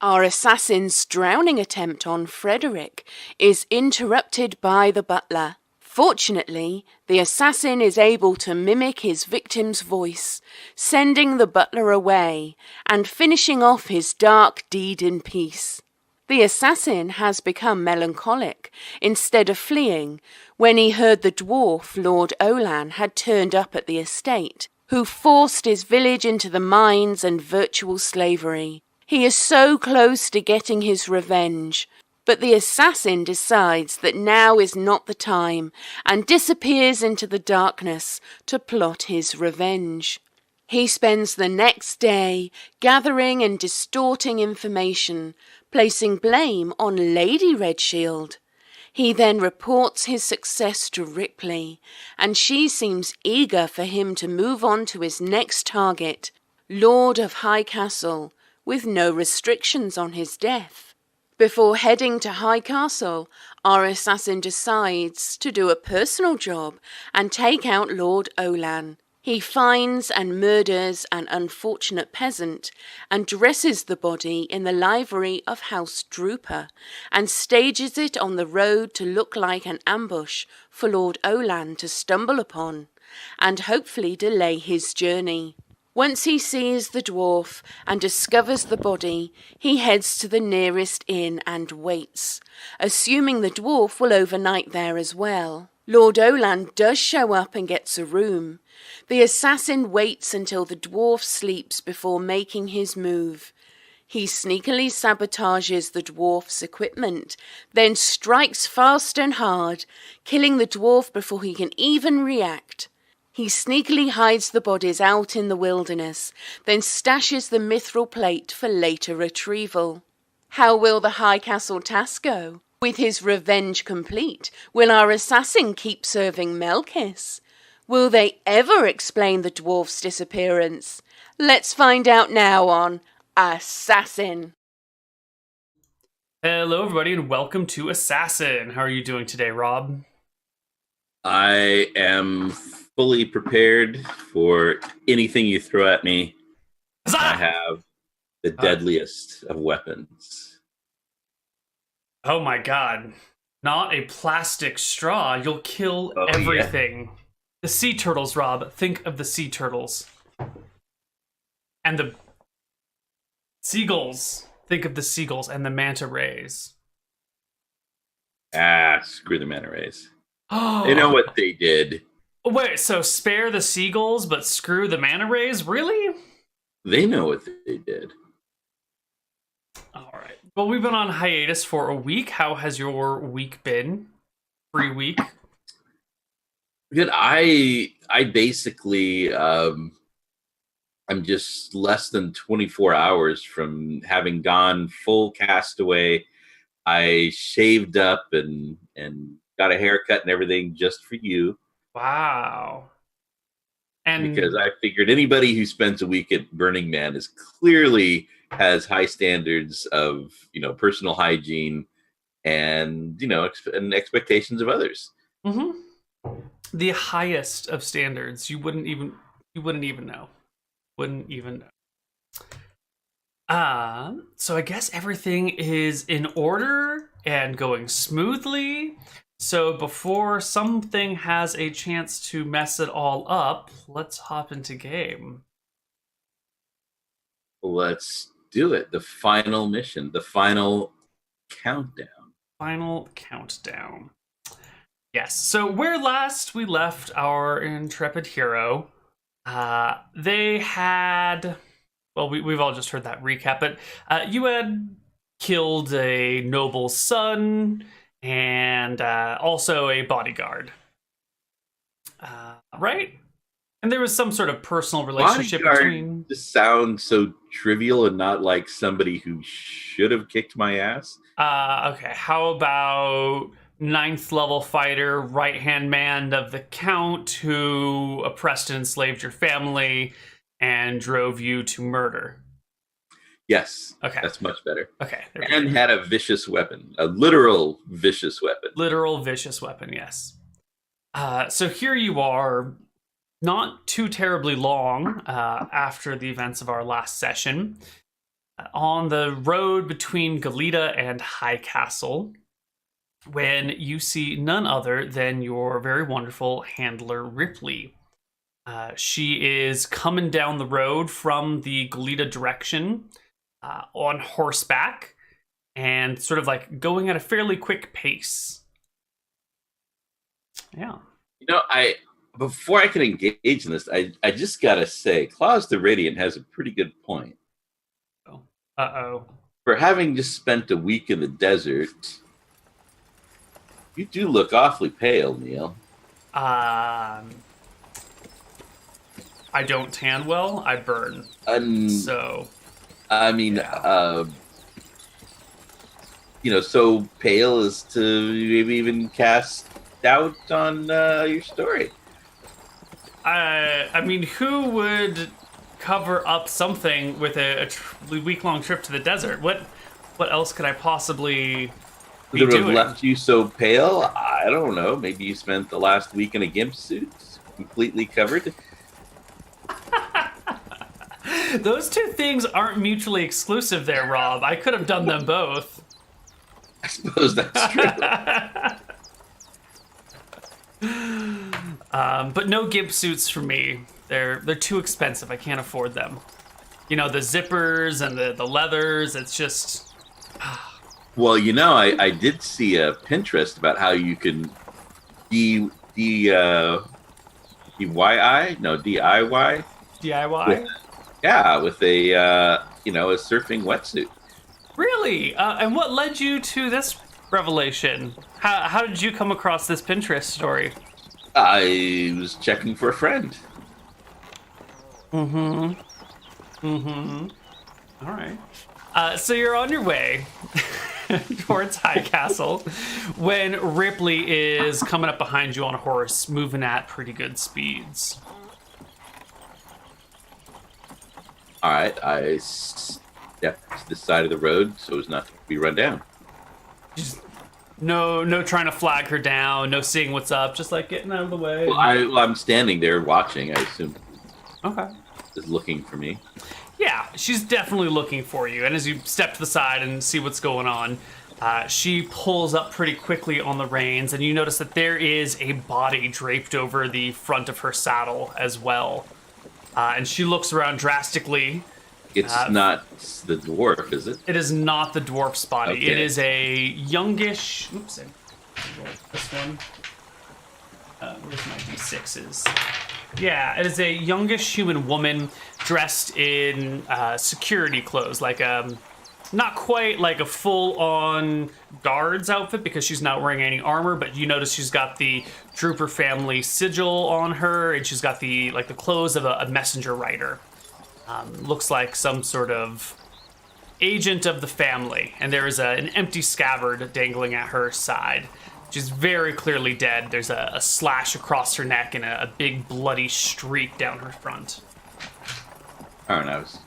Our assassin's drowning attempt on Frederick is interrupted by the butler. Fortunately, the assassin is able to mimic his victim's voice, sending the butler away and finishing off his dark deed in peace. The assassin has become melancholic instead of fleeing when he heard the dwarf Lord Olan had turned up at the estate, who forced his village into the mines and virtual slavery. He is so close to getting his revenge, but the assassin decides that now is not the time and disappears into the darkness to plot his revenge. He spends the next day gathering and distorting information, placing blame on Lady Redshield. He then reports his success to Ripley, and she seems eager for him to move on to his next target, Lord of High Castle, with no restrictions on his death. Before heading to High Castle, our assassin decides to do a personal job and take out Lord Olan. He finds and murders an unfortunate peasant and dresses the body in the livery of House Drooper and stages it on the road to look like an ambush for Lord Olan to stumble upon and hopefully delay his journey. Once he sees the dwarf and discovers the body, he heads to the nearest inn and waits, assuming the dwarf will overnight there as well. Lord Olan does show up and gets a room. The assassin waits until the dwarf sleeps before making his move. He sneakily sabotages the dwarf's equipment, then strikes fast and hard, killing the dwarf before he can even react. He sneakily hides the bodies out in the wilderness, then stashes the mithril plate for later retrieval. How will the High Castle task go? With his revenge complete, will our assassin keep serving Melkis? Will they ever explain the dwarf's disappearance? Let's find out now on Assassin. Hello everybody and welcome to Assassin. How are you doing today, Rob? I am fully prepared for anything you throw at me. Huzzah! I have the deadliest of weapons. Oh my god. Not a plastic straw. You'll kill everything. Yeah. The sea turtles, Rob. Think of the sea turtles. And the seagulls. Think of the seagulls and the manta rays. Screw the manta rays. They know what they did. Wait, so spare the seagulls, but screw the manta rays? Really? They know what they did. All right. Well, we've been on hiatus for a week. How has your week been? Free week? Good. I basically, I'm just less than 24 hours from having gone full castaway. I shaved up and got a haircut and everything just for you. Wow. And because I figured anybody who spends a week at Burning Man is clearly has high standards of, personal hygiene and, and expectations of others. Mm-hmm. The highest of standards. You wouldn't even know. Wouldn't even know. So I guess everything is in order and going smoothly. So before something has a chance to mess it all up, let's hop into game. Let's do it. The final mission, the final countdown. Final countdown. Yes. So where last we left our intrepid hero, they had, well, we've all just heard that recap, but you had killed a noble's son and also a bodyguard, right? And there was some sort of personal relationship between. This sounds so trivial and not like somebody who should have kicked my ass. Okay, how about 9th level fighter, right-hand man of the Count who oppressed and enslaved your family and drove you to murder? Yes. Okay. That's much better. Okay. And had a vicious weapon. A literal vicious weapon. Literal vicious weapon, yes. So here you are, not too terribly long after the events of our last session. on the road between Galita and High Castle when you see none other than your very wonderful handler, Ripley. She is coming down the road from the Galita direction on horseback and sort of like going at a fairly quick pace. Yeah. Before I can engage in this, I just gotta say, Claus the Radiant has a pretty good point. Uh-oh. For having just spent a week in the desert, you do look awfully pale, Neal. I don't tan well. I burn. So. I mean, so pale as to maybe even cast doubt on your story. I mean, who would cover up something with a week-long trip to the desert? What else could I possibly be Would have doing? left you so pale? I don't know. Maybe you spent the last week in a gimp suit, completely covered. Those two things aren't mutually exclusive there, Rob. I could have done them both. I suppose that's true. But no gimp suits for me. They're too expensive. I can't afford them. The zippers and the leathers. It's just. Well, I did see a Pinterest about how you can DIY. DIY. With a a surfing wetsuit. Really? And what led you to this revelation? How did you come across this Pinterest story? I was checking for a friend. All right. So you're on your way towards High Castle when Ripley is coming up behind you on a horse, moving at pretty good speeds. All right, I stepped to the side of the road so as not to be run down. Just no trying to flag her down, no seeing what's up, just like getting out of the way. Well, I'm standing there watching, I assume. Okay. Is looking for me. Yeah, she's definitely looking for you. And as you step to the side and see what's going on, she pulls up pretty quickly on the reins, and you notice that there is a body draped over the front of her saddle as well. And she looks around drastically. It's not the dwarf, is it? It is not the dwarf's body. Okay. It is a youngish... Oops, I rolled this one. Where's my D6s? Yeah, it is a youngish human woman dressed in security clothes, like not quite like a full-on guard's outfit because she's not wearing any armor, but you notice she's got the Drooper family sigil on her, and she's got the clothes of a messenger rider. Looks like some sort of agent of the family, and there is an empty scabbard dangling at her side. She's very clearly dead. There's a slash across her neck and a big bloody streak down her front. I don't know. I was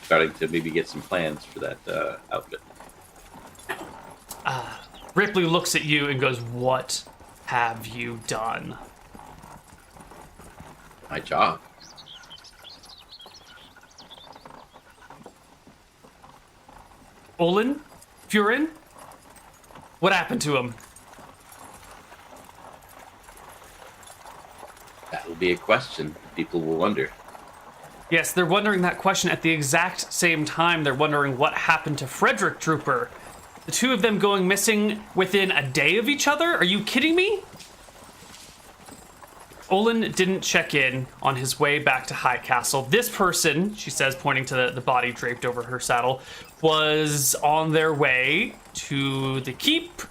starting to maybe get some plans for that outfit. Ripley looks at you and goes, "What have you done?" My job. Olin? Furin? What happened to him? That will be a question people will wonder. Yes, they're wondering that question at the exact same time they're wondering what happened to Frederick Drooper. The two of them going missing within a day of each other? Are you kidding me? Olin didn't check in on his way back to High Castle. This person, she says, pointing to the body draped over her saddle, was on their way to the keep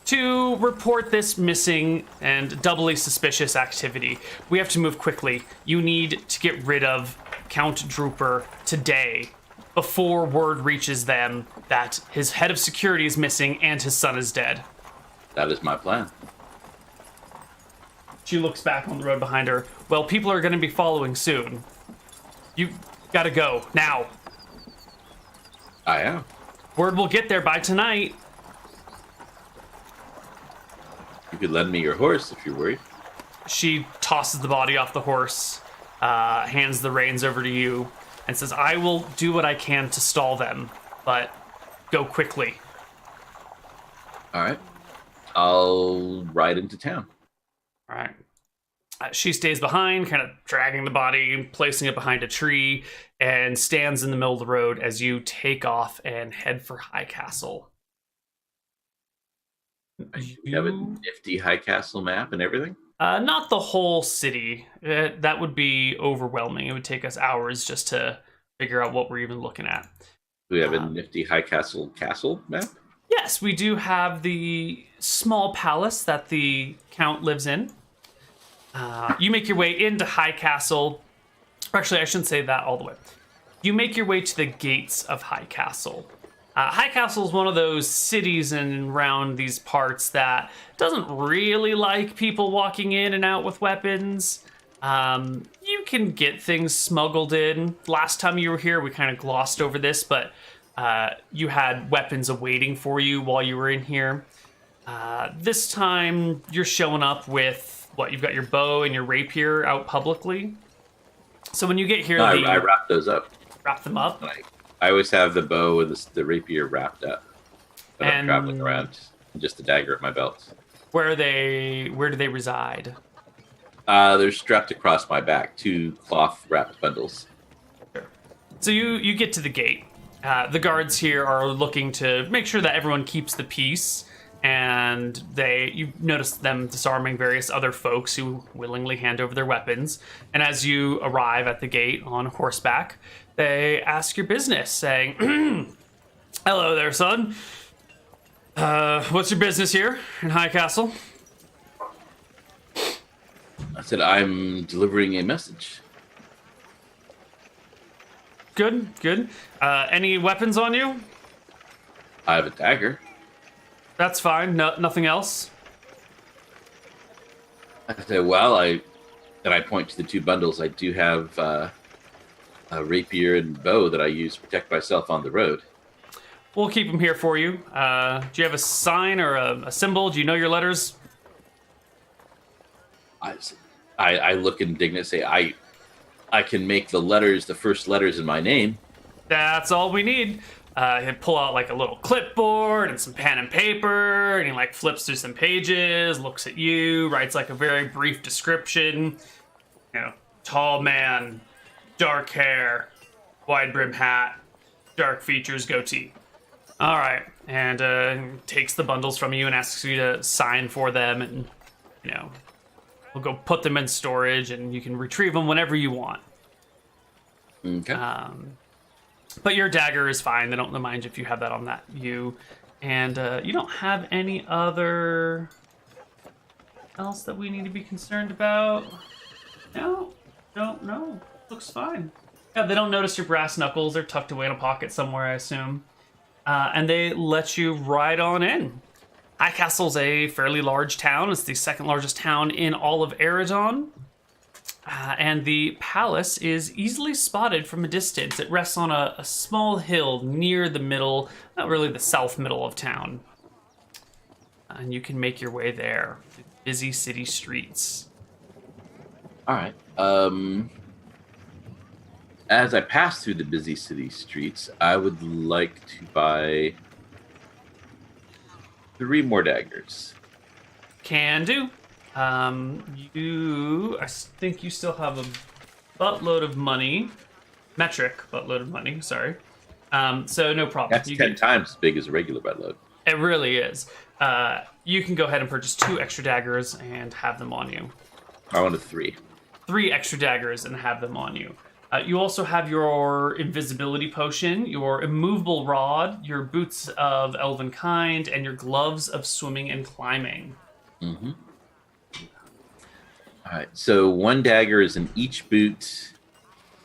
to report this missing and doubly suspicious activity. We have to move quickly. You need to get rid of Count Drooper today before word reaches them that his head of security is missing and his son is dead. That is my plan. She looks back on the road behind her. Well, people are going to be following soon. You gotta go, now. I am. Word will get there by tonight. You could lend me your horse if you're worried. She tosses the body off the horse, hands the reins over to you. and says, I will do what I can to stall them, but go quickly. All right. I'll ride into town. All right. She stays behind, kind of dragging the body, placing it behind a tree, and stands in the middle of the road as you take off and head for High Castle. You have a nifty High Castle map and everything? Not the whole city. That would be overwhelming. It would take us hours just to figure out what we're even looking at. Do we have a nifty High Castle map? Yes, we do have the small palace that the Count lives in. You make your way into High Castle. Actually, I shouldn't say that all the way. You make your way to the gates of High Castle. High Castle is one of those cities and around these parts that doesn't really like people walking in and out with weapons. You can get things smuggled in. Last time you were here, we kind of glossed over this, but you had weapons awaiting for you while you were in here. This time, you're showing up with, you've got your bow and your rapier out publicly. So when you get here, I wrap those up. Wrap them up? I always have the bow and the rapier wrapped up. But I'm traveling around, just a dagger at my belt. Where do they reside? They're strapped across my back, 2 cloth-wrapped bundles. Sure. So you get to the gate. The guards here are looking to make sure that everyone keeps the peace, and you notice them disarming various other folks who willingly hand over their weapons. And as you arrive at the gate on horseback, they ask your business, saying, hello there, son. What's your business here in High Castle? I said, I'm delivering a message. Good. Any weapons on you? I have a dagger. That's fine. Nothing else? I said, well, I point to the 2 bundles. I do have a rapier and bow that I use to protect myself on the road. We'll keep them here for you. Do you have a sign or a symbol? Do you know your letters? I look indignant and say, I can make the first letters in my name. That's all we need. He'd pull out like a little clipboard and some pen and paper, and he flips through some pages, looks at you, writes a very brief description. Tall man, dark hair, wide brim hat, dark features, goatee. All right, and takes the bundles from you and asks you to sign for them, and we'll go put them in storage, and you can retrieve them whenever you want. Okay. But your dagger is fine. They don't mind if you have that on you. And you don't have any other else that we need to be concerned about? No. Looks fine. Yeah, they don't notice your brass knuckles. They're tucked away in a pocket somewhere, I assume. And they let you ride on in. High Castle's a fairly large town. It's the 2nd largest town in all of Eridon. And the palace is easily spotted from a distance. It rests on a small hill near the middle, not really the south middle of town. And you can make your way there. Busy city streets. All right. As I pass through the busy city streets, I would like to buy 3 more daggers. Can do. I think you still have a buttload of money. Metric buttload of money, sorry. So no problem. That's 10 times as big as a regular buttload. It really is. You can go ahead and purchase 2 extra daggers and have them on you. I wanted 3. 3 extra daggers and have them on you. You also have your invisibility potion, your immovable rod, your boots of elven kind, and your gloves of swimming and climbing. Mm-hmm. All right, so 1 dagger is in each boot,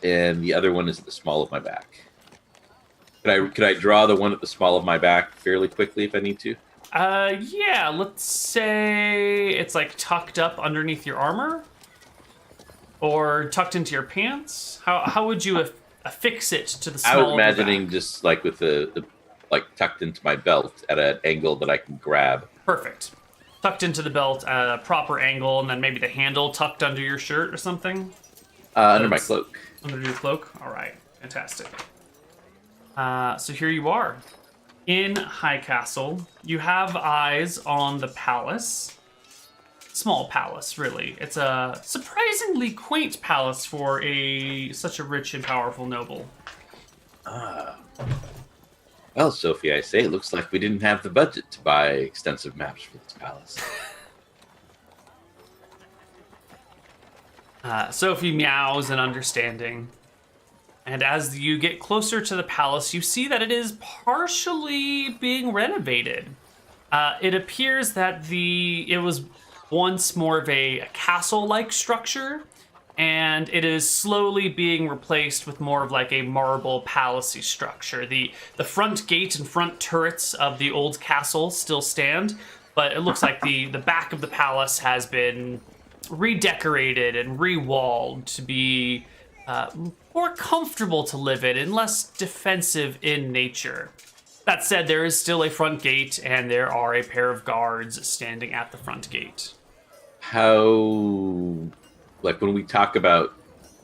and the other one is at the small of my back. Could I draw the one at the small of my back fairly quickly if I need to? Yeah, let's say it's tucked up underneath your armor, or tucked into your pants. How would you affix it to the small? I was imagining just with the tucked into my belt at an angle that I can grab. Perfect. Tucked into the belt at a proper angle, and then maybe the handle tucked under your shirt or something? Under my cloak. Under your cloak? All right. Fantastic. So here you are. In High Castle, you have eyes on the palace. Small palace, really. It's a surprisingly quaint palace for such a rich and powerful noble. Well, Sophie, I say, it looks like we didn't have the budget to buy extensive maps for this palace. Sophie meows in understanding. And as you get closer to the palace, you see that it is partially being renovated. It appears that it was once more of a castle-like structure, and it is slowly being replaced with more of like a marble palacey structure. The front gate and front turrets of the old castle still stand, but it looks like the back of the palace has been redecorated and re-walled to be more comfortable to live in and less defensive in nature. That said, there is still a front gate, and there are a pair of guards standing at the front gate. How, like, when we talk about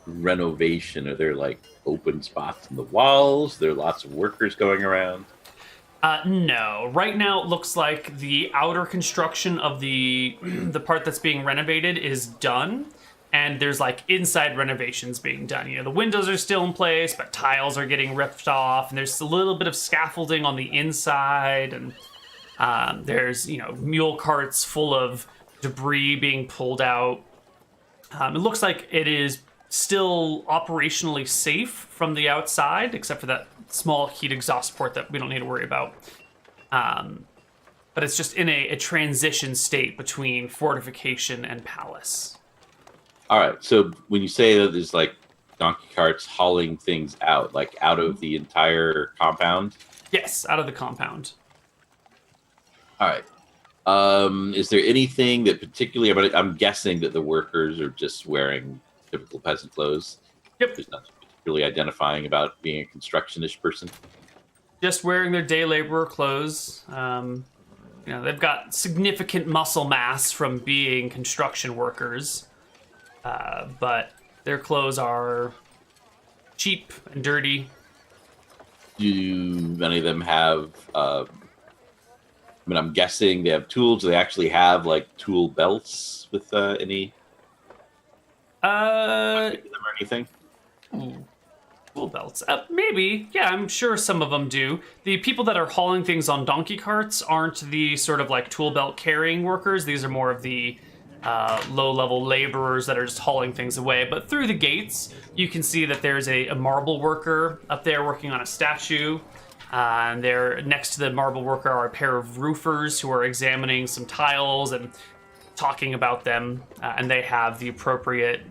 renovation, are there like open spots in the walls? There are lots of workers going around? No. Right now, it looks like the outer construction of the part that's being renovated is done, and there's like inside renovations being done. You know, the windows are still in place, but tiles are getting ripped off, and there's a little bit of scaffolding on the inside, and there's, you know, mule carts full of debris being pulled out. It looks like it is still operationally safe from the outside, except for that small heat exhaust port that we don't need to worry about. But it's just in a transition state between fortification and palace. All right. So when you say that there's like donkey carts hauling things out, like out of the entire compound? Yes, out of the compound. All right. Is there anything that particularly, I'm guessing that the workers are just wearing typical peasant clothes. Yep. There's nothing particularly identifying about being a constructionist person. Just wearing their day laborer clothes. You know, they've got significant muscle mass from being construction workers, but their clothes are cheap and dirty. Do any of them have? I mean, I'm guessing they have tools. Do they actually have like tool belts with any? Or anything? Tool belts. Maybe. Yeah, I'm sure some of them do. The people that are hauling things on donkey carts aren't the sort of like tool belt carrying workers. These are more of the low-level laborers that are just hauling things away. But through the gates, you can see that there's a marble worker up there working on a statue. And there, next to the marble worker, are a pair of roofers who are examining some tiles and talking about them. And they have the appropriate,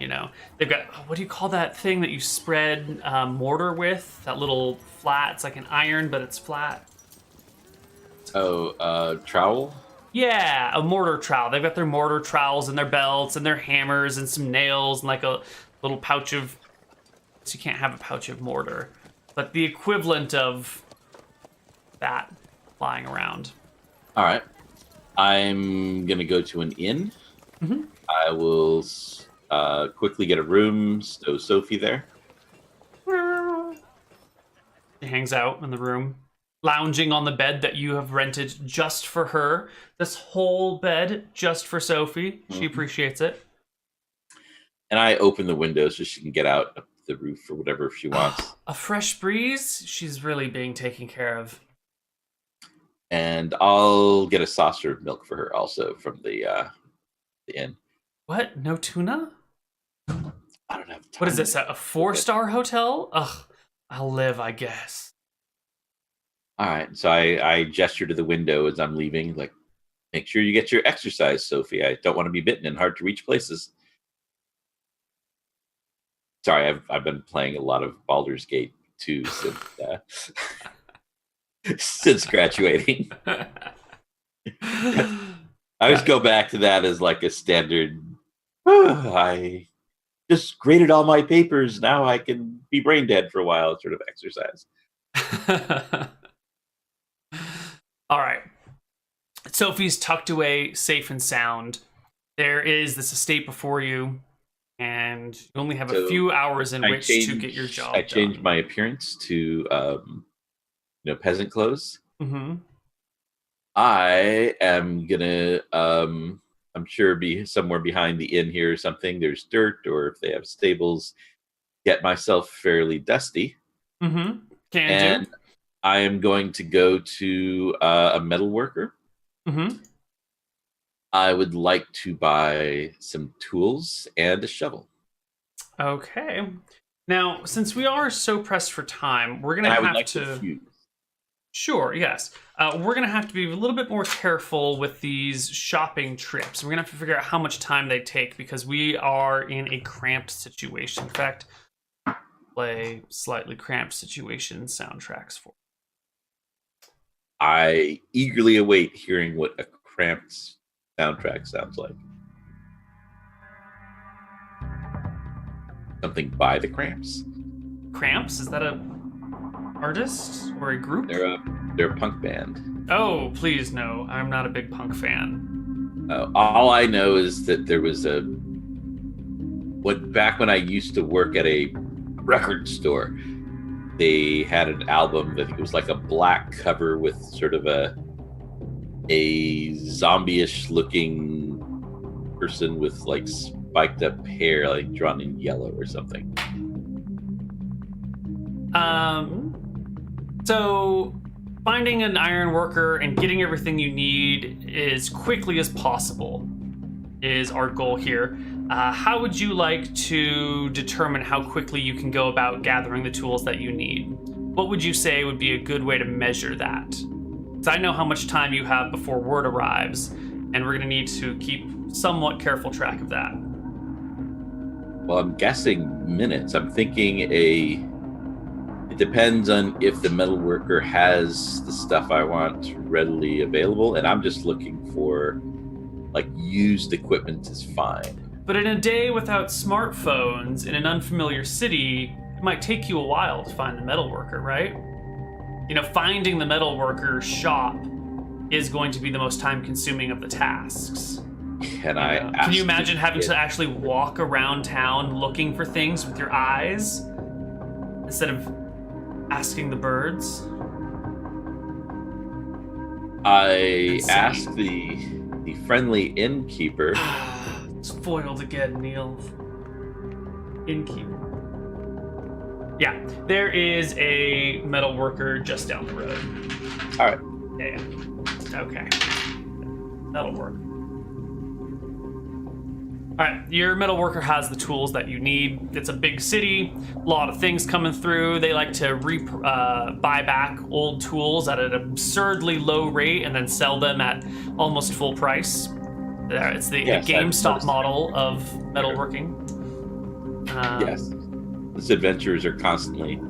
you know, they've got, what do you call that thing that you spread mortar with? That little flat, it's like an iron, but it's flat. Oh, trowel? Yeah, a mortar trowel. They've got their mortar trowels and their belts and their hammers and some nails and like a little pouch of, so you can't have a pouch of mortar, but the equivalent of that lying around. All right. I'm going to go to an inn. Mm-hmm. I will quickly get a room, stow Sophie there. She hangs out in the room, lounging on the bed that you have rented just for her. This whole bed just for Sophie. She appreciates it. And I open the window so she can get out up the roof or whatever if she wants. A fresh breeze. She's really being taken care of. And I'll get a saucer of milk for her also from the inn. What? No tuna? I don't have time. What is this? A 4-star hotel? Ugh, I'll live, I guess. All right. So I gesture to the window as I'm leaving, like, make sure you get your exercise, Sophie. I don't want to be bitten in hard to reach places. Sorry, I've been playing a lot of Baldur's Gate 2 since since graduating. I always go back to that as like a standard. I just graded all my papers. Now I can be brain dead for a while, sort of exercise. All right. Sophie's tucked away, safe and sound. There is this estate before you. and you only have a So few hours in I which to get your job I changed done. my appearance to peasant clothes. Mm-hmm. I am gonna I'm sure be somewhere behind the inn here or something. There's dirt, or if they have stables, get myself fairly dusty. Mm-hmm. Can do. And I am going to go to a metal worker. Mm-hmm. I would like to buy some tools and a shovel. Okay. Now, since we are so pressed for time, we're gonna And I would have like to to. fuse. Sure, yes. We're going to have to be a little bit more careful with these shopping trips. We're going to have to figure out how much time they take because we are in a cramped situation. In fact, play slightly cramped situation soundtracks for. I eagerly await hearing what a cramped soundtrack sounds like. Something by the Cramps. Cramps? Is that a artist or a group? They're a punk band. Oh, please no. I'm not a big punk fan. All I know is that there was back when I used to work at a record store, they had an album. I think it was like a black cover with sort of a zombie-ish looking person with like spiked up hair, like drawn in yellow or something. So finding an iron worker and getting everything you need as quickly as possible is our goal here. How would you like to determine how quickly you can go about gathering the tools that you need? What would you say would be a good way to measure that? Because I know how much time you have before word arrives, and we're going to need to keep somewhat careful track of that. Well, I'm guessing minutes. I'm thinking it depends on if the metal worker has the stuff I want readily available, and I'm just looking for like used equipment is fine. But in a day without smartphones in an unfamiliar city, it might take you a while to find the metal worker, right? You know, finding the metal worker shop is going to be the most time consuming of the tasks. Can you imagine having to actually walk around town looking for things with your eyes instead of asking the birds? I asked the friendly innkeeper. It's foiled again, Neal. Innkeeper. Yeah, there is a metal worker just down the road. All right. Yeah. Okay. That'll work. All right, your metal worker has the tools that you need. It's a big city, a lot of things coming through. They like to buy back old tools at an absurdly low rate and then sell them at almost full price. It's the GameStop model of metalworking. Yes. These adventurers are constantly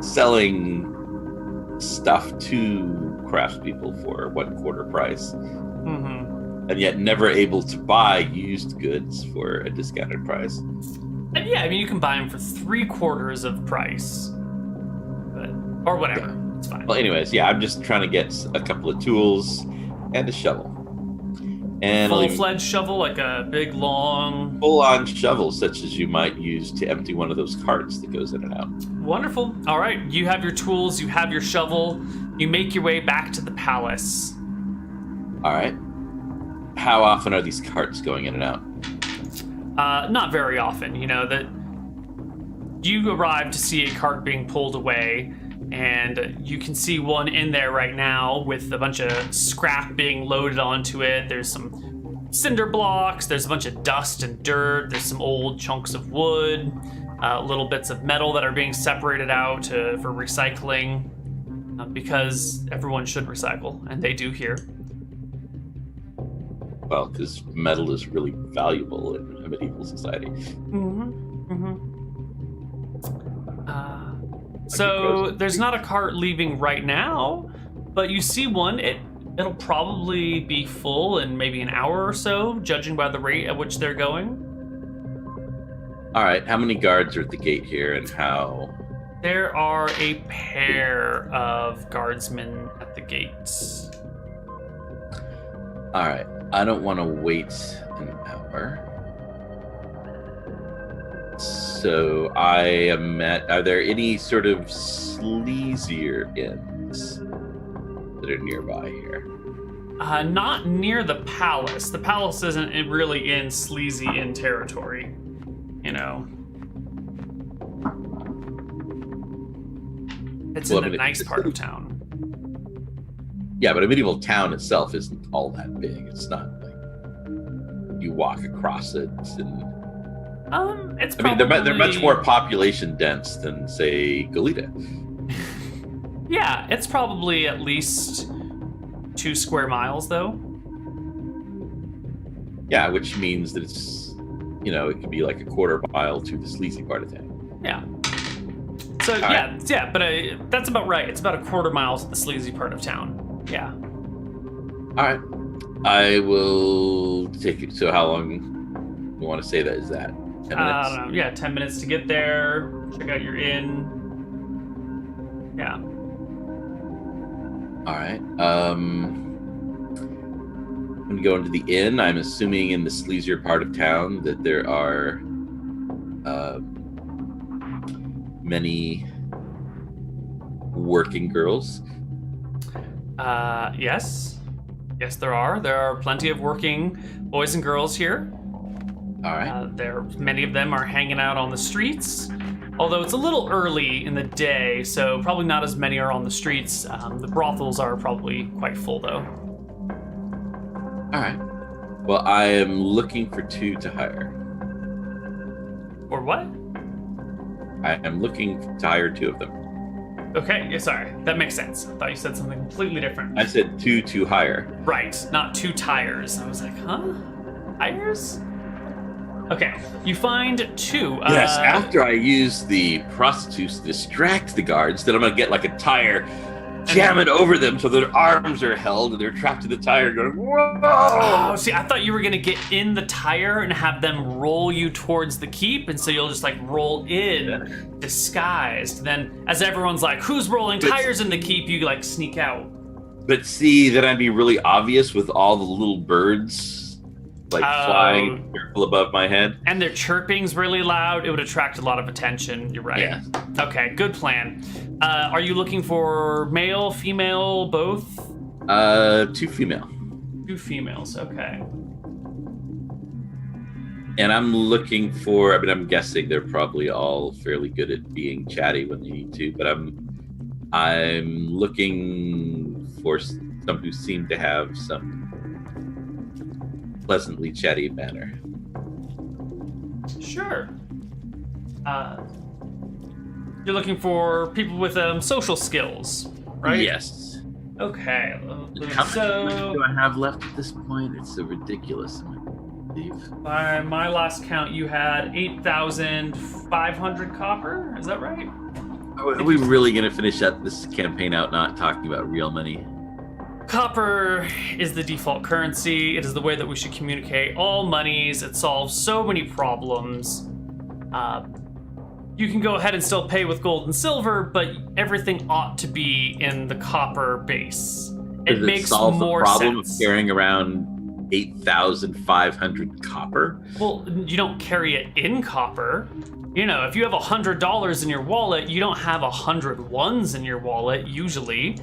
selling stuff to craftspeople for 1/4 price. Mm-hmm. And yet never able to buy used goods for a discounted price. And yeah, I mean, you can buy them for 3/4 of price, or whatever. Yeah. It's fine. Well, anyways, yeah, I'm just trying to get a couple of tools and a shovel. And full-fledged shovel, like a big, long... full-on shovel, such as you might use to empty one of those carts that goes in and out. Wonderful. All right, you have your tools, you have your shovel. You make your way back to the palace. All right. How often are these carts going in and out? Not very often. You know, that you arrive to see a cart being pulled away, and you can see one in there right now with a bunch of scrap being loaded onto it. There's some cinder blocks, there's a bunch of dust and dirt, there's some old chunks of wood, little bits of metal that are being separated out for recycling, because everyone should recycle, and they do here. Well, because metal is really valuable in a medieval society. Mm-hmm. Mm-hmm. So there's not a cart leaving right now, but you see one. It'll probably be full in maybe an hour or so, judging by the rate at which they're going. All right. How many guards are at the gate here, and how? There are a pair of guardsmen at the gates. All right. I don't want to wait an hour. So I am at. Are there any sort of sleazier inns that are nearby here? Not near the palace. The palace isn't really in sleazy inn territory. You know. It's in the nice part of town. Yeah, but a medieval town itself isn't all that big. It's not like you walk across it and... It's I mean, probably... they're much more population dense than, say, Goleta. Yeah, it's probably at least 2 square miles, though. Yeah, which means that it's, you know, it could be like a quarter mile to the sleazy part of town. Yeah. So, yeah, but that's about right. It's about a quarter mile to the sleazy part of town. Yeah. All right. I will take it. So how long you want to say that is that? 10 minutes? I don't know. Yeah, 10 minutes to get there. Check out your inn. Yeah. All right. When you go into the inn, I'm assuming in the sleazier part of town that there are many working girls. Yes. Yes, there are. There are plenty of working boys and girls here. All right. Many of them are hanging out on the streets, although it's a little early in the day, so probably not as many are on the streets. The brothels are probably quite full, though. All right. Well, I am looking for 2 to hire. Or what? I am looking to hire 2 of them. Okay, yeah, sorry. That makes sense. I thought you said something completely different. I said 2 to hire. Right, not 2 tires. I was like, huh? Tires? Okay, you find 2. Yes, after I use the prostitutes to distract the guards, then I'm going to get like a tire, jam it over them so their arms are held and they're trapped in the tire going, whoa! Oh, see, I thought you were going to get in the tire and have them roll you towards the keep, and so you'll just like roll in disguised. Then as everyone's like, who's rolling tires in the keep, you like sneak out. But see, then I'd be really obvious with all the little birds like flying circle above my head. And their chirping's really loud. It would attract a lot of attention. You're right. Yeah. Okay, good plan. Are you looking for male, female, both? 2 female. 2 females, okay. And I'm looking for, I mean, I'm guessing they're probably all fairly good at being chatty when they need to, but I'm looking for some who seem to have some pleasantly chatty manner. Sure. You're looking for people with social skills, right? Yes. Okay. How much do I have left at this point? It's so ridiculous. By my last count, you had 8,500 copper. Is that right? Are we really going to finish up this campaign out not talking about real money? Copper is the default currency. It is the way that we should communicate all monies. It solves so many problems. You can go ahead and still pay with gold and silver, but everything ought to be in the copper base. It makes solve more the problem sense. of carrying around 8,500 copper? Well, you don't carry it in copper. You know, if you have $100 in your wallet, you don't have 100 ones in your wallet, usually.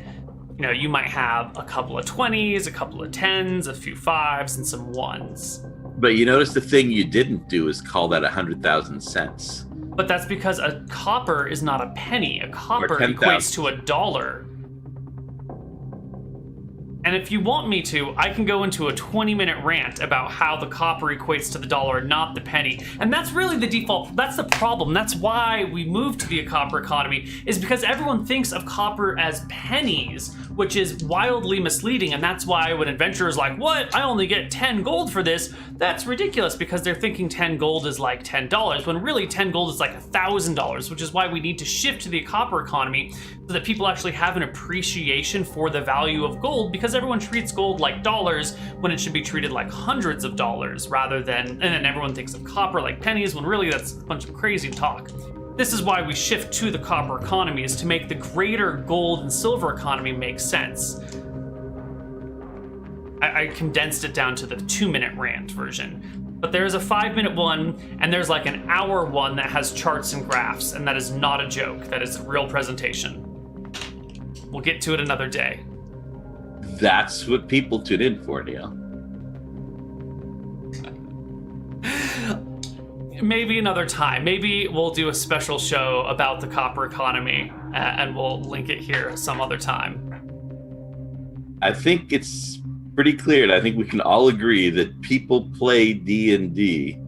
You know, you might have a couple of 20s, a couple of 10s, a few 5s, and some 1s. But you notice the thing you didn't do is call that 100,000 cents. But that's because a copper is not a penny. A copper equates to $1. And if you want me to, I can go into a 20-minute rant about how the copper equates to the dollar, not the penny. And that's really the default. That's the problem. That's why we moved to the copper economy, is because everyone thinks of copper as pennies, which is wildly misleading. And that's why when adventurers like, what? I only get 10 gold for this. That's ridiculous, because they're thinking 10 gold is like $10, when really 10 gold is like $1,000, which is why we need to shift to the copper economy so that people actually have an appreciation for the value of gold, because everyone treats gold like dollars when it should be treated like hundreds of dollars rather than, and then everyone thinks of copper like pennies when really that's a bunch of crazy talk. This is why we shift to the copper economy, is to make the greater gold and silver economy make sense. I condensed it down to the 2-minute rant version. But there's a 5-minute one, and there's like an hour one that has charts and graphs, and that is not a joke. That is a real presentation. We'll get to it another day. That's what people tune in for, Neal. Maybe another time. Maybe we'll do a special show about the copper economy, and we'll link it here some other time. I think it's pretty clear, and I think we can all agree that people play D&D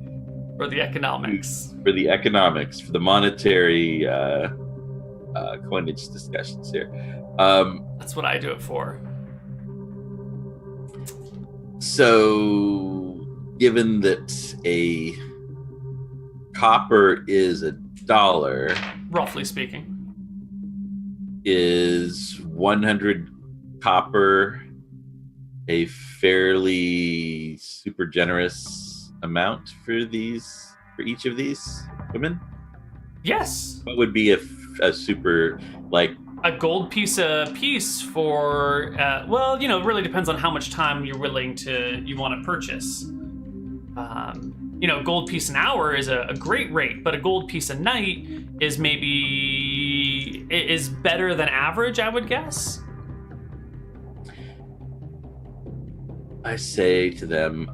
For the economics. for the monetary coinage discussions here. That's what I do it for. So, given that a copper is $1, Roughly speaking. is 100 copper a fairly super generous amount for each of these women? Yes. What would be a super, like, A gold piece a piece for, well, it really depends on how much time you want to purchase. Gold piece an hour is a great rate, but a gold piece a night is is better than average, I would guess. I say to them,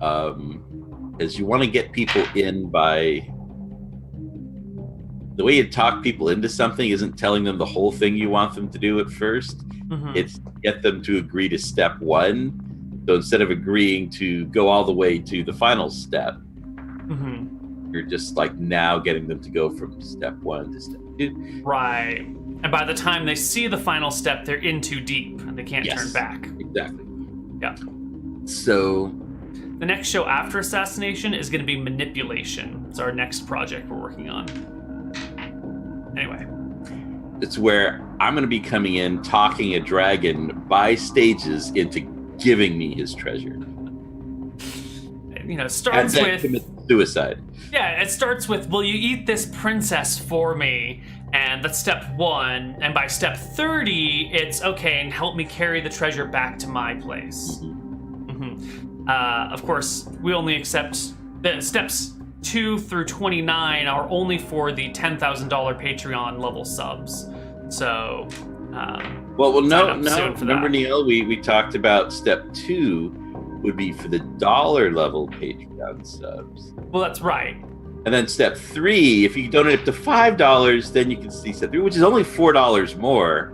is you want to get people in by... The way you talk people into something isn't telling them the whole thing you want them to do at first. Mm-hmm. It's get them to agree to step 1. So instead of agreeing to go all the way to the final step, Mm-hmm. you're just like now getting them to go from step 1 to step 2. Right. And by the time they see the final step, they're in too deep and they can't turn back. Exactly. Yeah. So The next show after Assassination is going to be Manipulation. It's our next project we're working on. Anyway. it's where I'm going to be coming in, talking a dragon by stages into giving me his treasure. Starts and then with commit suicide. Yeah, it starts with, will you eat this princess for me? And that's step 1. And by step 30, it's, okay, and help me carry the treasure back to my place. Mm-hmm. Of course, we only accept the steps 2 through 29 are only for the $10,000 Patreon level subs. So, well, no. that. Remember, Neal, we talked about step 2 would be for the dollar level Patreon subs. Well, that's right. And then step 3, if you donate up to $5, then you can see step 3, which is only $4 more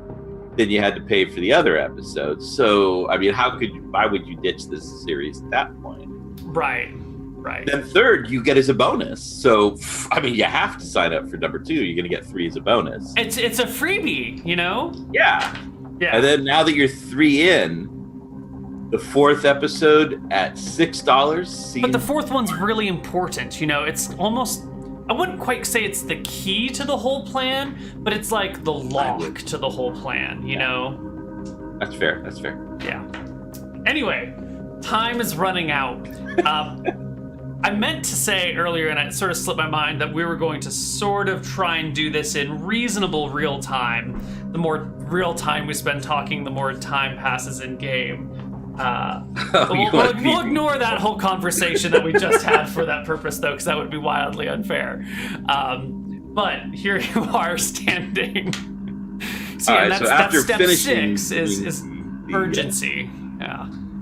than you had to pay for the other episodes. So, I mean, why would you ditch this series at that point? Right. Then third, you get as a bonus. So, I mean, you have to sign up for number 2. You're going to get 3 as a bonus. It's a freebie, Yeah. Yeah. And then now that you're 3 in, the 4th episode at $6. But the 4th one's really important. It's almost, I wouldn't quite say it's the key to the whole plan, but it's like the lock to the whole plan, That's fair. Yeah. Anyway, time is running out. I meant to say earlier, and it sort of slipped my mind, that we were going to sort of try and do this in reasonable real time. The more real time we spend talking, the more time passes in game. We'll ignore that whole conversation that we just had for that purpose, though, because that would be wildly unfair. But here you are standing. So, All right, so after step finishing 6 is urgency.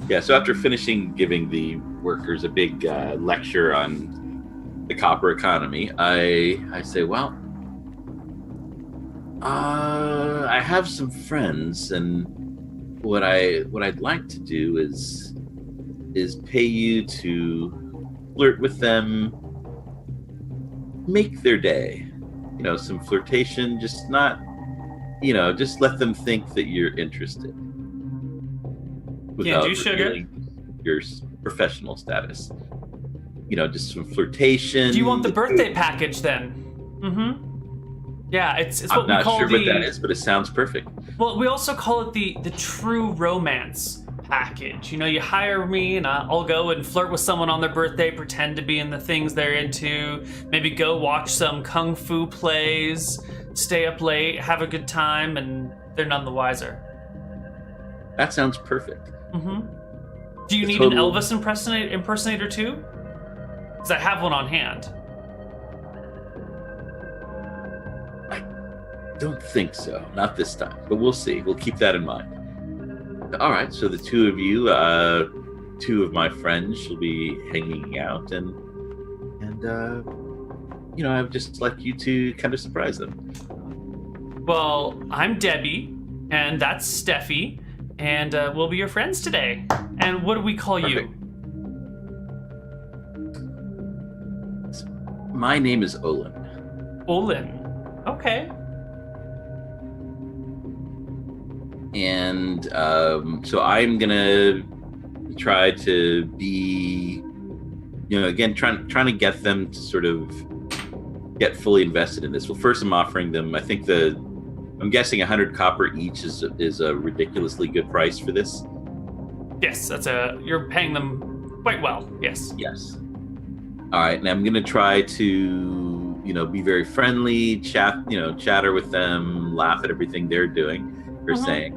Yeah, so after finishing giving the workers a big lecture on the copper economy, I say, well, I have some friends, and what I'd like to do is pay you to flirt with them, make their day. Some flirtation, just not, just let them think that you're interested. Can't do sugar. Your professional status. Just some flirtation. Do you want the birthday package then? Mm-hmm. Yeah, it's what we call I'm not sure what that is, but it sounds perfect. Well, we also call it the true romance package. You hire me and I'll go and flirt with someone on their birthday, pretend to be in the things they're into, maybe go watch some kung fu plays, stay up late, have a good time, and they're none the wiser. That sounds perfect. Mm-hmm. Do you need an Elvis impersonator too? Because I have one on hand. Don't think so. Not this time, but we'll see. We'll keep that in mind. All right, so the two of you, two of my friends, will be hanging out, and I would just like you to kind of surprise them. Well, I'm Debbie, and that's Steffi, and we'll be your friends today. And what do we call Perfect. you? My name is Olin. Olin. Okay. And so I'm gonna try to be, again, trying to get them to sort of get fully invested in this. Well, first I'm offering them, I'm guessing 100 copper each is a ridiculously good price for this. Yes, you're paying them quite well. Yes. Yes. All right, and I'm gonna try to, be very friendly, chatter with them, laugh at everything they're doing. Saying,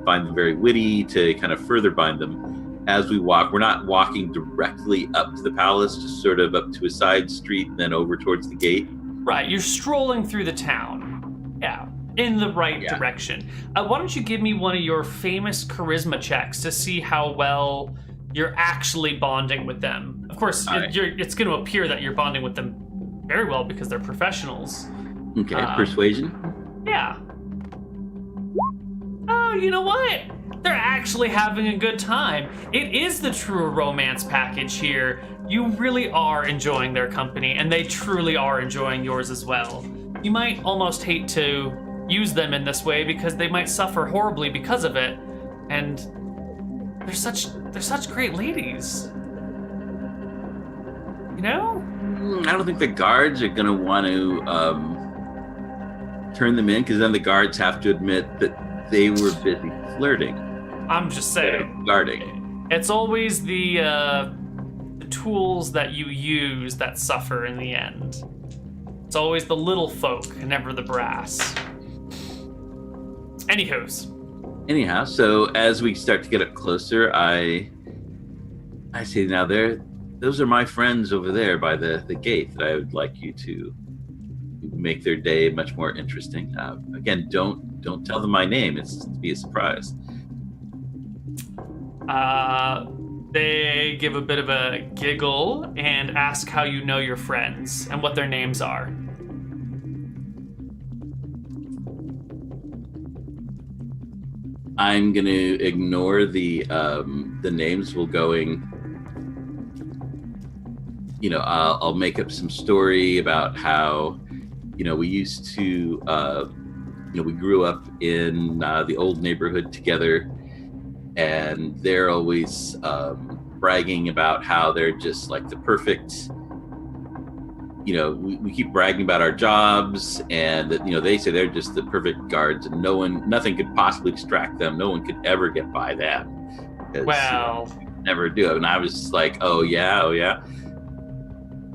find them very witty to kind of further bind them as we walk. We're not walking directly up to the palace, just sort of up to a side street and then over towards the gate. Right, you're strolling through the town. Yeah, in the right direction. Why don't you give me one of your famous charisma checks to see how well you're actually bonding with them. Of course, it's going to appear that you're bonding with them very well because they're professionals. Okay, persuasion? Yeah. Oh, you know what? They're actually having a good time. It is the true romance package here. You really are enjoying their company, and they truly are enjoying yours as well. You might almost hate to use them in this way because they might suffer horribly because of it. And they're such great ladies. You know? I don't think the guards are going to want to turn them in, because then the guards have to admit that they were busy flirting. I'm just saying. Guarding. It's always the tools that you use that suffer in the end. It's always the little folk and never the brass. Anyhow, so as we start to get up closer, I say, now those are my friends over there by the gate that I would like you to make their day much more interesting. Again, don't tell them my name. It's to be a surprise. They give a bit of a giggle and ask how you know your friends and what their names are. I'm going to ignore the names. We'll going, I'll make up some story about how, we used to, we grew up in the old neighborhood together, and they're always bragging about how they're just like the perfect, we keep bragging about our jobs, and that, they say they're just the perfect guards, and nothing could possibly distract them. No one could ever get by them. Well, never do it. And I was just like, oh yeah.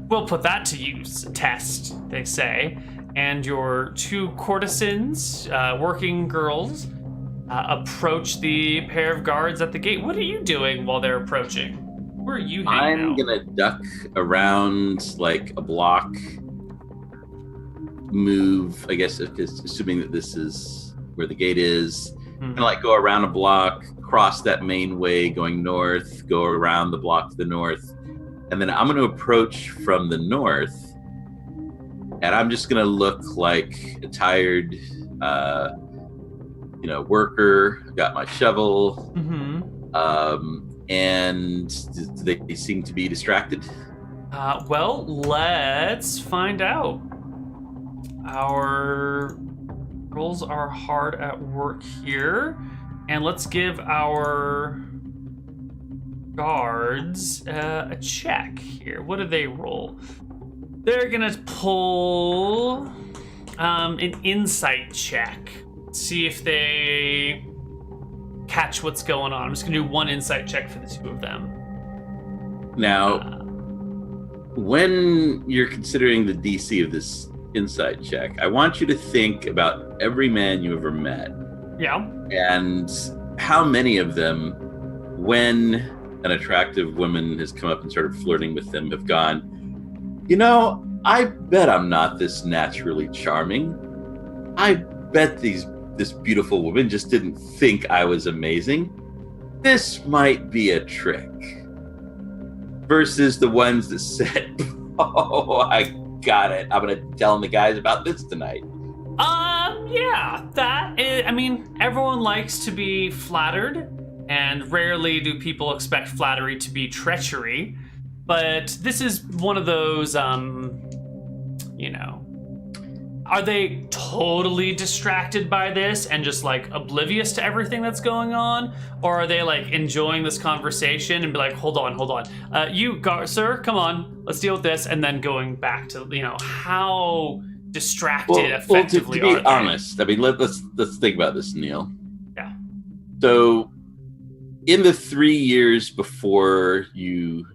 We'll put that to use. Test, they say. And your two courtesans, working girls, approach the pair of guards at the gate. What are you doing while they're approaching? Where are you hanging out? I'm gonna duck around like a block, move, I guess, assuming that this is where the gate is, kind of like go around a block, cross that main way going north, go around the block to the north, and then I'm gonna approach from the north, and I'm just gonna look like a tired, worker. Got my shovel. And they seem to be distracted. Well, let's find out. Our rolls are hard at work here, and let's give our guards a check here. What do they roll? They're gonna pull an insight check. See if they catch what's going on. I'm just gonna do one insight check for the two of them. Now, when you're considering the DC of this insight check, I want you to think about every man you ever met. Yeah. And how many of them, when an attractive woman has come up and started flirting with them, have gone, I bet I'm not this naturally charming. I bet this beautiful woman just didn't think I was amazing. This might be a trick. Versus the ones that said, oh, I got it. I'm going to tell the guys about this tonight. Yeah, that is, everyone likes to be flattered, and rarely do people expect flattery to be treachery. But this is one of those, are they totally distracted by this and just like oblivious to everything that's going on? Or are they like enjoying this conversation and be like, hold on, sir, come on, let's deal with this. And then going back to, how distracted effectively to be are they? honest, let's think about this, Neal. Yeah. So in the 3 years before you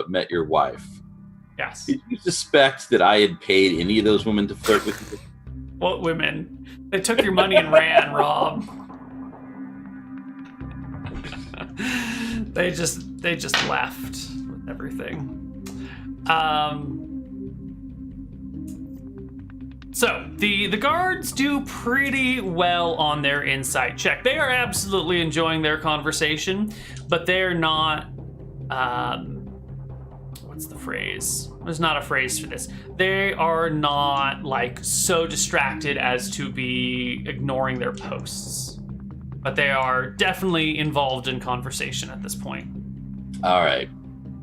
met your wife, yes, did you suspect that I had paid any of those women to flirt with you? What women? They took your money and ran, Rob. They just left with everything. So the guards do pretty well on their insight check. They are absolutely enjoying their conversation, but they're not. What's the phrase? There's not a phrase for this. They are not like so distracted as to be ignoring their posts, but they are definitely involved in conversation at this point. All right.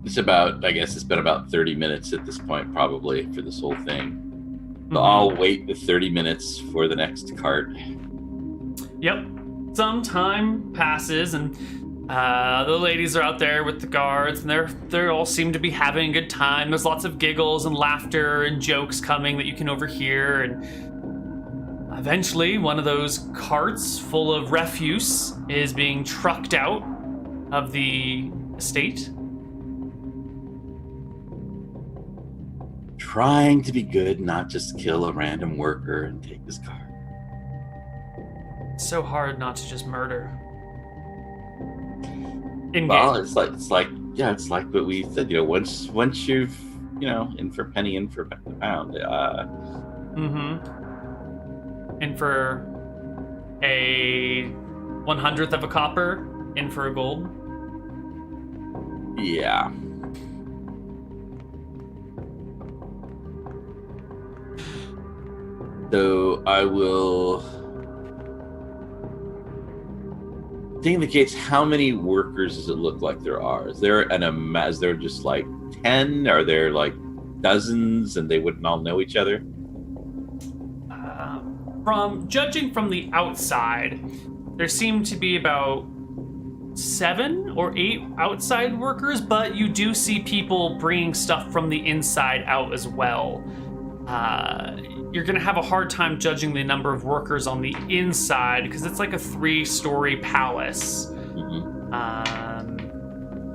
I guess it's been about 30 minutes at this point, probably, for this whole thing. So I'll wait the 30 minutes for the next cart. Yep. Some time passes, and the ladies are out there with the guards, and they all seem to be having a good time. There's lots of giggles and laughter and jokes coming that you can overhear, and eventually one of those carts full of refuse is being trucked out of the estate. Trying to be good, not just kill a random worker and take his car. It's so hard not to just murder. Well, it's like what we said. Once you've in for a penny, in for a pound. In for a 1/100th of a copper, in for a gold. Yeah. So I will. Indicates how many workers does it look like there are? Is there is there just like 10? Are there like dozens, and they wouldn't all know each other? From judging from the outside, there seem to be about 7 or 8 outside workers, but you do see people bringing stuff from the inside out as well. You're gonna have a hard time judging the number of workers on the inside because it's like a 3-story palace.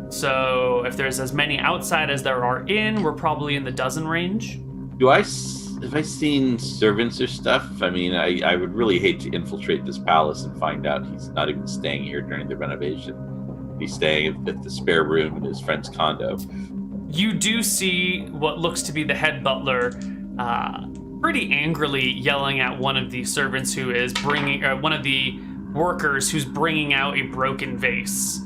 So if there's as many outside as there are in, we're probably in the dozen range. Have I seen servants or stuff? I would really hate to infiltrate this palace and find out he's not even staying here during the renovation. He's staying at the spare room in his friend's condo. You do see what looks to be the head butler pretty angrily yelling at one of the servants who is one of the workers who's bringing out a broken vase.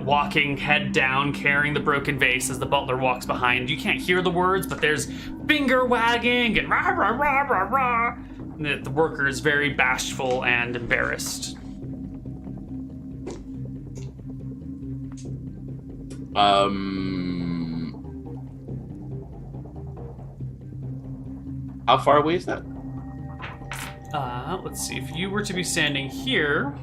Walking head down, carrying the broken vase as the butler walks behind. You can't hear the words, but there's finger wagging and rah, rah, rah, rah, rah. And the worker is very bashful and embarrassed. How far away is that? Let's see. If you were to be standing here,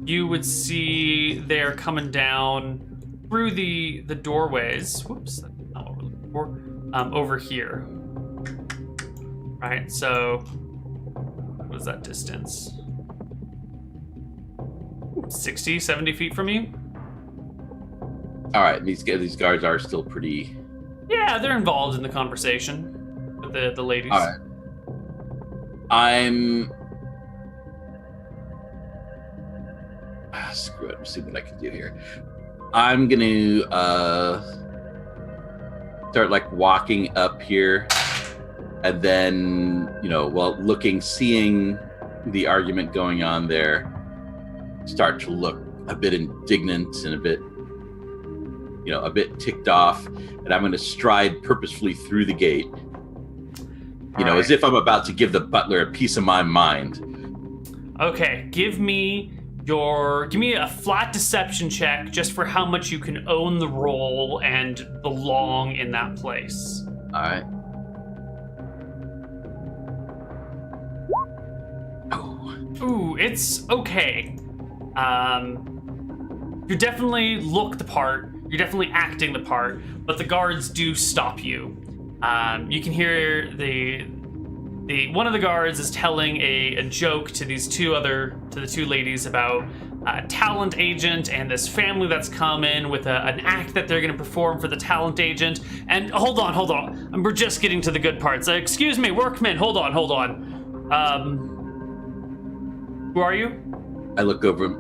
you would see they're coming down through the doorways. Whoops, that's not what we're looking for. Over here. Right, so what is that distance? 60, 70 feet from you? All right, these guards are still pretty... Yeah, they're involved in the conversation with the ladies. All right. Screw it. Let's see what I can do here. I'm gonna start like walking up here, and then seeing the argument going on there, start to look a bit indignant and a bit ticked off, and I'm going to stride purposefully through the gate, as if I'm about to give the butler a piece of my mind. Okay, give me a flat deception check just for how much you can own the role and belong in that place. All right. Ooh, it's okay. You definitely look the part. You're definitely acting the part, but the guards do stop you. You can hear the one of the guards is telling a joke to the two ladies about a talent agent and this family that's come in with an act that they're going to perform for the talent agent. And hold on. We're just getting to the good parts. Excuse me, workmen. Hold on. Who are you? I look over him.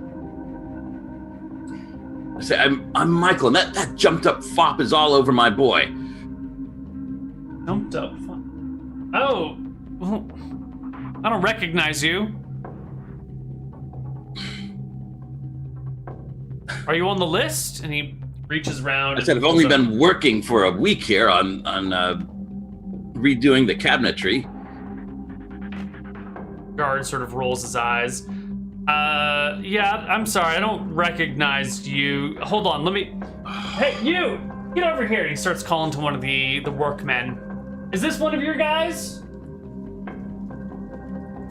I say, I'm Michael, and that jumped up fop is all over my boy. Jumped up fop? Oh, well, I don't recognize you. Are you on the list? And he reaches around. I said, I've only been working for a week here on redoing the cabinetry. Guard sort of rolls his eyes. Yeah, I'm sorry, I don't recognize you. Hold on, Hey, you! Get over here! And he starts calling to one of the workmen. Is this one of your guys?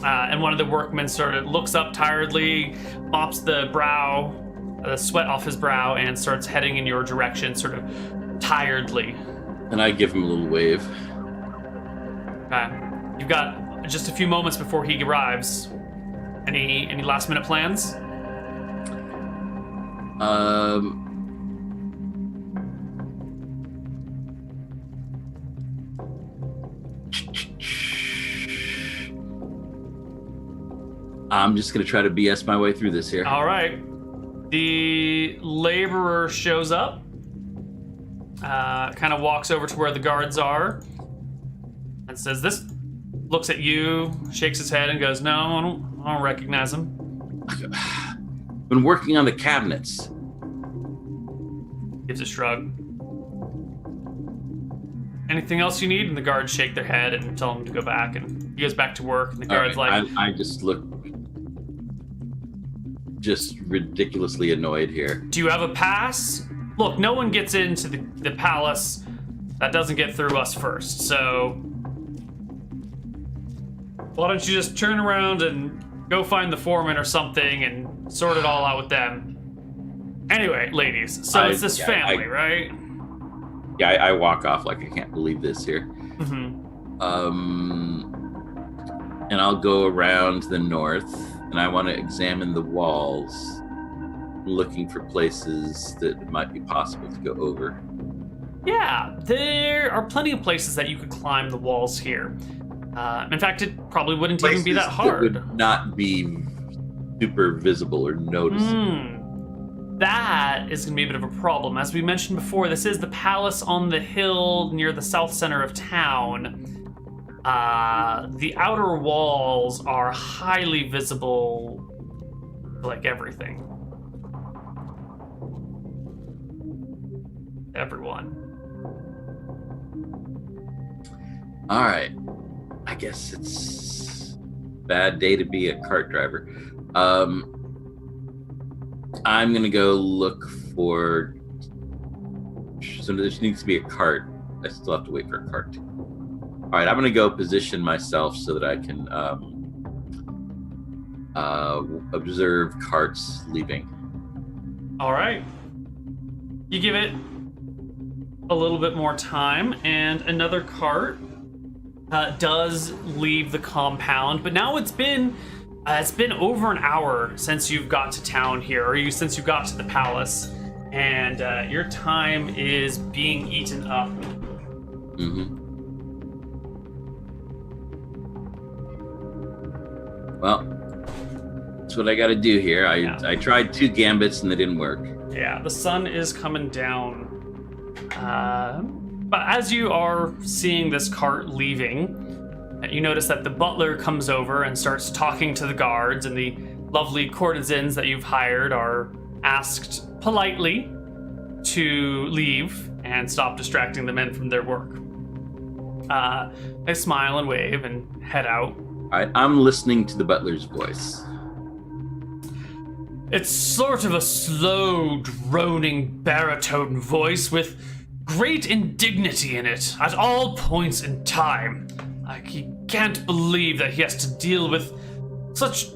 And one of the workmen sort of looks up tiredly, mops the sweat off his brow, and starts heading in your direction, sort of tiredly. And I give him a little wave. You've got just a few moments before he arrives. Any last minute plans? I'm just gonna try to BS my way through this here. All right. The laborer shows up, kind of walks over to where the guards are, and says, "This." Looks at you, shakes his head, and goes, "No, I don't recognize him." Been working on the cabinets. Gives a shrug. Anything else you need? And the guards shake their head and tell him to go back, and he goes back to work. And the guard's like, I just look just ridiculously annoyed here. "Do you have a pass? Look, no one gets into the palace that doesn't get through us first, so why don't you just turn around and go find the foreman or something and sort it all out with them?" Anyway, ladies, so it's this family, right? Yeah, I walk off like I can't believe this here. Mm-hmm. And I'll go around the north, and I want to examine the walls, looking for places that it might be possible to go over. Yeah, there are plenty of places that you could climb the walls here. In fact, it probably wouldn't even be that hard. That would not be super visible or noticeable. That is going to be a bit of a problem. As we mentioned before, this is the palace on the hill near the south center of town. The outer walls are highly visible, like everything. Everyone. All right. I guess it's a bad day to be a cart driver. I'm going to go look for... So there needs to be a cart. I still have to wait for a cart. All right, I'm going to go position myself so that I can observe carts leaving. All right. You give it a little bit more time, and another cart does leave the compound, but now it's been over an hour since you've got to town here, or since you got to the palace, and your time is being eaten up. Mm-hmm. Well, that's what I got to do here. I tried 2 gambits and they didn't work. Yeah, the sun is coming down. But as you are seeing this cart leaving, you notice that the butler comes over and starts talking to the guards, and the lovely courtesans that you've hired are asked politely to leave and stop distracting the men from their work. They smile and wave and head out. All right, I'm listening to the butler's voice. It's sort of a slow, droning baritone voice with great indignity in it at all points in time. Like, he can't believe that he has to deal with such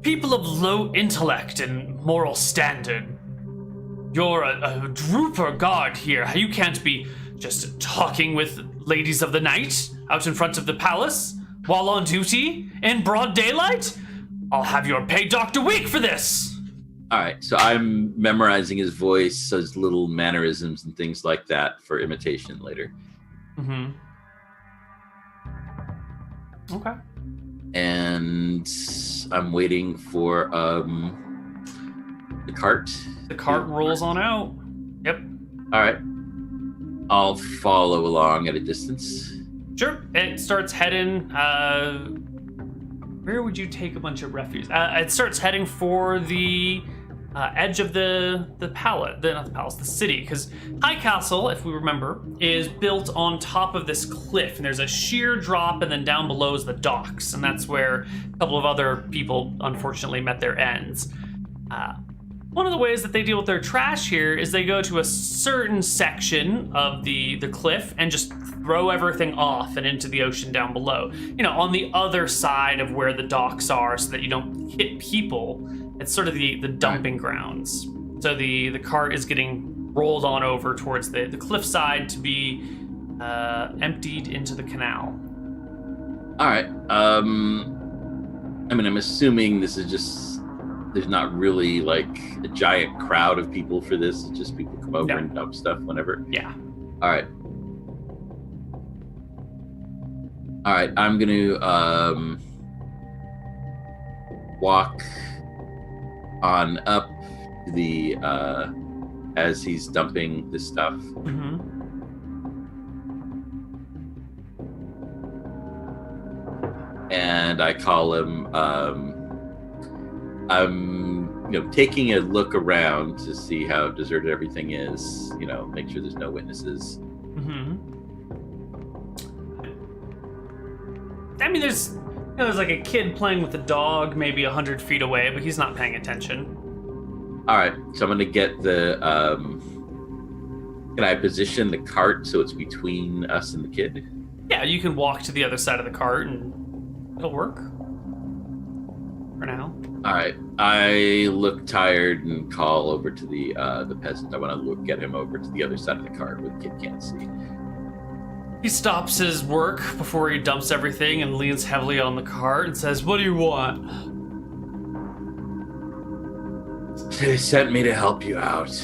people of low intellect and moral standard. You're a drooper guard here. You can't be just talking with ladies of the night out in front of the palace while on duty in broad daylight. I'll have your pay docked a week for this. All right, so I'm memorizing his voice, his little mannerisms and things like that for imitation later. Mm-hmm. Okay. And I'm waiting for the cart. The cart rolls on out. Yep. All right. I'll follow along at a distance. Sure. It starts heading. Where would you take a bunch of refuse? It starts heading for the edge of the city, because High Castle, if we remember, is built on top of this cliff, and there's a sheer drop, and then down below is the docks, and that's where a couple of other people unfortunately met their ends. One of the ways that they deal with their trash here is they go to a certain section of the cliff and just throw everything off and into the ocean down below. You know, on the other side of where the docks are, so that you don't hit people. It's sort of the dumping grounds. So the cart is getting rolled on over towards the cliffside to be emptied into the canal. All right. I mean, I'm assuming this is just, there's not really like a giant crowd of people for this. It's just people come over and dump stuff whenever. Yeah. All right. All right. I'm going to walk on up to the as he's dumping this stuff. Mm-hmm. And I call him. I'm taking a look around to see how deserted everything is. Make sure there's no witnesses. Mm-hmm. I mean, there's like a kid playing with a dog maybe 100 feet away, but he's not paying attention. All right, so I'm going to get the... can I position the cart so it's between us and the kid? Yeah, you can walk to the other side of the cart and it'll work. For now. All right, I look tired and call over to the peasant. I want to get him over to the other side of the cart where the kid can't see. He stops his work before he dumps everything and leans heavily on the cart and says, "What do you want?" They sent me to help you out.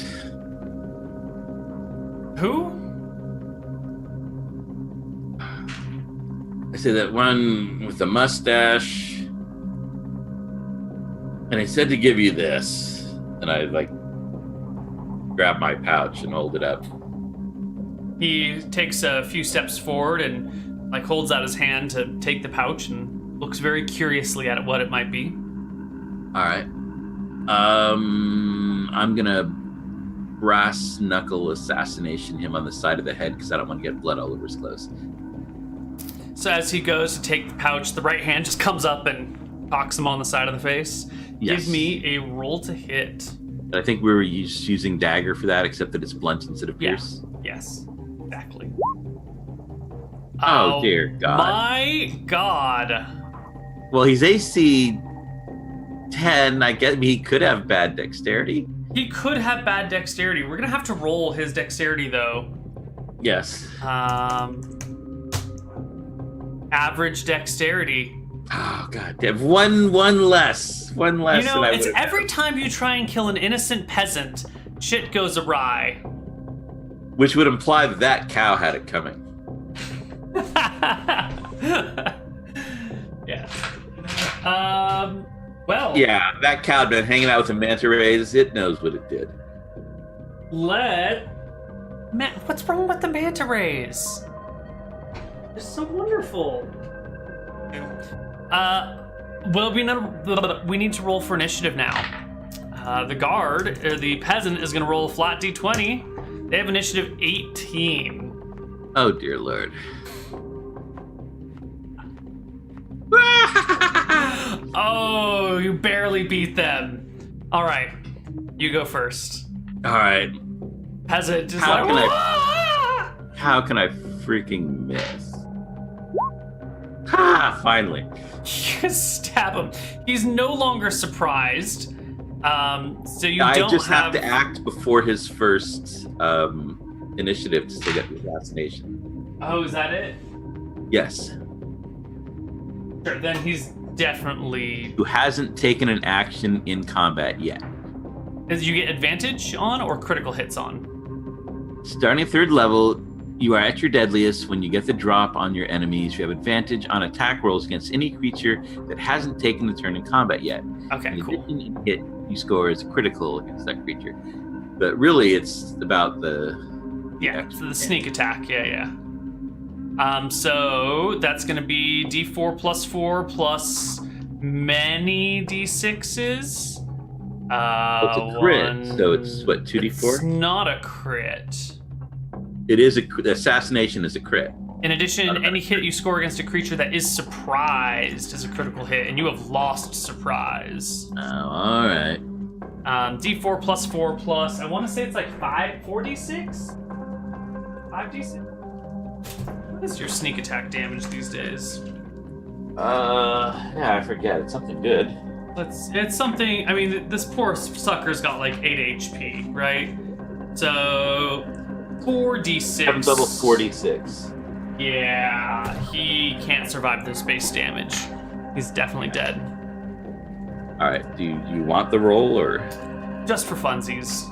Who? I said that one with the mustache. And I said to give you this. And I grab my pouch and hold it up. He takes a few steps forward and holds out his hand to take the pouch and looks very curiously at what it might be. All right. I'm gonna brass knuckle assassination him on the side of the head because I don't want to get blood all over his clothes. So as he goes to take the pouch, the right hand just comes up and cocks him on the side of the face. Yes. Give me a roll to hit. I think we were using dagger for that, except that it's blunt instead of pierce. Yes, exactly. Oh, dear God. My God. Well, he's AC 10. I guess he could have bad dexterity. He could have bad dexterity. We're going to have to roll his dexterity, though. Yes. Average dexterity. Oh, God damn. One less. One less. It's every time you try and kill an innocent peasant, shit goes awry. Which would imply that cow had it coming. Yeah. Well. Yeah, that cow had been hanging out with the manta rays. It knows what it did. What's wrong with the manta rays? They're so wonderful. Well, we need to roll for initiative now. The guard, or the peasant, is going to roll a flat d20. They have initiative 18. Oh, dear Lord. Oh, you barely beat them. All right, you go first. All right. Peasant just How like, How can I freaking miss? Ha! Finally. You stab him. He's no longer surprised. So you I don't just have to act before his first initiative to still get the assassination. Oh, is that it? Yes. Sure, then he's definitely... Who hasn't taken an action in combat yet. Does you get advantage on or critical hits on? Starting at 3rd level, you are at your deadliest when you get the drop on your enemies. You have advantage on attack rolls against any creature that hasn't taken a turn in combat yet. Okay, in cool. addition, hit you score is critical against that creature. But really, it's about the... Yeah, so the sneak attack. Yeah. So that's going to be d4 plus 4 plus many d6s. It's a crit, so it's what, 2d4? It's not a crit. It is assassination is a crit. In addition, any hit you score against a creature that is surprised is a critical hit, and you have lost surprise. Oh, all right. D4 plus 4 plus, I want to say it's like 4d6? 5d6? What is your sneak attack damage these days? Yeah, I forget. It's something good. It's something, I mean, this poor sucker's got like 8 HP, right? So, 4d6. I'm double 46. Yeah, he can't survive this base damage. He's definitely dead. All right. Do you want the roll or? Just for funsies.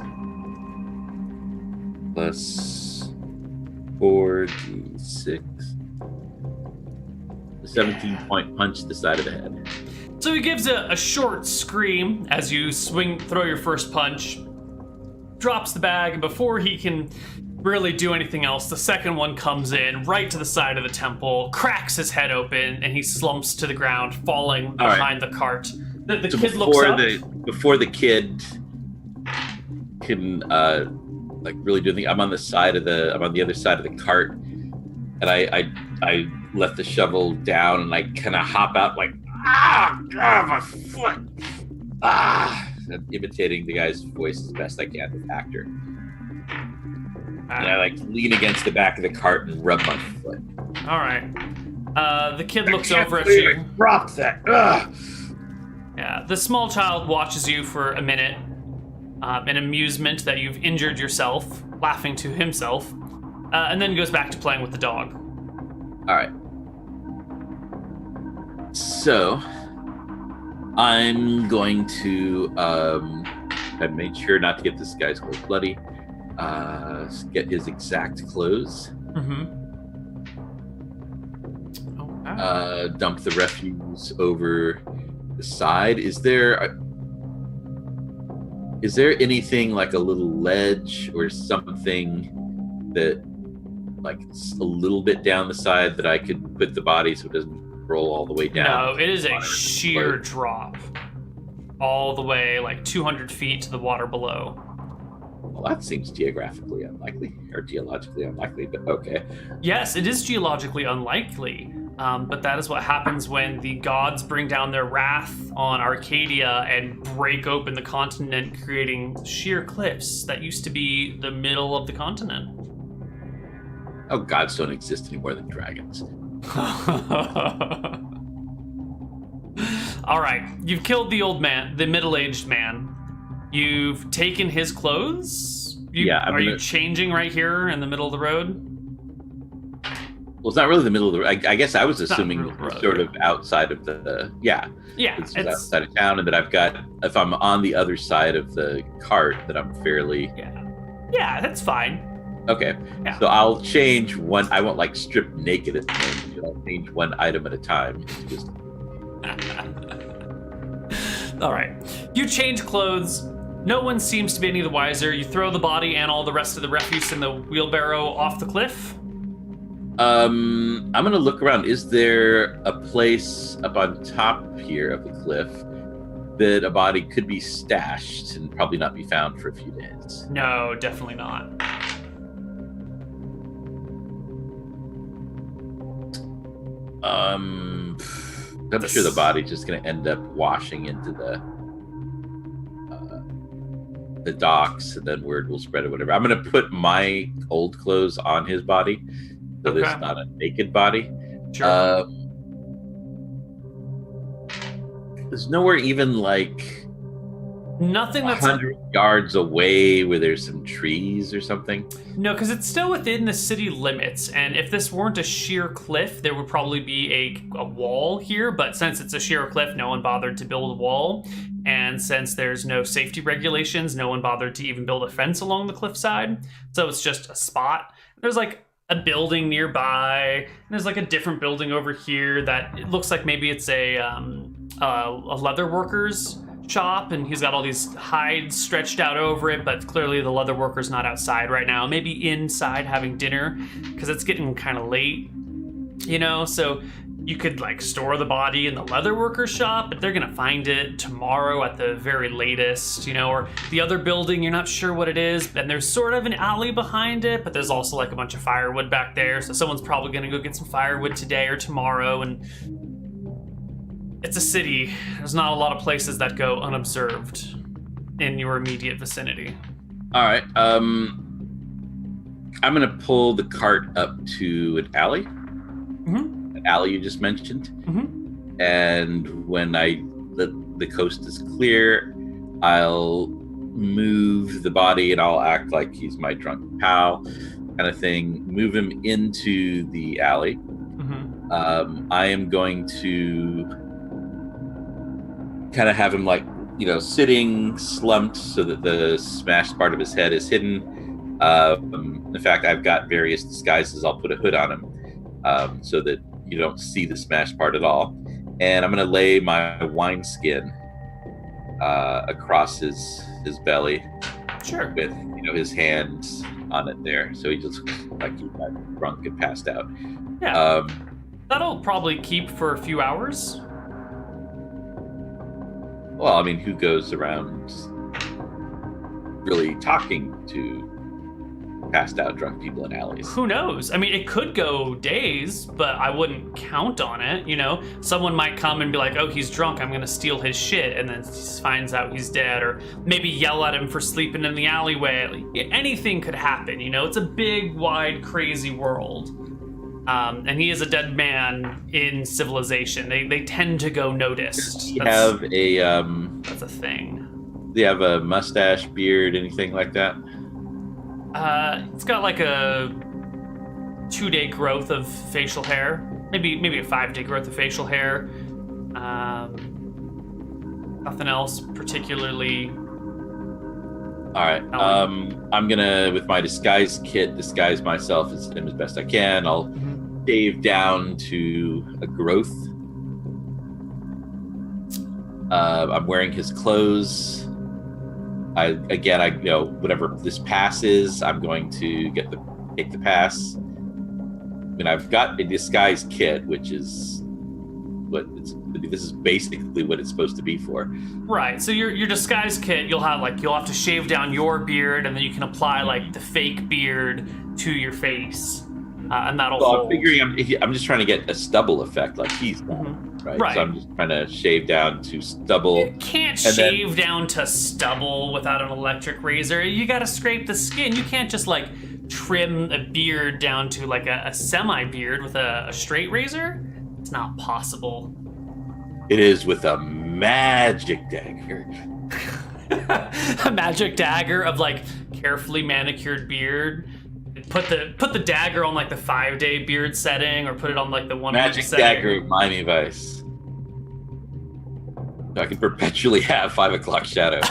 Plus 4d6. The 17-point punch to the side of the head. So he gives a short scream as you throw your first punch, drops the bag, and before he can really do anything else, the second one comes in right to the side of the temple, cracks his head open, and he slumps to the ground, falling behind the cart. The So kid looks up. Before the kid can like really do anything, I'm on the other side of the cart, and I let the shovel down and I kind of hop out like, God, my foot! I'm imitating the guy's voice as best I can with actor. And I like lean against the back of the cart and rub my foot. All right. The kid looks over at you. Drop that! Ugh. Yeah, the small child watches you for a minute in amusement that you've injured yourself, laughing to himself, and then goes back to playing with the dog. All right. So, I'm going to, I made sure not to get this guy's clothes bloody, get his exact clothes, dump the refuse over the side. Is there anything like a little ledge or something that, like, a little bit down the side that I could put the body so it doesn't roll all the way down? No, it is a sheer drop. All the way, like 200 feet to the water below. Well, that seems geographically unlikely, or geologically unlikely, but okay. Yes, it is geologically unlikely, but that is what happens when the gods bring down their wrath on Arcadia and break open the continent, creating sheer cliffs that used to be the middle of the continent. Oh, gods don't exist any more than dragons. All right, you've killed the old man, the middle-aged man. You've taken his clothes. Are you changing right here in the middle of the road? Well, it's not really the middle of the road. I guess I was assuming sort of outside of the it's outside of town, and that I've got, if I'm on the other side of the cart, that I'm fairly yeah, that's fine. Okay, so I'll change one. I won't like strip naked at the moment. I'll change one item at a time. All right, you change clothes. No one seems to be any the wiser. You throw the body and all the rest of the refuse in the wheelbarrow off the cliff. I'm gonna look around. Is there a place up on top here of the cliff that a body could be stashed and probably not be found for a few days? No, definitely not. I'm sure the body's just gonna end up washing into the docks, and then word will spread or whatever. I'm gonna put my old clothes on his body, so Okay. there's not a naked body. Sure. There's nowhere even like Nothing that's 100 yards away where there's some trees or something. No, because it's still within the city limits, and if this weren't a sheer cliff, there would probably be a wall here, but since it's a sheer cliff, no one bothered to build a wall, and since there's no safety regulations, no one bothered to even build a fence along the cliffside, so it's just a spot. There's like a building nearby, and there's like a different building over here that it looks like maybe it's a leather worker's shop, and he's got all these hides stretched out over it, but clearly the leather worker's not outside right now, maybe inside having dinner because it's getting kind of late, you know. So you could like store the body in the leather worker's shop, but they're gonna find it tomorrow at the very latest, you know. Or the other building, you're not sure what it is, and there's sort of an alley behind it, but there's also like a bunch of firewood back there, so someone's probably gonna go get some firewood today or tomorrow. And it's a city. There's not a lot of places that go unobserved in your immediate vicinity. All right. I'm gonna pull the cart up to an alley. Mm-hmm. An alley you just mentioned. Mm-hmm. And when the coast is clear, I'll move the body and I'll act like he's my drunk pal, kind of thing. Move him into the alley. Mm-hmm. I am going to kind of have him like, you know, sitting slumped so that the smashed part of his head is hidden. In fact, I've got various disguises. I'll put a hood on him so that you don't see the smashed part at all. And I'm going to lay my wineskin across his belly. Sure. With, you know, his hands on it there. So he just looks like he's drunk and passed out. Yeah. That'll probably keep for a few hours. Well, I mean, who goes around really talking to passed out drunk people in alleys? Who knows? I mean, it could go days, but I wouldn't count on it, you know? Someone might come and be like, oh, he's drunk, I'm gonna steal his shit, and then finds out he's dead, or maybe yell at him for sleeping in the alleyway. Anything could happen, you know? It's a big, wide, crazy world. And he is a dead man in civilization. They tend to go noticed. Does he have a that's a thing. Do you have a mustache, beard, anything like that? It's got like a 2-day growth of facial hair, maybe a 5-day growth of facial hair. Nothing else particularly. All right. I'm gonna, with my disguise kit, disguise myself as him as best I can. I'll shave down to a growth. I'm wearing his clothes. I you know, whatever this pass is, I'm going to take the pass. I mean, I've got a disguise kit, which is this is basically what it's supposed to be for. Right. So your disguise kit, you'll have to shave down your beard, and then you can apply like the fake beard to your face, and that'll hold. I'm figuring I'm just trying to get a stubble effect, like he's done, right? So I'm just trying to shave down to stubble. You can't shave down to stubble without an electric razor. You got to scrape the skin. You can't just like trim a beard down to like a semi beard with a straight razor. It's not possible. It is with a magic dagger. A magic dagger of like carefully manicured beard. Put the dagger on like the 5-day beard setting, or put it on like the 1 magic setting. Dagger of Miami Vice. So I can perpetually have 5 o'clock shadow.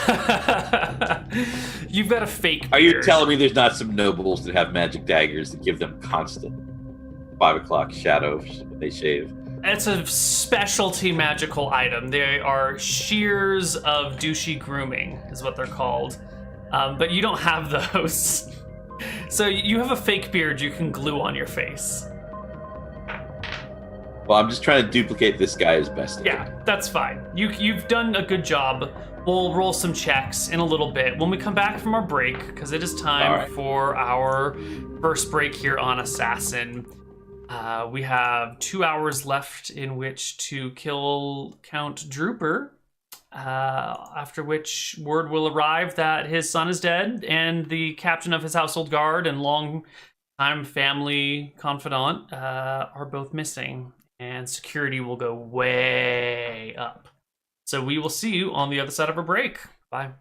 You've got a fake beard. Are you telling me there's not some nobles that have magic daggers that give them constant 5 o'clock shadow when they shave? It's a specialty magical item. They are shears of douchey grooming, is what they're called. But you don't have those. So you have a fake beard you can glue on your face. Well, I'm just trying to duplicate this guy as best I Yeah, can. that's fine. You've done a good job. We'll roll some checks in a little bit when we come back from our break, because it is time All right. for our first break here on Assassin. We have 2 hours left in which to kill Count Drooper, after which word will arrive that his son is dead and the captain of his household guard and long-time family confidant are both missing, and security will go way up. So we will see you on the other side of our break. Bye.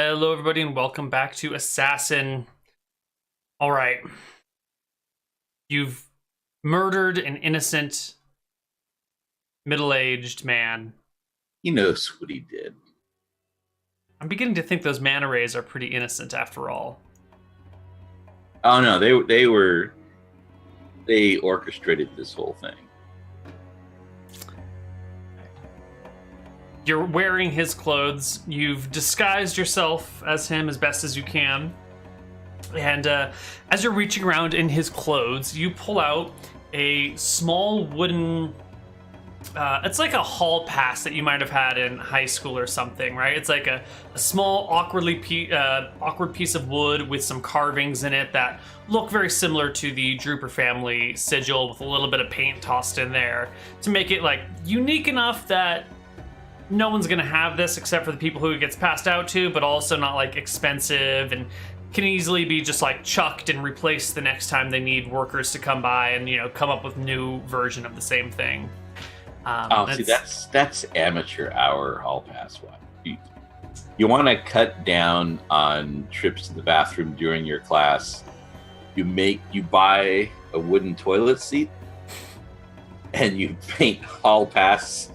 Hello, everybody, and welcome back to Assassin. All right. You've murdered an innocent, middle-aged man. He knows what he did. I'm beginning to think those manta rays are pretty innocent after all. Oh no, they orchestrated this whole thing. You're wearing his clothes. You've disguised yourself as him as best as you can. And as you're reaching around in his clothes, you pull out a small wooden... it's like a hall pass that you might have had in high school or something, right? It's like a small, awkward piece of wood with some carvings in it that look very similar to the Drooper family sigil, with a little bit of paint tossed in there to make it like unique enough that no one's gonna have this except for the people who it gets passed out to, but also not like expensive and can easily be just like chucked and replaced the next time they need workers to come by and, you know, come up with new version of the same thing. See, that's amateur hour hall pass. You want to cut down on trips to the bathroom during your class. You buy a wooden toilet seat and you paint hall pass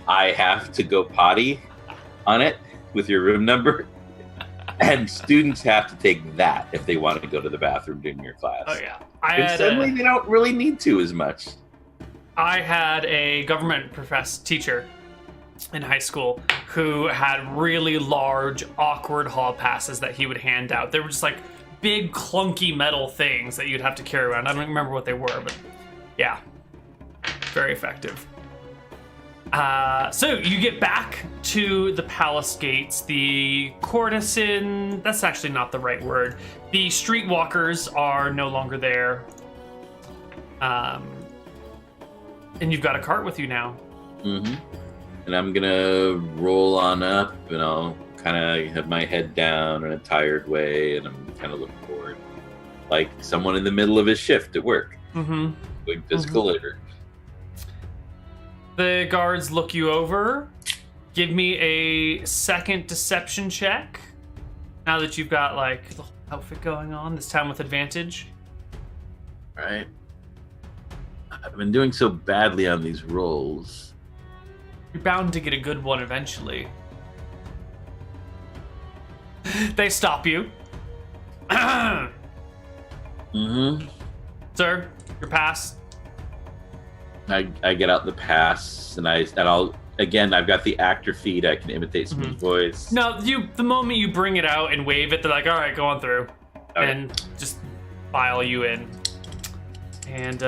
I have to go potty on it with your room number. And students have to take that if they want to go to the bathroom during your class. Oh yeah. And suddenly they don't really need to as much. I had a government teacher in high school who had really large, awkward hall passes that he would hand out. They were just like big, clunky metal things that you'd have to carry around. I don't remember what they were, but yeah, very effective. So you get back to the palace gates. The courtesan, that's actually not the right word. The streetwalkers are no longer there. And you've got a cart with you now. Mm-hmm. And I'm gonna roll on up, and I'll kind of have my head down in a tired way, and I'm kind of looking forward, like someone in the middle of his shift at work, doing physical labor. The guards look you over. Give me a second deception check. Now that you've got like the whole outfit going on, this time with advantage. All right. I've been doing so badly on these rolls. You're bound to get a good one eventually. They stop you. Sir, your pass. I get out the pass, and I've got the actor feed. I can imitate someone's voice. No, the moment you bring it out and wave it, they're like, all right, go on through. Okay. And just file you in. And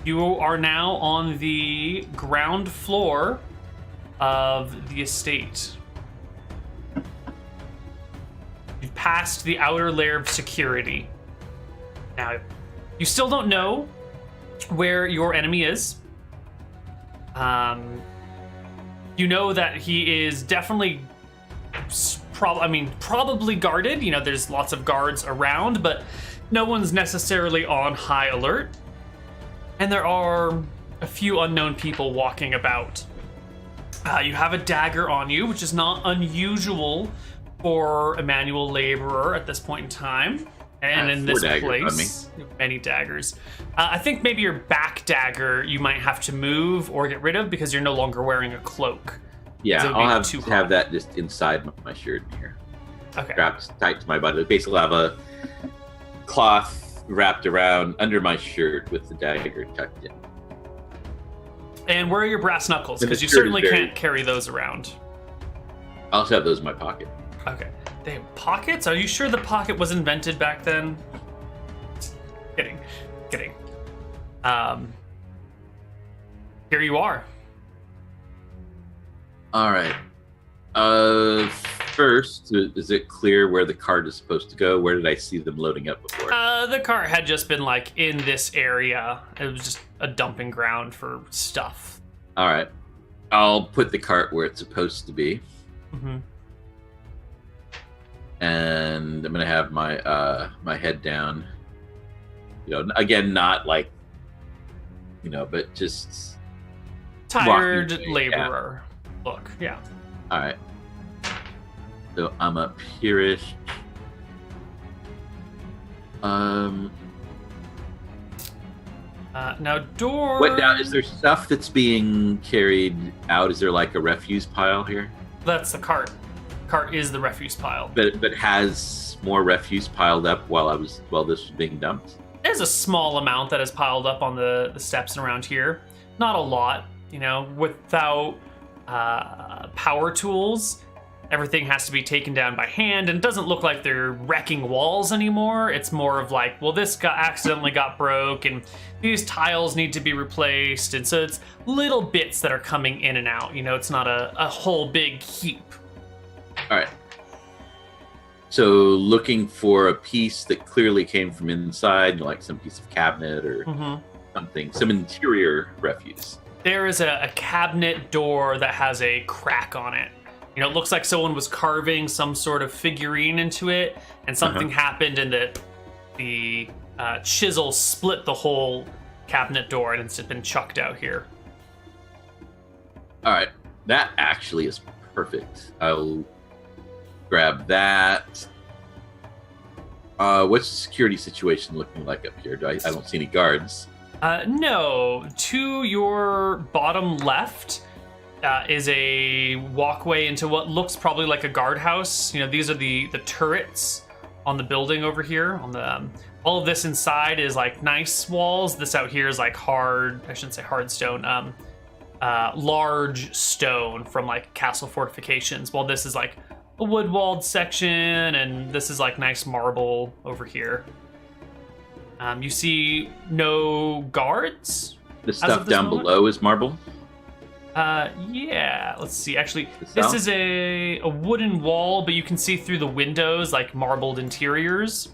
you are now on the ground floor of the estate. You've passed the outer layer of security. Now, you still don't know where your enemy is. You know that he is definitely probably guarded. You know, there's lots of guards around, but no one's necessarily on high alert. And there are a few unknown people walking about. You have a dagger on you, which is not unusual for a manual laborer at this point in time. And in this place, many daggers. I think maybe your back dagger you might have to move or get rid of because you're no longer wearing a cloak. Yeah, I'll have that just inside my shirt here. Okay. Wrapped tight to my body. Basically, I'll have a cloth wrapped around under my shirt with the dagger tucked in. And where are your brass knuckles? Because you certainly can't carry those around. I'll also have those in my pocket. Okay. They have pockets? Are you sure the pocket was invented back then? Kidding. Here you are. All right. First, is it clear where the cart is supposed to go? Where did I see them loading up before? The cart had just been like in this area. It was just a dumping ground for stuff. All right. I'll put the cart where it's supposed to be. And I'm gonna have my my head down. You know, again, not like, you know, but just tired laborer look. Yeah. All right. So I'm up here-ish. Now, door. What now? Is there stuff that's being carried out? Is there like a refuse pile here? That's the cart. Cart is the refuse pile. But has more refuse piled up while this was being dumped? There's a small amount that is piled up on the steps and around here. Not a lot, you know. Without power tools, everything has to be taken down by hand, and it doesn't look like they're wrecking walls anymore. It's more of like, well, this accidentally got broke, and these tiles need to be replaced, and so it's little bits that are coming in and out. You know, it's not a whole big heap. All right. So looking for a piece that clearly came from inside, like some piece of cabinet or something, some interior refuse. There is a cabinet door that has a crack on it. You know, it looks like someone was carving some sort of figurine into it, and something happened, and the chisel split the whole cabinet door, and it's been chucked out here. All right, that actually is perfect. I'll grab that. What's the security situation looking like up here? I don't see any guards. No, to your bottom left is a walkway into what looks probably like a guardhouse. You know, these are the turrets on the building over here. On the all of this inside is like nice walls. This out here is like hard. I shouldn't say hard stone. Large stone from like castle fortifications. While this is like a wood-walled section, and this is like nice marble over here. You see no guards. The stuff down below is marble. Yeah. Let's see. Actually, this is a wooden wall, but you can see through the windows like marbled interiors.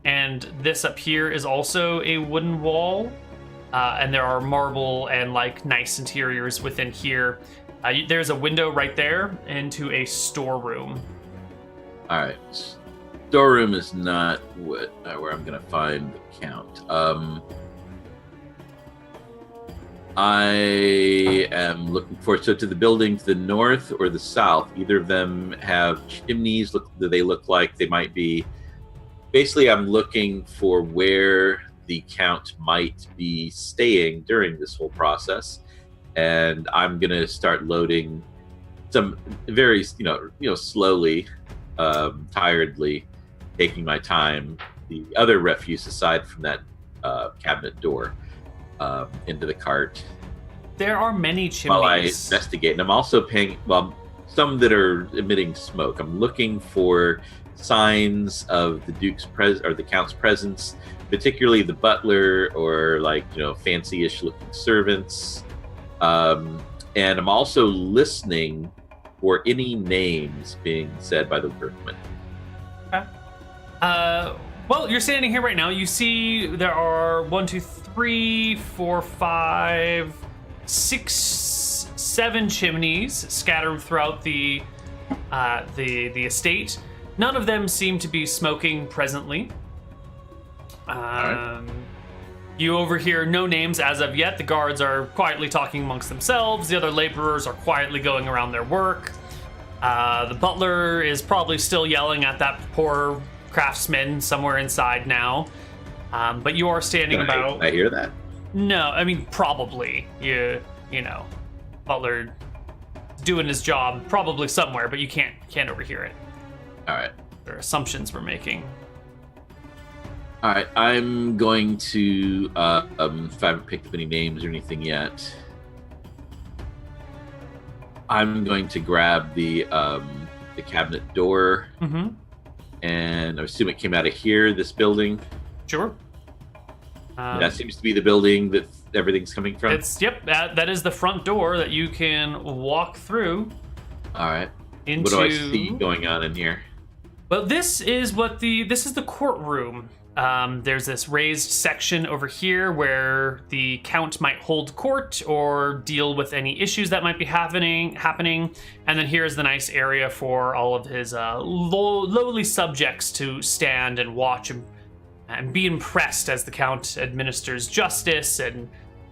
And this up here is also a wooden wall, and there are marble and like nice interiors within here. There's a window right there into a storeroom. All right. Storeroom is not where I'm going to find the count. I am looking for to the building to the north or the south. Either of them have chimneys. Do they look like they might be? Basically, I'm looking for where the count might be staying during this whole process, and I'm gonna start loading some very, slowly, tiredly, taking my time. The other refuse aside from that cabinet door into the cart. There are many chimneys. While I investigate, and I'm also paying some that are emitting smoke. I'm looking for signs of the Duke's or the Count's presence, particularly the butler or fancy-ish looking servants. And I'm also listening for any names being said by the workmen. Okay. Well, you're standing here right now. You see there are 1, 2, 3, 4, 5, 6, 7 chimneys scattered throughout the estate. None of them seem to be smoking presently. Right. You overhear no names as of yet. The guards are quietly talking amongst themselves. The other laborers are quietly going around their work. The butler is probably still yelling at that poor craftsman somewhere inside now. But you are standing about... I hear that? No, I mean, probably. You know, butler doing his job probably somewhere, but you can't overhear it. All right. There are assumptions we're making. All right, I'm going to, if I haven't picked up any names or anything yet, I'm going to grab the cabinet door, and I assume it came out of here, this building. Sure. That seems to be the building that everything's coming from. That is the front door that you can walk through. All right. Into... What do I see going on in here? Well, this is the courtroom. There's this raised section over here where the Count might hold court or deal with any issues that might be happening. And then here's the nice area for all of his lowly subjects to stand and watch and be impressed as the Count administers justice and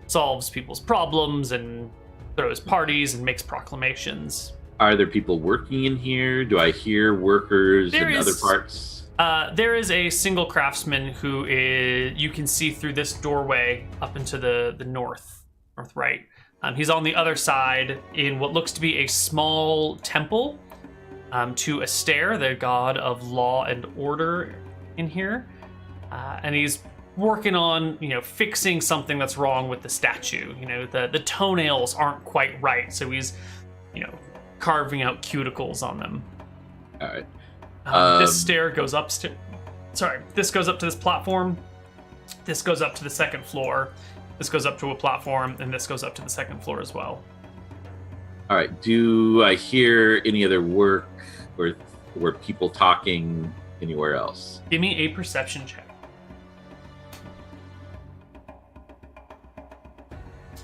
solves people's problems and throws parties and makes proclamations. Are there people working in here? Do I hear workers There in other is- parts? There is a single craftsman who you can see through this doorway up into the north right. He's on the other side in what looks to be a small temple to Astaire, the god of law and order in here. And he's working on, fixing something that's wrong with the statue. The toenails aren't quite right, so he's, carving out cuticles on them. All right. This stair goes upstairs. Sorry, this goes up to this platform. This goes up to the second floor. This goes up to a platform, and this goes up to the second floor as well. All right. Do I hear any other work or people talking anywhere else? Give me a perception check.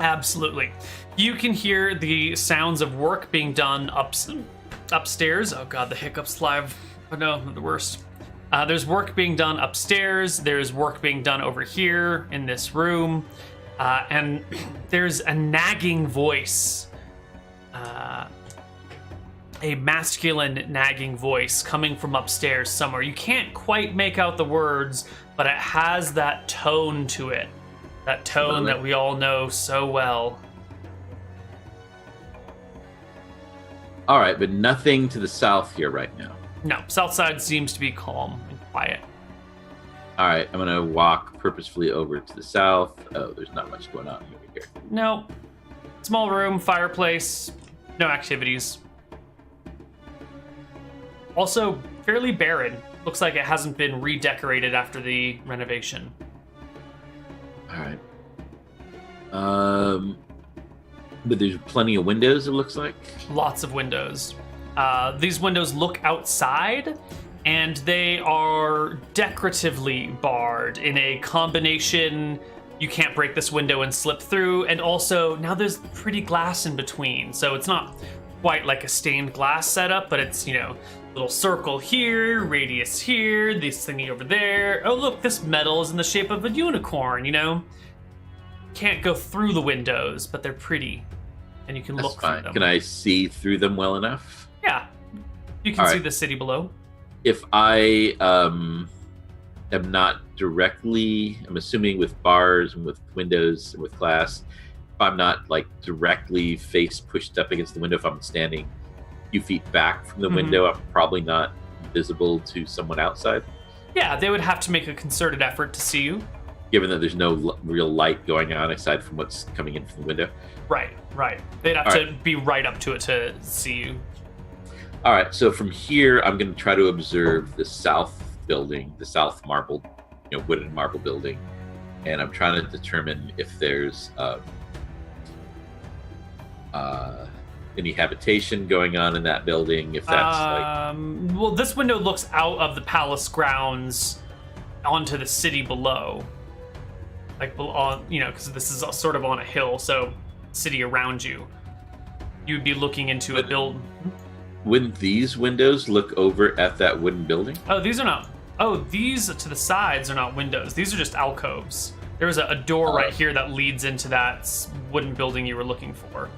Absolutely. You can hear the sounds of work being done upstairs. Oh god, the hiccups live. Oh no, the worst. There's work being done upstairs. There's work being done over here in this room. And there's a nagging voice. A masculine nagging voice coming from upstairs somewhere. You can't quite make out the words, but it has that tone to it. That tone that we all know so well. All right, but nothing to the south here right now. No, south side seems to be calm and quiet. All right, I'm going to walk purposefully over to the south. Oh, there's not much going on over here. No. Small room, fireplace, no activities. Also, fairly barren. Looks like it hasn't been redecorated after the renovation. All right. But there's plenty of windows, it looks like. Lots of windows. These windows look outside, and they are decoratively barred in a combination. You can't break this window and slip through, and also now there's pretty glass in between, so it's not quite like a stained glass setup, but it's, little circle here, radius here, this thingy over there. Oh, look, this metal is in the shape of a unicorn, Can't go through the windows, but they're pretty, and you can look through them. Can I see through them well enough? Yeah. You can see the city below. If I am not directly, I'm assuming with bars and with windows and with glass, if I'm not like directly face pushed up against the window, if I'm standing a few feet back from the window, I'm probably not visible to someone outside. Yeah, they would have to make a concerted effort to see you. Given that there's no real light going on aside from what's coming in from the window. Right. They'd have to be right up to it to see you. All right, so from here, I'm going to try to observe the south building, the south marble, wooden marble building, and I'm trying to determine if there's any habitation going on in that building. If that's well, this window looks out of the palace grounds onto the city below, because this is sort of on a hill, so city around you. You'd be looking into a build. Wouldn't these windows look over at that wooden building? Oh, these are not. Oh, these to the sides are not windows. These are just alcoves. There was a door right here that leads into that wooden building you were looking for.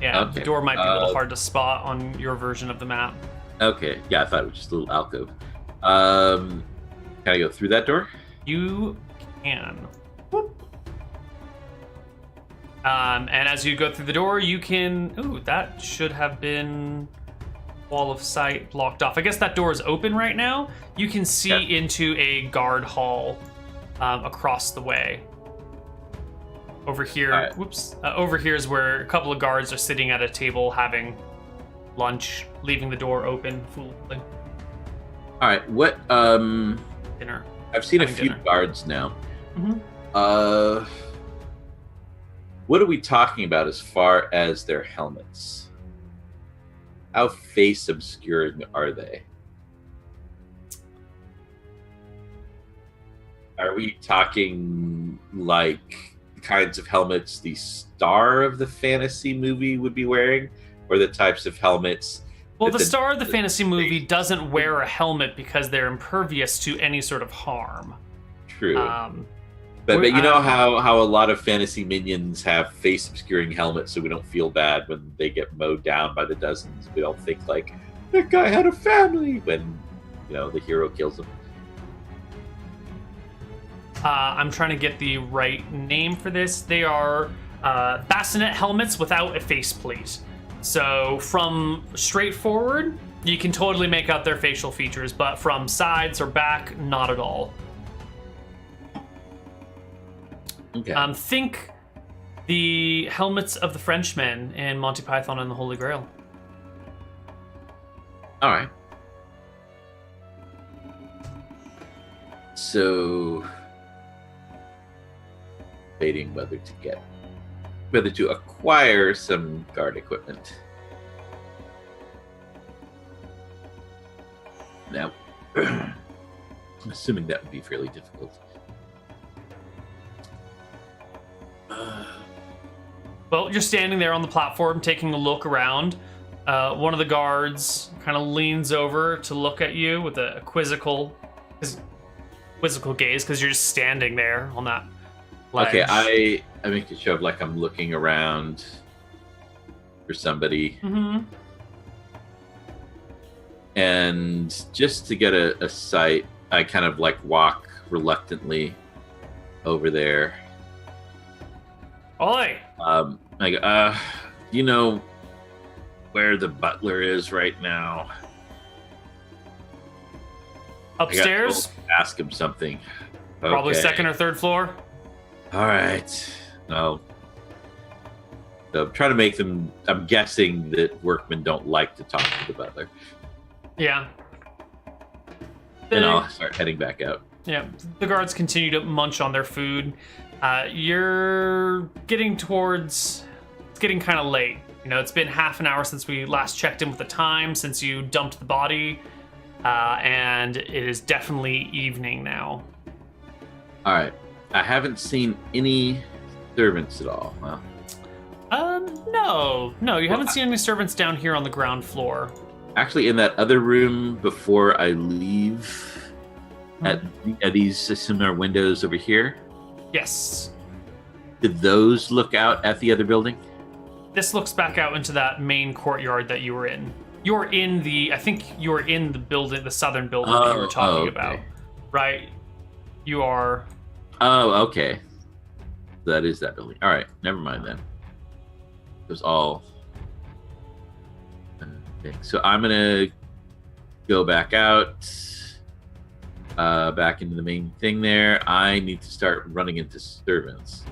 Yeah, okay. The door might be a little hard to spot on your version of the map. Okay, yeah, I thought it was just a little alcove. Can I go through that door? You can. Whoop. And as you go through the door, you can... Ooh, that should have been wall of sight blocked off. I guess that door is open right now. You can see into a guard hall across the way. Over here, over here is where a couple of guards are sitting at a table having lunch, leaving the door open. Foolishly. All right, what? Dinner. I've seen a few guards now. Mm-hmm. What are we talking about as far as their helmets? How face obscuring are they? Are we talking like the kinds of helmets the star of the fantasy movie would be wearing, or the types of helmets? Well, the star of the fantasy movie doesn't wear a helmet because they're impervious to any sort of harm. True. But you know how a lot of fantasy minions have face obscuring helmets, so we don't feel bad when they get mowed down by the dozens. We don't think like that guy had a family when the hero kills him. I'm trying to get the right name for this. They are bassinet helmets without a faceplate. So from straight forward, you can totally make out their facial features, but from sides or back, not at all. Okay. Think the helmets of the Frenchmen in Monty Python and the Holy Grail. All right. So, debating whether to acquire some guard equipment. Now, I'm assuming that would be fairly difficult. Well, you're standing there on the platform taking a look around. One of the guards kind of leans over to look at you with a quizzical gaze because you're just standing there on that ledge. Okay, I make a show of like I'm looking around for somebody. Mm-hmm. And just to get a sight, I kind of like walk reluctantly over there. Oi! I go, do you know where the butler is right now? Upstairs? I got told to ask him something. Probably Okay. second or third floor. All right. No. So I'm trying to make them. I'm guessing that workmen don't like to talk to the butler. Yeah. And I'll start heading back out. Yeah, the guards continue to munch on their food. You're getting towards... It's getting kind of late. It's been half an hour since we last checked in with the time, since you dumped the body. And it is definitely evening now. All right. I haven't seen any servants at all. Huh? No, you haven't seen any servants down here on the ground floor. Actually, in that other room before I leave, at these similar windows over here, Yes. did those look out at the other building? This looks back out into that main courtyard that you were in. I think you're in the building, the southern building that you were talking about. Right? You are... Oh, okay. That is that building. All right, never mind then. It was all... Okay. So I'm going to go back out, back into the main thing there. I need to start running into servants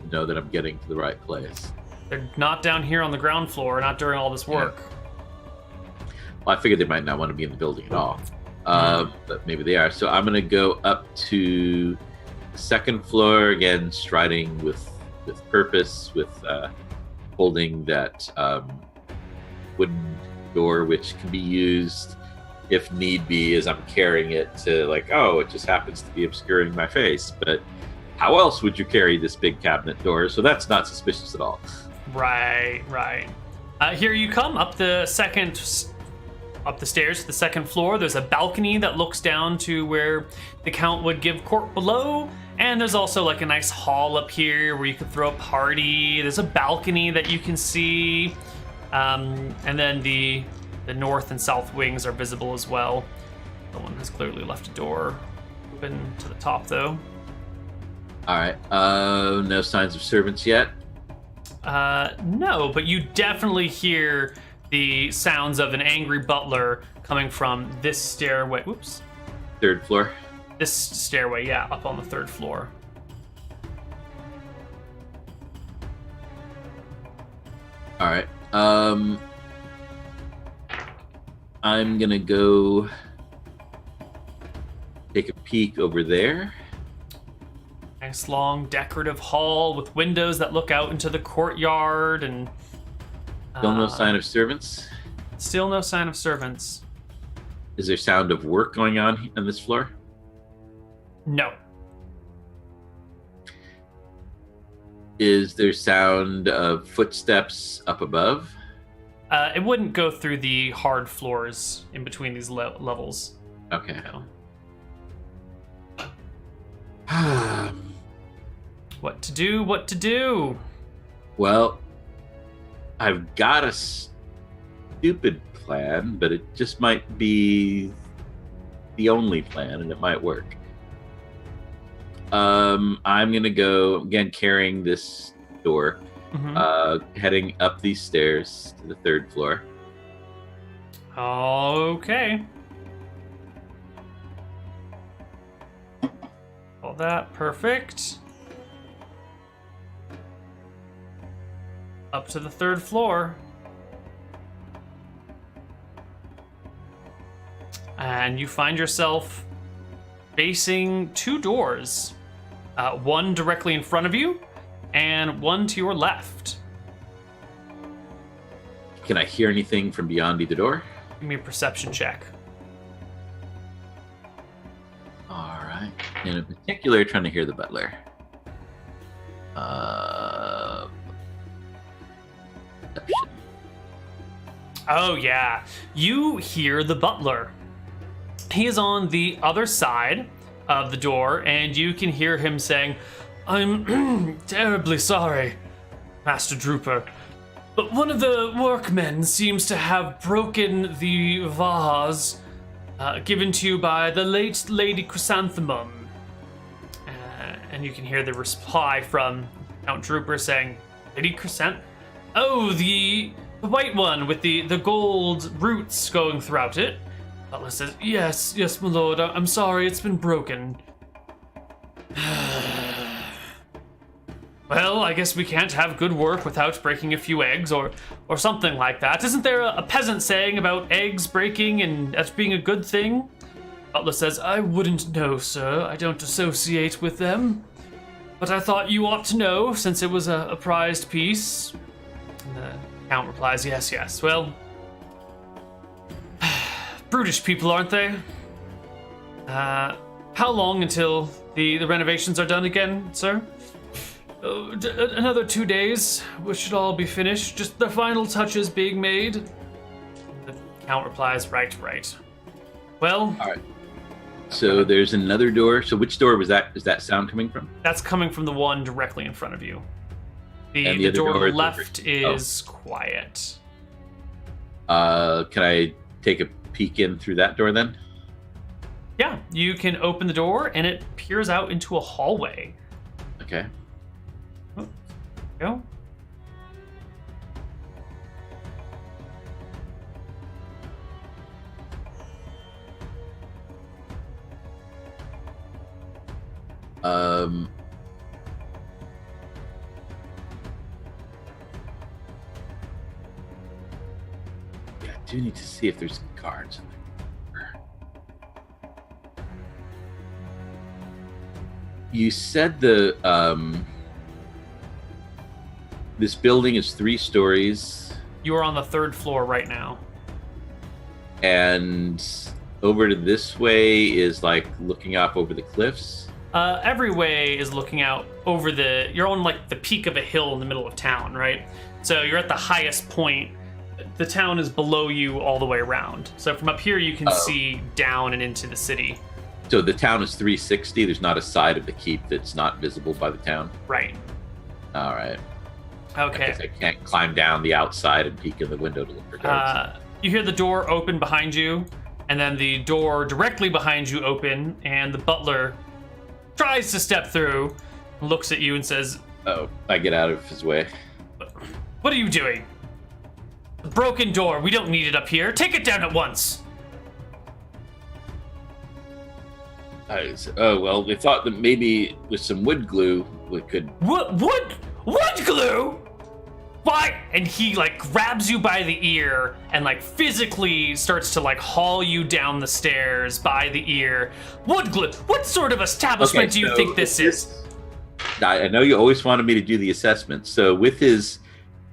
to know that I'm getting to the right place. They're not down here on the ground floor, not during all this work. Well, I figured they might not want to be in the building at all. But maybe they are. So I'm going to go up to the second floor again, striding with purpose, with holding that wooden door, which can be used if need be, as I'm carrying it to it just happens to be obscuring my face. But how else would you carry this big cabinet door? So that's not suspicious at all. Right. Here you come up the stairs to the second floor. There's a balcony that looks down to where the Count would give court below. And there's also a nice hall up here where you could throw a party. There's a balcony that you can see. And then the north and south wings are visible as well. No one has clearly left a door open to the top, though. All right. No signs of servants yet. No, but you definitely hear the sounds of an angry butler coming from this stairway. Oops. Third floor. This stairway, yeah, up on the third floor. All right. I'm gonna go take a peek over there. Nice long decorative hall with windows that look out into the courtyard, and Still no sign of servants. still no sign of servants. Is there sound of work going on this floor? No. Is there sound of footsteps up above? It wouldn't go through the hard floors in between these levels. Okay. No. What to do? What to do? Well, I've got a stupid plan, but it just might be the only plan, and it might work. I'm gonna go again, carrying this door, heading up these stairs to the 3rd floor. Okay. All that perfect. Up to the 3rd floor. And you find yourself facing 2 doors. One directly in front of you, and one to your left. Can I hear anything from beyond either door? Give me a perception check. All right. And in particular, trying to hear the butler. Perception. Oh, yeah. You hear the butler. He is on the other side of the door, and you can hear him saying, "I'm terribly sorry, Master Drooper, but one of the workmen seems to have broken the vase given to you by the late Lady Chrysanthemum." And you can hear the reply from Count Drooper saying, "Lady Chrysanthemum? Oh, the white one with the gold roots going throughout it." Butler says, yes, my lord, I'm sorry, it's been broken. Well, I guess we can't have good work without breaking a few eggs or something like that. Isn't there a peasant saying about eggs breaking and that being a good thing? Butler says, I wouldn't know, sir. I don't associate with them. But I thought you ought to know, since it was a prized piece. And the Count replies, yes. Well, brutish people, aren't they? How long until the renovations are done again, sir? Another 2 days. We should all be finished. Just the final touches being made. The Count replies, right. Well... All right. So there's another door. So which door was that? Is that sound coming from? That's coming from the one directly in front of you. The door to the left is quiet. Can I take a peek in through that door then? Yeah, you can open the door and it peers out into a hallway. Okay. Oh, go. Yeah, I do need to see if there's guards in there. You said this building is 3 stories. You are on the 3rd floor right now. And over to this way is like looking up over the cliffs. Every way is looking out over you're on like the peak of a hill in the middle of town, right? So you're at the highest point. The town is below you all the way around. So from up here, you can see down and into the city. So the town is 360. There's not a side of the keep that's not visible by the town. Right. All right. Okay. I guess I can't climb down the outside and peek in the window to look for guards. You hear the door open behind you, and then the door directly behind you open, and the butler tries to step through, looks at you and says, Oh, I get out of his way. What are you doing? The broken door, we don't need it up here. Take it down at once. Well, we thought that maybe with some wood glue we could... What? Wood glue? Why? And he like grabs you by the ear and like physically starts to like haul you down the stairs by the ear. Wood glue? What sort of establishment do you think this is? I know you always wanted me to do the assessment. So with his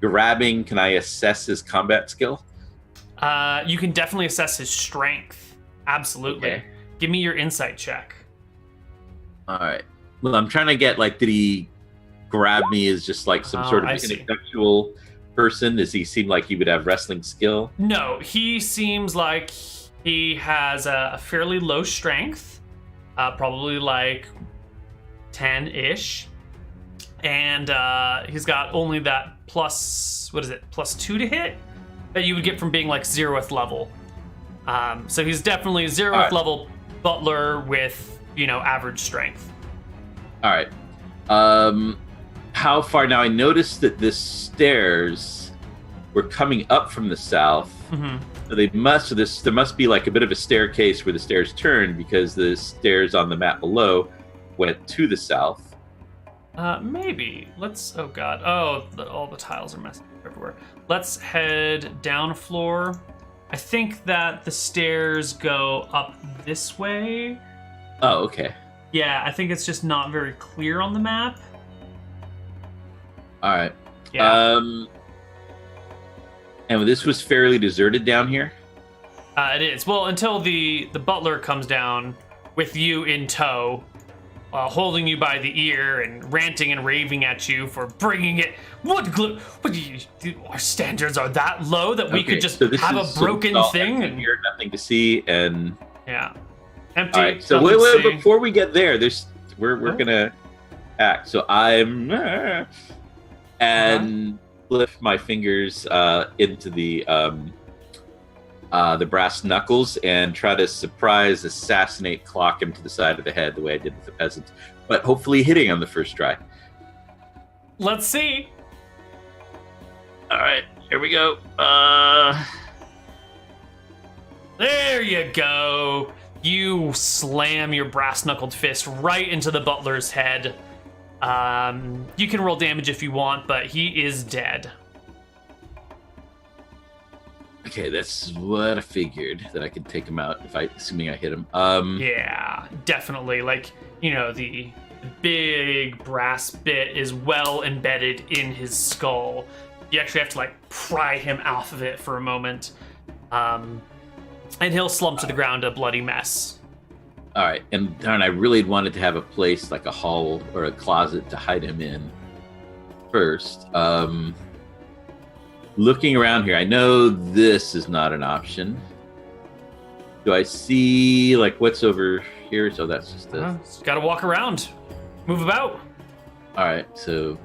grabbing, can I assess his combat skill? You can definitely assess his strength. Absolutely. Okay. Give me your insight check. All right. Well, I'm trying to get like, did he grab me as just like some sort of intellectual person? Does he seem like he would have wrestling skill? No, he seems like he has a fairly low strength, probably like 10-ish. And he's got only that +2 to hit that you would get from being like 0th level. So he's definitely 0th level butler with, average strength. All right. How far? Now I noticed that the stairs were coming up from the south. So there must be like a bit of a staircase where the stairs turn, because the stairs on the map below went to the south. Maybe. Oh god. Oh, all the tiles are messed up everywhere. Let's head down a floor. I think that the stairs go up this way. Oh, okay. Yeah, I think it's just not very clear on the map. All right. Yeah. And this was fairly deserted down here? It is. Well, until the butler comes down with you in tow, holding you by the ear and ranting and raving at you for bringing it. Our standards are that low that we could just have a broken thing? And here, nothing to see, and... Yeah. Empty. All right, so wait, before we get there, we're gonna act. So I'm... and lift my fingers into the brass knuckles and try to surprise, assassinate, clock him to the side of the head the way I did with the peasant, but hopefully hitting on the first try. Let's see. All right, here we go. There you go. You slam your brass-knuckled fist right into the butler's head. You can roll damage if you want, but he is dead. Okay, that's what I figured, that I could take him out assuming I hit him. Yeah, definitely. Like, the big brass bit is well embedded in his skull. You actually have to pry him off of it for a moment. And he'll slump to the ground a bloody mess. All right, and darn, I really wanted to have a place like a hall or a closet to hide him in first. Looking around here, I know this is not an option. Do I see what's over here? So that's just gotta walk around, move about. All right, so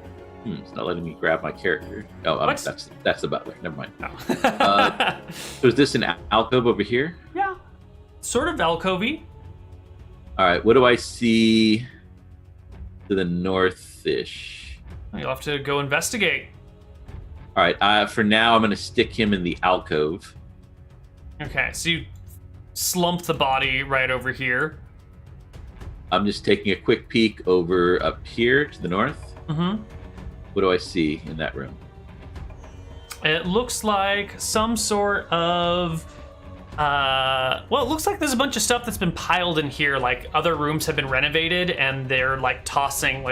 it's not letting me grab my character. Oh, that's the butler. Never mind. Oh. So is this an alcove over here? Yeah, sort of alcovey. All right, what do I see to the north-ish? You'll have to go investigate. All right, for now, I'm going to stick him in the alcove. Okay, so you slump the body right over here. I'm just taking a quick peek over up here to the north. Mm-hmm. What do I see in that room? It looks like some sort of... it looks like there's a bunch of stuff that's been piled in here. Like, other rooms have been renovated, and they're, tossing,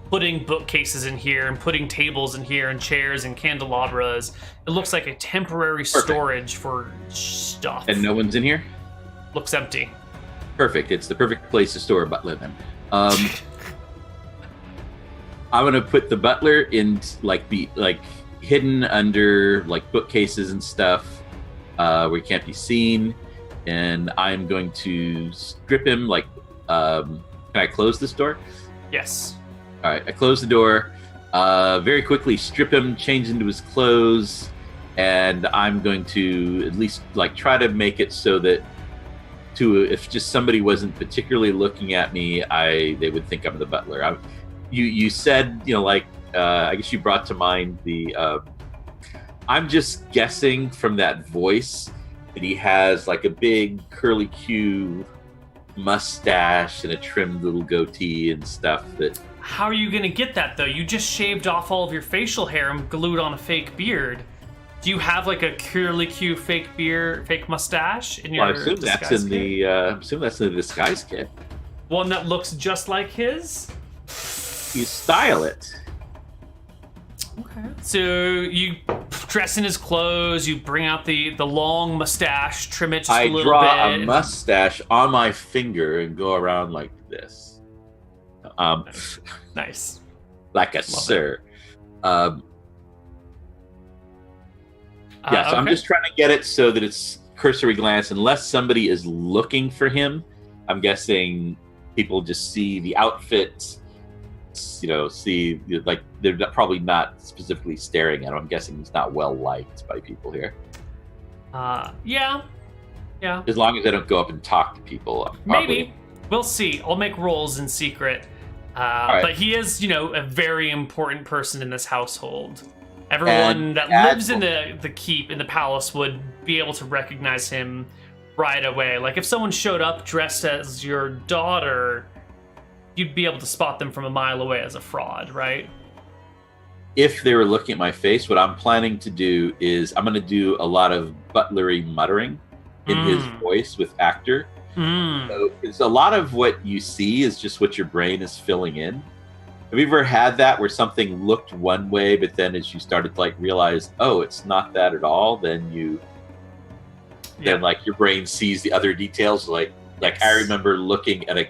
putting bookcases in here and putting tables in here and chairs and candelabras. It looks like a temporary storage for stuff. And no one's in here? Looks empty. Perfect. It's the perfect place to store a butler then. I'm gonna put the butler in hidden under bookcases and stuff where he can't be seen, and I'm going to strip him. Can I close this door? Yes. All right, I close the door, very quickly strip him, change into his clothes, and I'm going to at least try to make it so that if just somebody wasn't particularly looking at me, they would think I'm the butler. You said, I guess you brought to mind I'm just guessing from that voice that he has a big curly Q mustache and a trimmed little goatee and stuff that... How are you gonna get that though? You just shaved off all of your facial hair and glued on a fake beard. Do you have a curly Q fake beard, fake mustache in your I assume that's in the disguise kit. One that looks just like his? You style it. Okay. So you dress in his clothes, you bring out the long mustache, trim it just a little bit. I draw a mustache on my finger and go around like this. Nice. Like a sir. So I'm just trying to get it so that it's cursory glance. Unless somebody is looking for him, I'm guessing people just see the outfit see, like, they're probably not specifically staring at him. I'm guessing he's not well liked by people here. Yeah. As long as I don't go up and talk to people. Maybe. We'll see. I'll make rolls in secret. Right. But he is, a very important person in this household. Everyone that lives in the keep, in the palace, would be able to recognize him right away. Like, if someone showed up dressed as your daughter, you'd be able to spot them from a mile away as a fraud, right? If they were looking at my face, what I'm planning to do is I'm going to do a lot of butlery muttering in his voice with actor. So it's a lot of what you see is just what your brain is filling in. Have you ever had that where something looked one way, but then as you started to realize, oh, it's not that at all, then then your brain sees the other details. Like I remember looking at a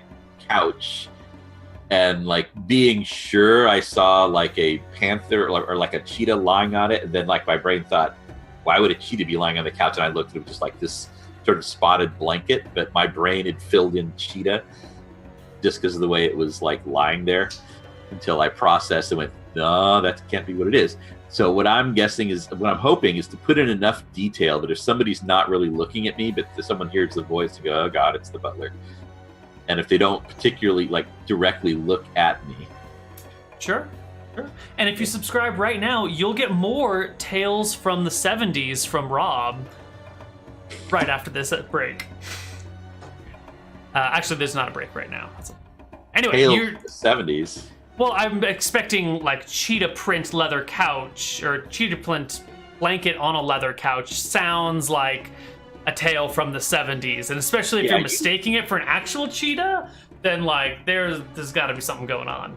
couch and being sure I saw a panther or a cheetah lying on it, and then my brain thought, why would a cheetah be lying on the couch? And I looked at it just this sort of spotted blanket, but my brain had filled in cheetah just because of the way it was lying there, until I processed and went, no, that can't be what it is. So what I'm hoping is to put in enough detail that if somebody's not really looking at me, but someone hears the voice and go, oh God, it's the butler. And if they don't particularly directly look at me. Sure. And if you subscribe right now, you'll get more Tales from the 70s from Rob right after this break. Actually, there's not a break right now. Anyway, Tales of the 70s. Well, I'm expecting cheetah print leather couch or cheetah print blanket on a leather couch sounds like a tale from the 70s, and especially if you're mistaking it for an actual cheetah, then there's got to be something going on.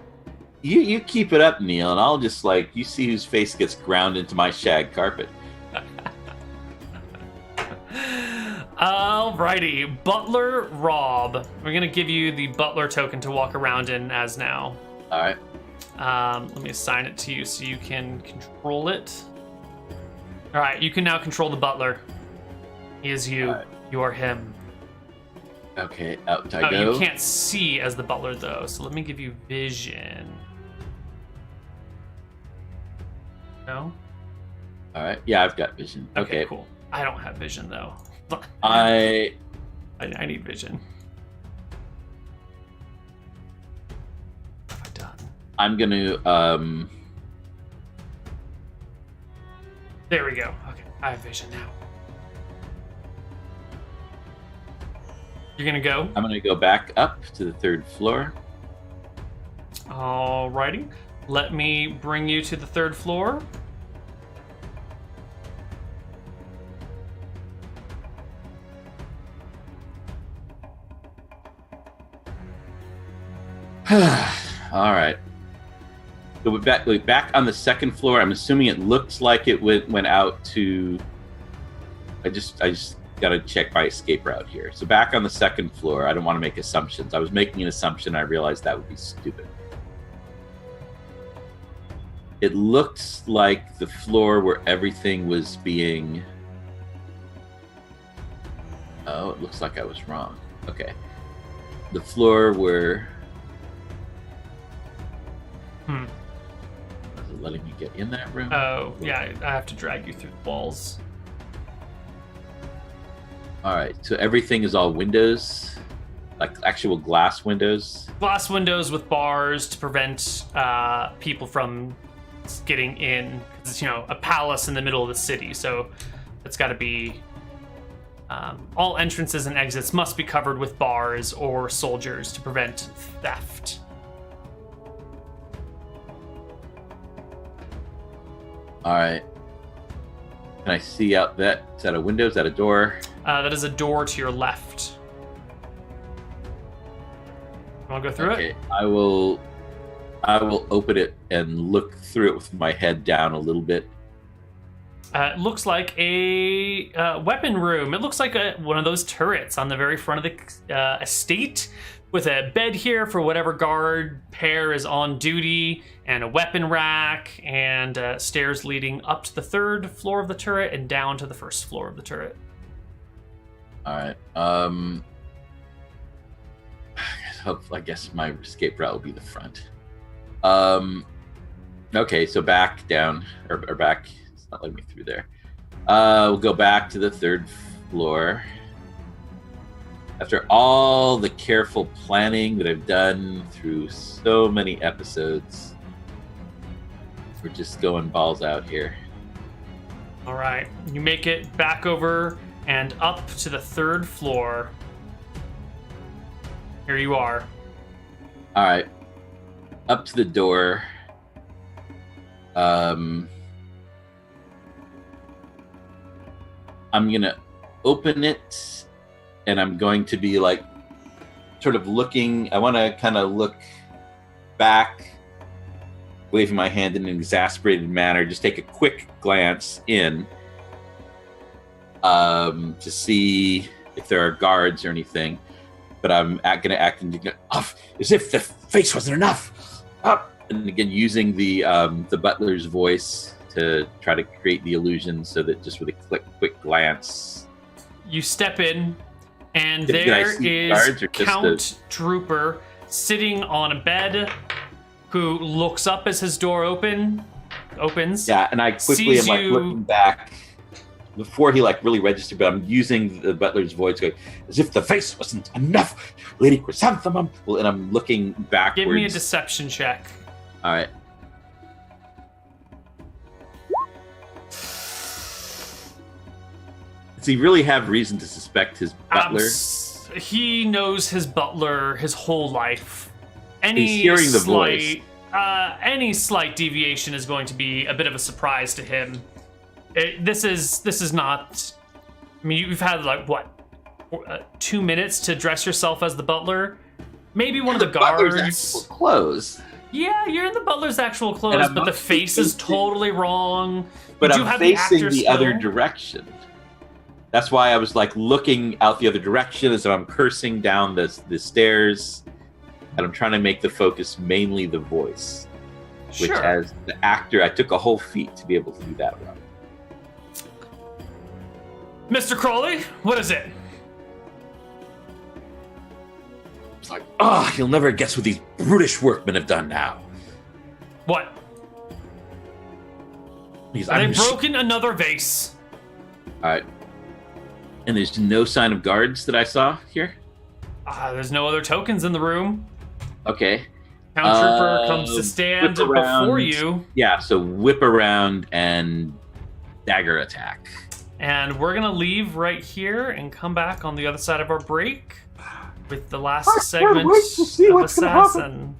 You keep it up, Neal, and I'll just you see whose face gets ground into my shag carpet. Alrighty, Butler Rob. We're gonna give you the butler token to walk around in as now. All right. Let me assign it to you so you can control it. All right, you can now control the butler. He is you. Right. You are him. Okay, out I go. You can't see as the butler though, so let me give you vision. No? All right. Yeah, I've got vision. Okay, cool. I don't have vision though. I need vision. What have I done? I'm gonna There we go. Okay, I have vision now. You're gonna go? I'm gonna go back up to the 3rd floor. Alrighty. Let me bring you to the 3rd floor. All right. So we're back on the 2nd floor. I'm assuming it looks like it went out to. I just got to check my escape route here. So back on the 2nd floor. I don't want to make assumptions. I was making an assumption. I realized that would be stupid. It looks like the floor where everything was being. Oh, it looks like I was wrong. Okay. The floor where. Is it letting me get in that room? Oh, yeah, I have to drag you through the walls. All right, so everything is all windows, actual glass windows? Glass windows with bars to prevent people from getting in. It's, a palace in the middle of the city, so it's got to be... all entrances and exits must be covered with bars or soldiers to prevent theft. All right. Can I see out that? Is that a window? Is that a door? That is a door to your left. Want to go through it? I will open it and look through it with my head down a little bit. It looks like a weapon room. It looks like one of those turrets on the very front of the estate, with a bed here for whatever guard pair is on duty, and a weapon rack, and stairs leading up to the 3rd floor of the turret and down to the 1st floor of the turret. All right. I guess my escape route will be the front. Okay, so back down or back. It's not letting me through there. We'll go back to the 3rd floor. After all the careful planning that I've done through so many episodes, we're just going balls out here. All right, you make it back over and up to the 3rd floor. Here you are. All right, up to the door. I'm gonna open it, and I'm going to be like, sort of looking. I want to kind of look back, waving my hand in an exasperated manner. Just take a quick glance in, to see if there are guards or anything. But I'm gonna act as if the face wasn't enough. And again, using the butler's voice to try to create the illusion, so that just with a quick glance, You step in, and Did I there see is guards or just Count Trooper sitting on a bed, who looks up as his door opens. yeah. And I quickly am Sees like you- looking back before he like really registered, but I'm using the butler's voice, going as if the face wasn't enough, Lady Chrysanthemum. Well, and I'm looking backwards. Give me a deception check. All right. Does he really have reason to suspect his butler? He knows his butler his whole life. He's hearing the voice. Any slight deviation is going to be a bit of a surprise to him. This is not. I mean, you've had like what, 2 minutes to dress yourself as the butler. Maybe one of the butler's guards. actual clothes. Yeah, you're in the butler's actual clothes, I'm but the not face is facing- totally wrong. But You do I'm have facing actor the other skill. direction. That's why I was like looking out the other direction as I'm cursing down the stairs, and I'm trying to make the focus mainly the voice. Which, Sure. as the actor, I took a whole feat to be able to do that well. Mr. Crowley, what is it? It's like, you'll never guess what these brutish workmen have done now. What? Because They've broken another vase. All right. And there's no sign of guards that I saw here? There's no other tokens in the room. Okay. Count Trooper comes to stand whip around. before you. Yeah, so whip around and dagger attack. And we're going to leave right here and come back on the other side of our break with the last I can't segment wait to see of what's gonna happen. Assassin.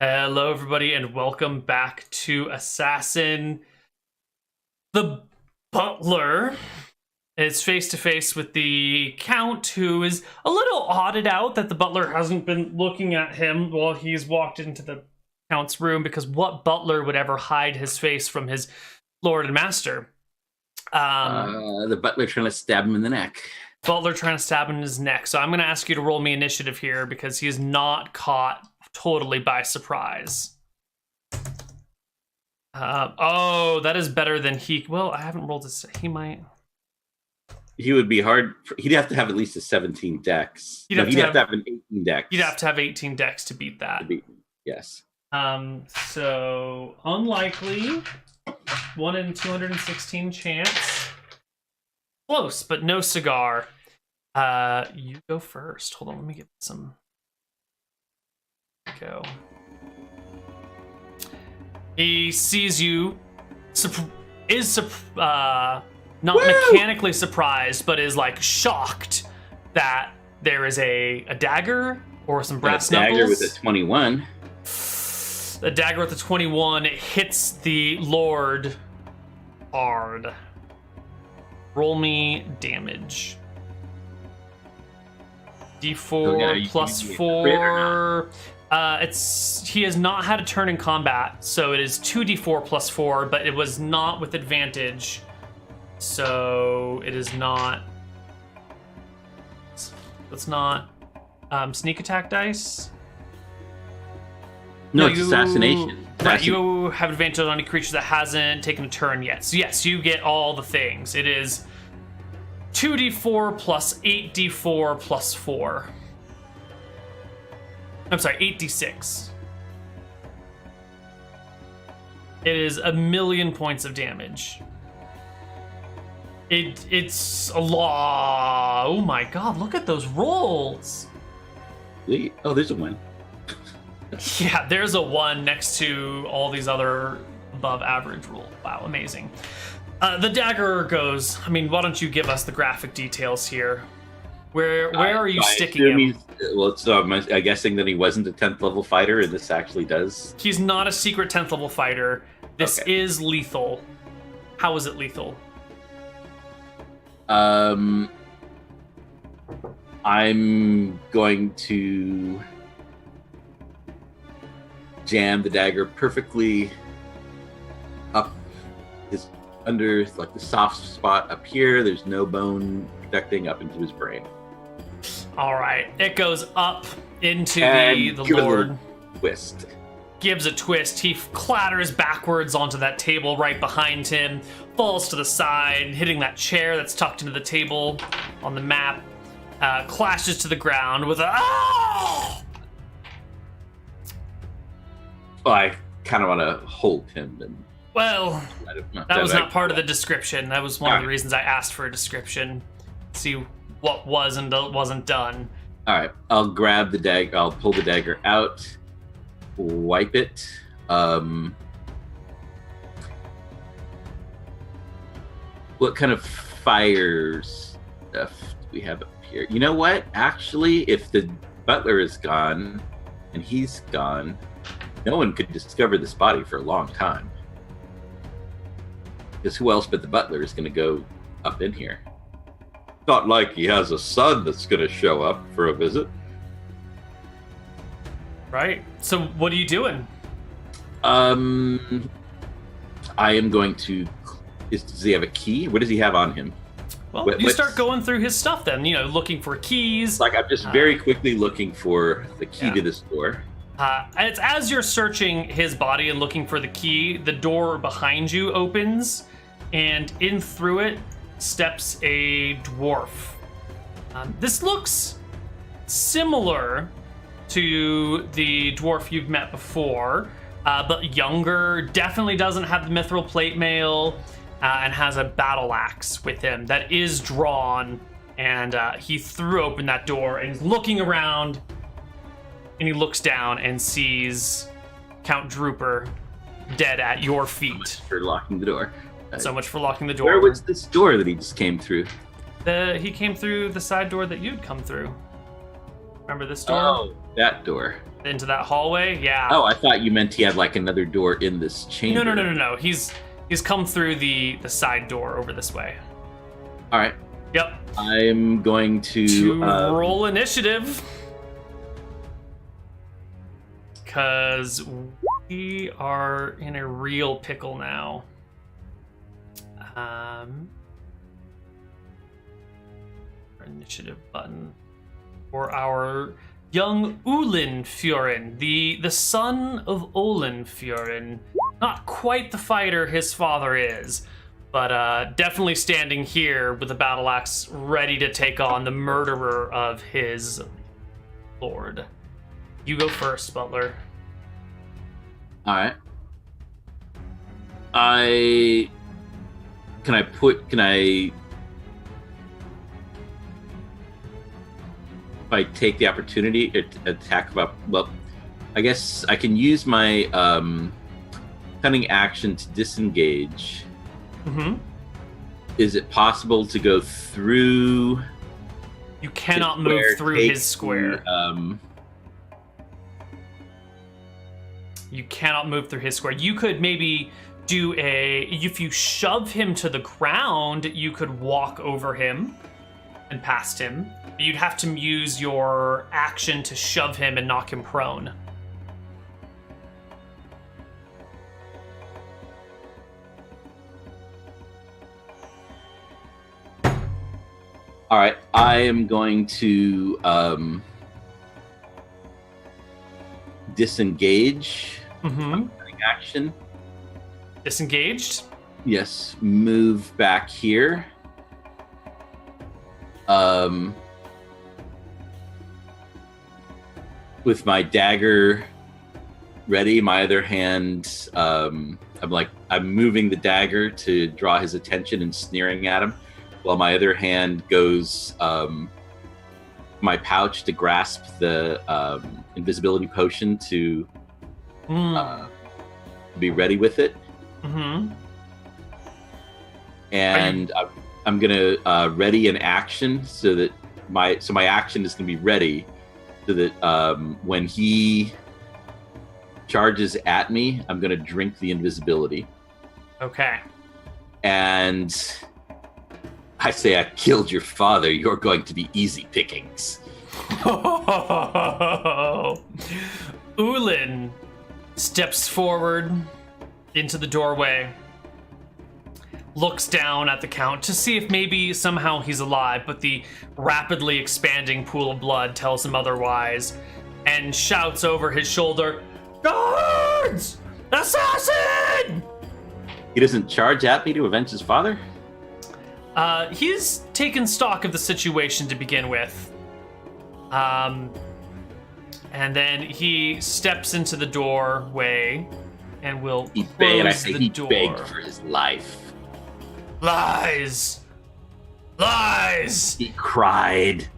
Hello, everybody, and welcome back to Assassin. The butler is face to face with the Count, who is a little odded out that the butler hasn't been looking at him while he's walked into the Count's room, because what butler would ever hide his face from his lord and master? The butler trying to stab him in the neck. Butler trying to stab him in his neck. So I'm going to ask you to roll me initiative here, because he is not caught totally by surprise. Oh, that is better than he... Well, I haven't rolled this. He might... He would be hard... He'd have to have at least a 17 dex. He'd have to have an 18 dex. You'd have to have 18 dex to beat that. Yes. So, unlikely. 1 in 216 chance. Close, but no cigar. You go first. Hold on, let me get some... Go. He sees you, not mechanically surprised, but is like shocked that there is a dagger or some brass knuckles. Dagger with a 21. The dagger with the 21 hits the Lord hard. Roll me damage. D4 plus 4. He has not had a turn in combat, so it is 2d4 plus 4, but it was not with advantage. So it is not. It's not sneak attack dice. No, it's assassination. Right, you have advantage on any creature that hasn't taken a turn yet. So yes, you get all the things. It is 2d4 plus 8d4 plus 4. I'm sorry, 8d6. It is 1,000,000 points of damage. It's a lot. Oh my god, look at those rolls. Oh, there's a 1. Yeah, there's a 1 next to all these other above average rolls. Wow, amazing. The dagger goes. I mean, why don't you give us the graphic details here? Where are you sticking him? Well, so I'm guessing that he wasn't a 10th level fighter, and this actually does. He's not a secret 10th level fighter. This is lethal. How is it lethal? I'm going to jam the dagger perfectly up his under, like the soft spot up here. There's no bone protecting, up into his brain. All right, it goes up into And the give it a Lord. little twist. Gives a twist. He clatters backwards onto that table right behind him, falls to the side, hitting that chair that's tucked into the table on the map, clashes to the ground with a "Ah!" Well, I kind of want to hold him and Well, let him. that was not part of the description. That was one of the reasons I asked for a description. See what was and wasn't done. All right, I'll grab the dagger. I'll pull the dagger out, wipe it. What kind of fire stuff do we have up here? You know what? Actually, if the butler is gone and he's gone, no one could discover this body for a long time. Because who else but the butler is going to go up in here? Not like he has a son that's going to show up for a visit. Right. So what are you doing? I am going to. Does he have a key? What does he have on him? Well, you start going through his stuff then. You know, looking for keys. Like I'm just very quickly looking for the key to this door. It's as you're searching his body and looking for the key, the door behind you opens, and in through it steps a dwarf. This looks similar to the dwarf you've met before, but younger. Definitely doesn't have the mithril plate mail, and has a battle axe with him that is drawn. And he threw open that door and is looking around. And he looks down and sees Count Drooper dead at your feet. For locking the door. So much for locking the door. Where was this door that he just came through? He came through the side door that you'd come through. Remember this door? Oh, that door. Into that hallway? Yeah. Oh, I thought you meant he had like another door in this chamber. No. He's come through the side door over this way. All right. Yep. I'm going to roll initiative. Because we are in a real pickle now. Our initiative button for our young Ulinfjorn, the son of Olinfjorn. Not quite the fighter his father is, but definitely standing here with a battle axe ready to take on the murderer of his lord. You go first, Butler. All right. If I take the opportunity to attack about, well, I guess I can use my cunning action to disengage. Mm-hmm. Is it possible to go through? You cannot move through his square. You cannot move through his square. You could maybe do if you shove him to the ground, you could walk over him and past him. You'd have to use your action to shove him and knock him prone. All right, I am going to disengage. Action. Disengaged? Yes, move back here. With my dagger ready, my other hand, I'm moving the dagger to draw his attention and sneering at him, while my other hand goes my pouch to grasp the invisibility potion to be ready with it. And I'm gonna ready an action so that my action is gonna be ready so that when he charges at me, I'm gonna drink the invisibility. Okay. And I say, I killed your father. You're going to be easy pickings. Ulin steps forward into the doorway, looks down at the Count to see if maybe somehow he's alive, but the rapidly expanding pool of blood tells him otherwise, and shouts over his shoulder, "Guards! Assassin!" He doesn't charge at me to avenge his father? He's taken stock of the situation to begin with. And then he steps into the doorway and will close the door. He begged for his life. Lies! Lies! He cried.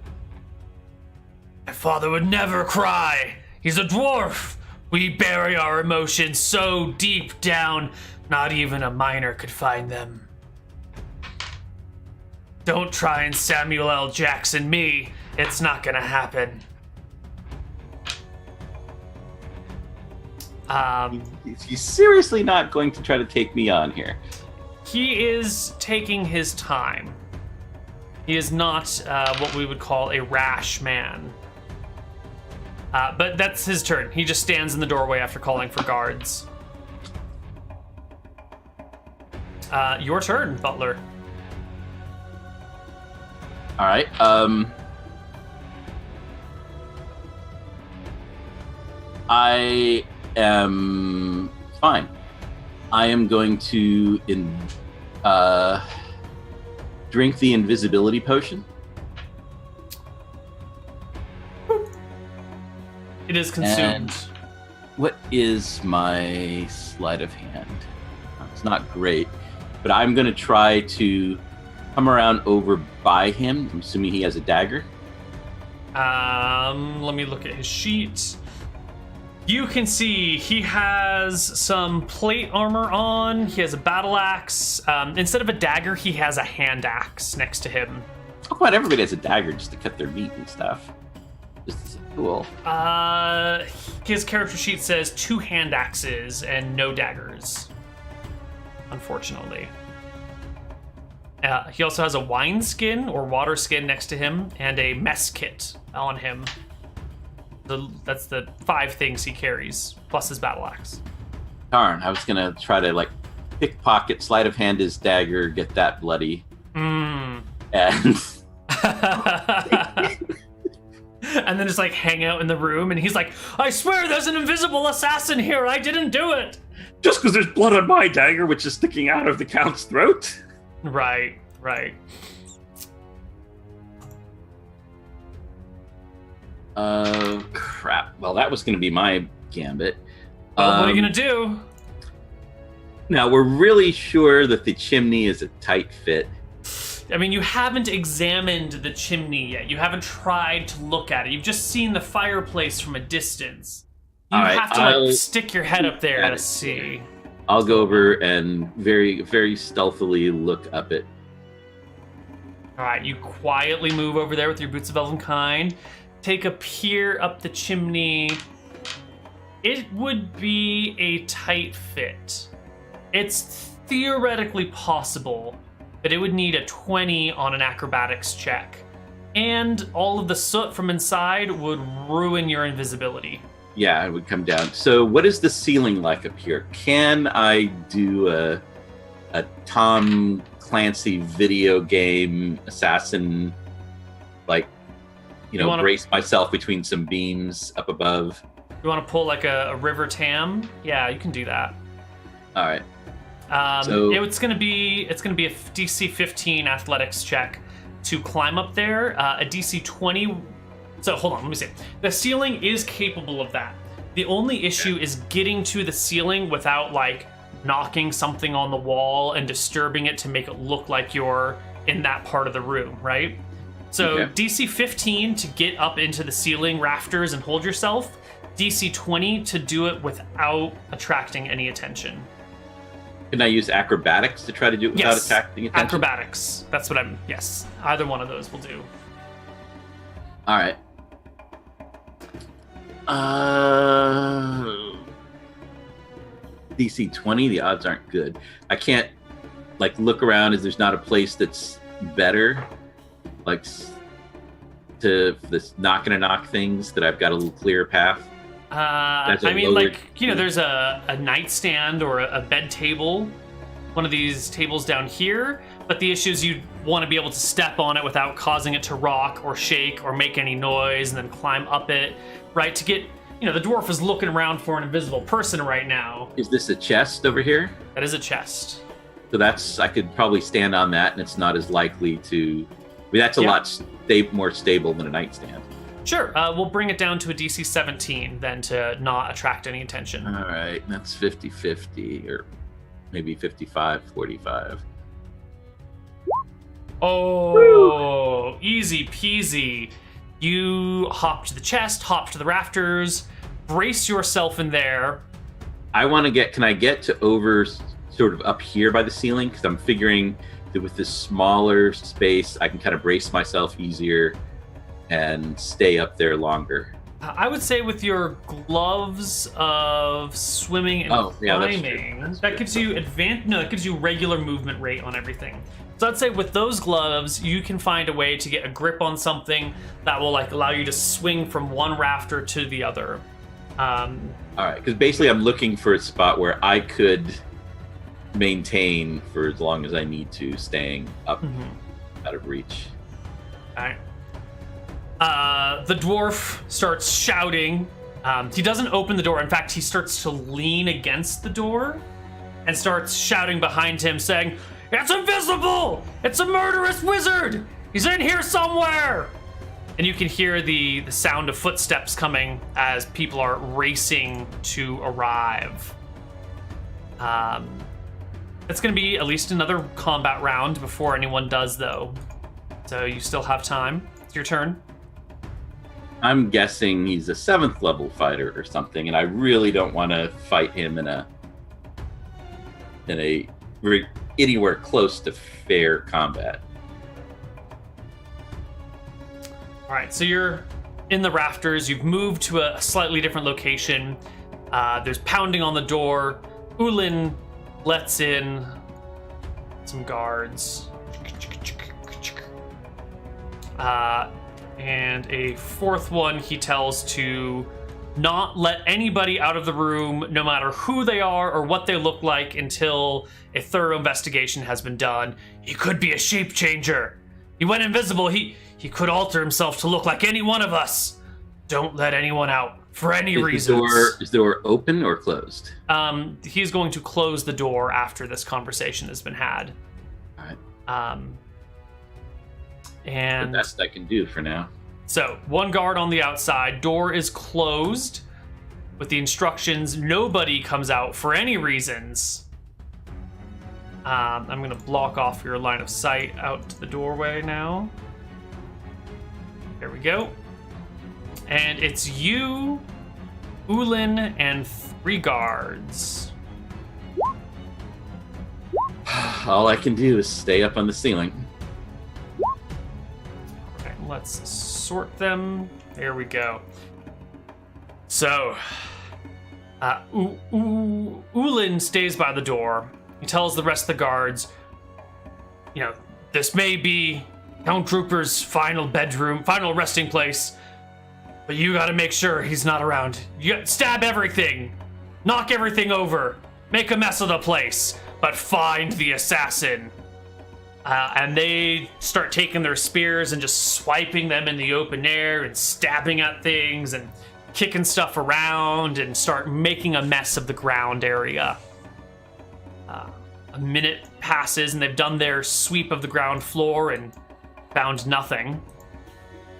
My father would never cry. He's a dwarf. We bury our emotions so deep down, not even a miner could find them. Don't try and Samuel L. Jackson me. It's not gonna happen. He's seriously not going to try to take me on here. He is taking his time. He is not what we would call a rash man. But that's his turn. He just stands in the doorway after calling for guards. Your turn, Butler. All right. I am fine. I am going to drink the invisibility potion. It is consumed. And what is my sleight of hand? It's not great, but I'm going to try to come around over by him. I'm assuming he has a dagger. Let me look at his sheet. You can see he has some plate armor on. He has a battle axe. Instead of a dagger, he has a hand axe next to him. Oh, come on, everybody has a dagger just to cut their meat and stuff. This is cool. His character sheet says 2 hand axes and no daggers, unfortunately. He also has a wine skin or water skin next to him and a mess kit on him. That's the 5 things he carries, plus his battle axe. Darn, I was gonna try to pickpocket, sleight of hand his dagger, get that bloody. And and then just hang out in the room, and he's like, I swear there's an invisible assassin here, I didn't do it! Just because there's blood on my dagger, which is sticking out of the Count's throat? Right. Crap. Well, that was going to be my gambit. Well, what are you going to do? Now, we're really sure that the chimney is a tight fit. I mean, you haven't examined the chimney yet. You haven't tried to look at it. You've just seen the fireplace from a distance. You have to stick your head up there to see. I'll go over and very, very stealthily look up it. All right, you quietly move over there with your boots of elven kind. Take a peer up the chimney. It would be a tight fit. It's theoretically possible, but it would need a 20 on an acrobatics check. And all of the soot from inside would ruin your invisibility. Yeah, it would come down. So what is the ceiling like up here? Can I do a Tom Clancy video game assassin, like, brace myself between some beams up above? You want to pull like a river tam? Yeah, you can do that. All right. It's gonna be a DC 15 athletics check to climb up there. A DC 20. So hold on, let me see. The ceiling is capable of that. The only issue is getting to the ceiling without like knocking something on the wall and disturbing it to make it look like you're in that part of the room, right? So DC 15 to get up into the ceiling rafters and hold yourself. DC 20 to do it without attracting any attention. Can I use acrobatics to try to do it without attracting attention? Acrobatics. That's what yes. Either one of those will do. All right. DC 20, the odds aren't good. I can't like look around as there's not a place that's better, like to this knock things that I've got a little clearer path. There's a nightstand or a bed table, one of these tables down here, but the issue is you want to be able to step on it without causing it to rock or shake or make any noise and then climb up it, right? To get, the dwarf is looking around for an invisible person right now. Is this a chest over here? That is a chest. So I could probably stand on that and it's not as likely to, that's a lot more stable than a nightstand. Sure, we'll bring it down to a DC 17 then to not attract any attention. All right, that's 50-50 or maybe 55-45. Oh, woo. Easy peasy. You hop to the chest, hop to the rafters, brace yourself in there. Can I get to over sort of up here by the ceiling? Because I'm figuring that with this smaller space, I can kind of brace myself easier and stay up there longer. I would say with your gloves of swimming and climbing, that gives you that gives you regular movement rate on everything. So I'd say with those gloves, you can find a way to get a grip on something that will like allow you to swing from one rafter to the other. All right, because basically I'm looking for a spot where I could maintain for as long as I need to, staying up out of reach. All right. The dwarf starts shouting. He doesn't open the door. In fact, he starts to lean against the door and starts shouting behind him, saying, "It's invisible! It's a murderous wizard! He's in here somewhere!" And you can hear the sound of footsteps coming as people are racing to arrive. It's going to be at least another combat round before anyone does, though. So you still have time. It's your turn. I'm guessing he's a 7th level fighter or something, and I really don't want to fight him in a anywhere close to fair combat. All right, so you're in the rafters. You've moved to a slightly different location. There's pounding on the door. Ulin lets in some guards. And a 4th one he tells to not let anybody out of the room, no matter who they are or what they look like, until a thorough investigation has been done. He could be a shape changer. He went invisible. He could alter himself to look like any one of us. Don't let anyone out for any reason. Is the door open or closed? He's going to close the door after this conversation has been had. All right. And the best I can do for now. So, one guard on the outside. Door is closed with the instructions. Nobody comes out for any reasons. I'm going to block off your line of sight out to the doorway now. There we go. And it's you, Ulin, and 3 guards. All I can do is stay up on the ceiling. Let's sort them. There we go. So, Ulin stays by the door. He tells the rest of the guards, this may be Count Drooper's final bedroom, final resting place, but you gotta make sure he's not around. You gotta stab everything, knock everything over, make a mess of the place, but find the assassin. And they start taking their spears and just swiping them in the open air and stabbing at things and kicking stuff around and start making a mess of the ground area. A minute passes and they've done their sweep of the ground floor and found nothing.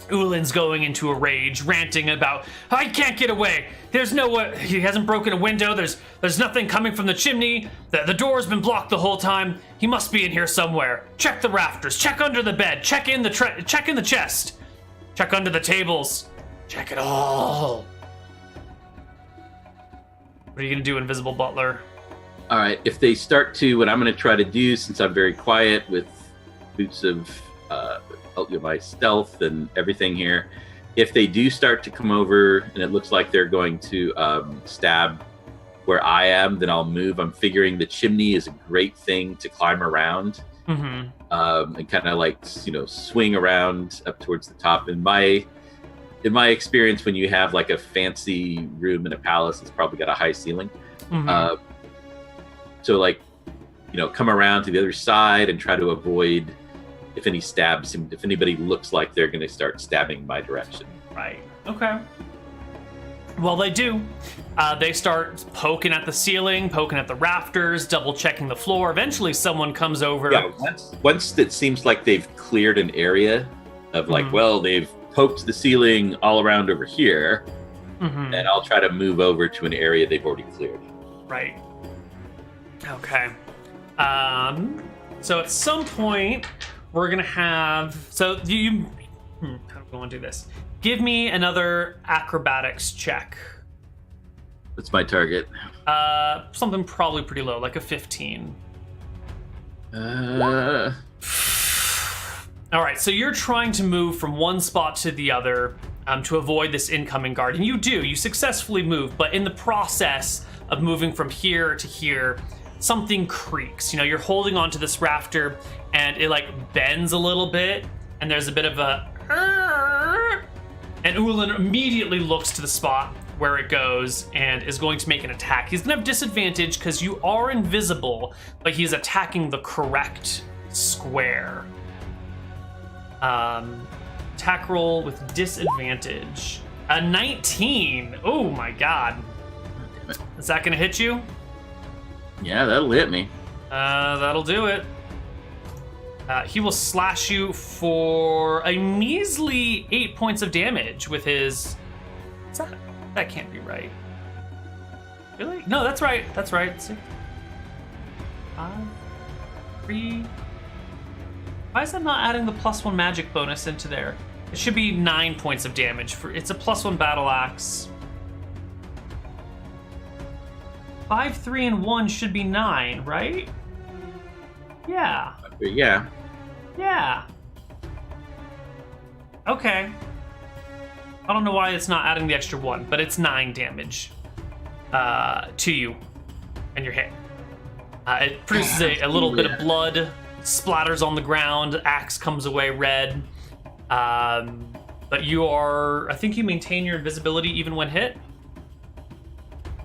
Ulin's going into a rage, ranting about, I can't get away. There's no way. He hasn't broken a window. There's nothing coming from the chimney. The door's been blocked the whole time. He must be in here somewhere. Check the rafters. Check under the bed. Check in the chest. Check under the tables. Check it all. What are you gonna do, Invisible Butler? All right, if they start to, what I'm going to try to do, since I'm very quiet with boots of my stealth and everything here, if they do start to come over and it looks like they're going to stab where I am, then I'll move. I'm figuring the chimney is a great thing to climb around, and kind of swing around up towards the top. In my experience, when you have like a fancy room in a palace, it's probably got a high ceiling. So come around to the other side and try to avoid if anybody looks like they're going to start stabbing my direction. Right. Okay. Well, they do. They start poking at the ceiling, poking at the rafters, double checking the floor. Eventually someone comes over. Yeah, once it seems like they've cleared an area of they've poked the ceiling all around over here, and I'll try to move over to an area they've already cleared. Right. Okay. So at some point, we're going to have... So how do we want to do this? Give me another acrobatics check. What's my target? Something probably pretty low, like a 15. Uh... All right, so you're trying to move from one spot to the other to avoid this incoming guard. And you successfully move, but in the process of moving from here to here, something creaks. You're holding onto this rafter and it bends a little bit and there's a bit of a... And Ulin immediately looks to the spot where it goes and is going to make an attack. He's gonna have disadvantage because you are invisible, but he's attacking the correct square. Attack roll with disadvantage. A 19. Oh my god. Is that gonna hit you? Yeah, that'll hit me. That'll do it. He will slash you for a measly 8 points of damage with his... That can't be right. Really? No, that's right. That's right. 6, 5, 3... Why is that not adding the +1 magic bonus into there? It should be 9 points of damage. It's a +1 battle axe. 5, 3, and 1 should be 9, right? Yeah. Yeah. Yeah. Okay. I don't know why it's not adding the extra 1, but it's 9 damage to you and your hit. It produces a little bit of blood, splatters on the ground, axe comes away red. But you are, I think you maintain your invisibility even when hit?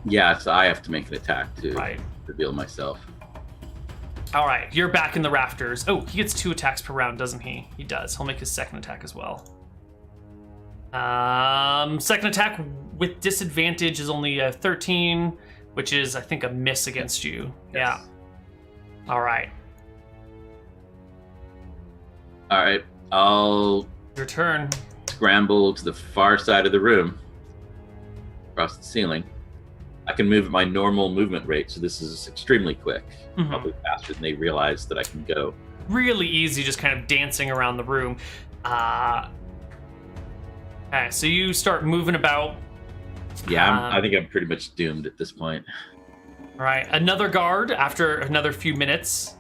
Yeah, so I have to make an attack to Right. reveal myself. All right, you're back in the rafters. Oh, he gets 2 attacks per round, doesn't he? He does. He'll make his second attack as well. Second attack with disadvantage is only a 13, which is, I think, a miss against you. Yes. Yeah. All right. All right, I'll Your turn. scramble to the far side of the room, across the ceiling. I can move at my normal movement rate, so this is extremely quick. Mhm. Probably faster than they realize that I can go. Really easy, just kind of dancing around the room. Okay, so you start moving about. Yeah, I think I'm pretty much doomed at this point. All right, another guard, after another few minutes,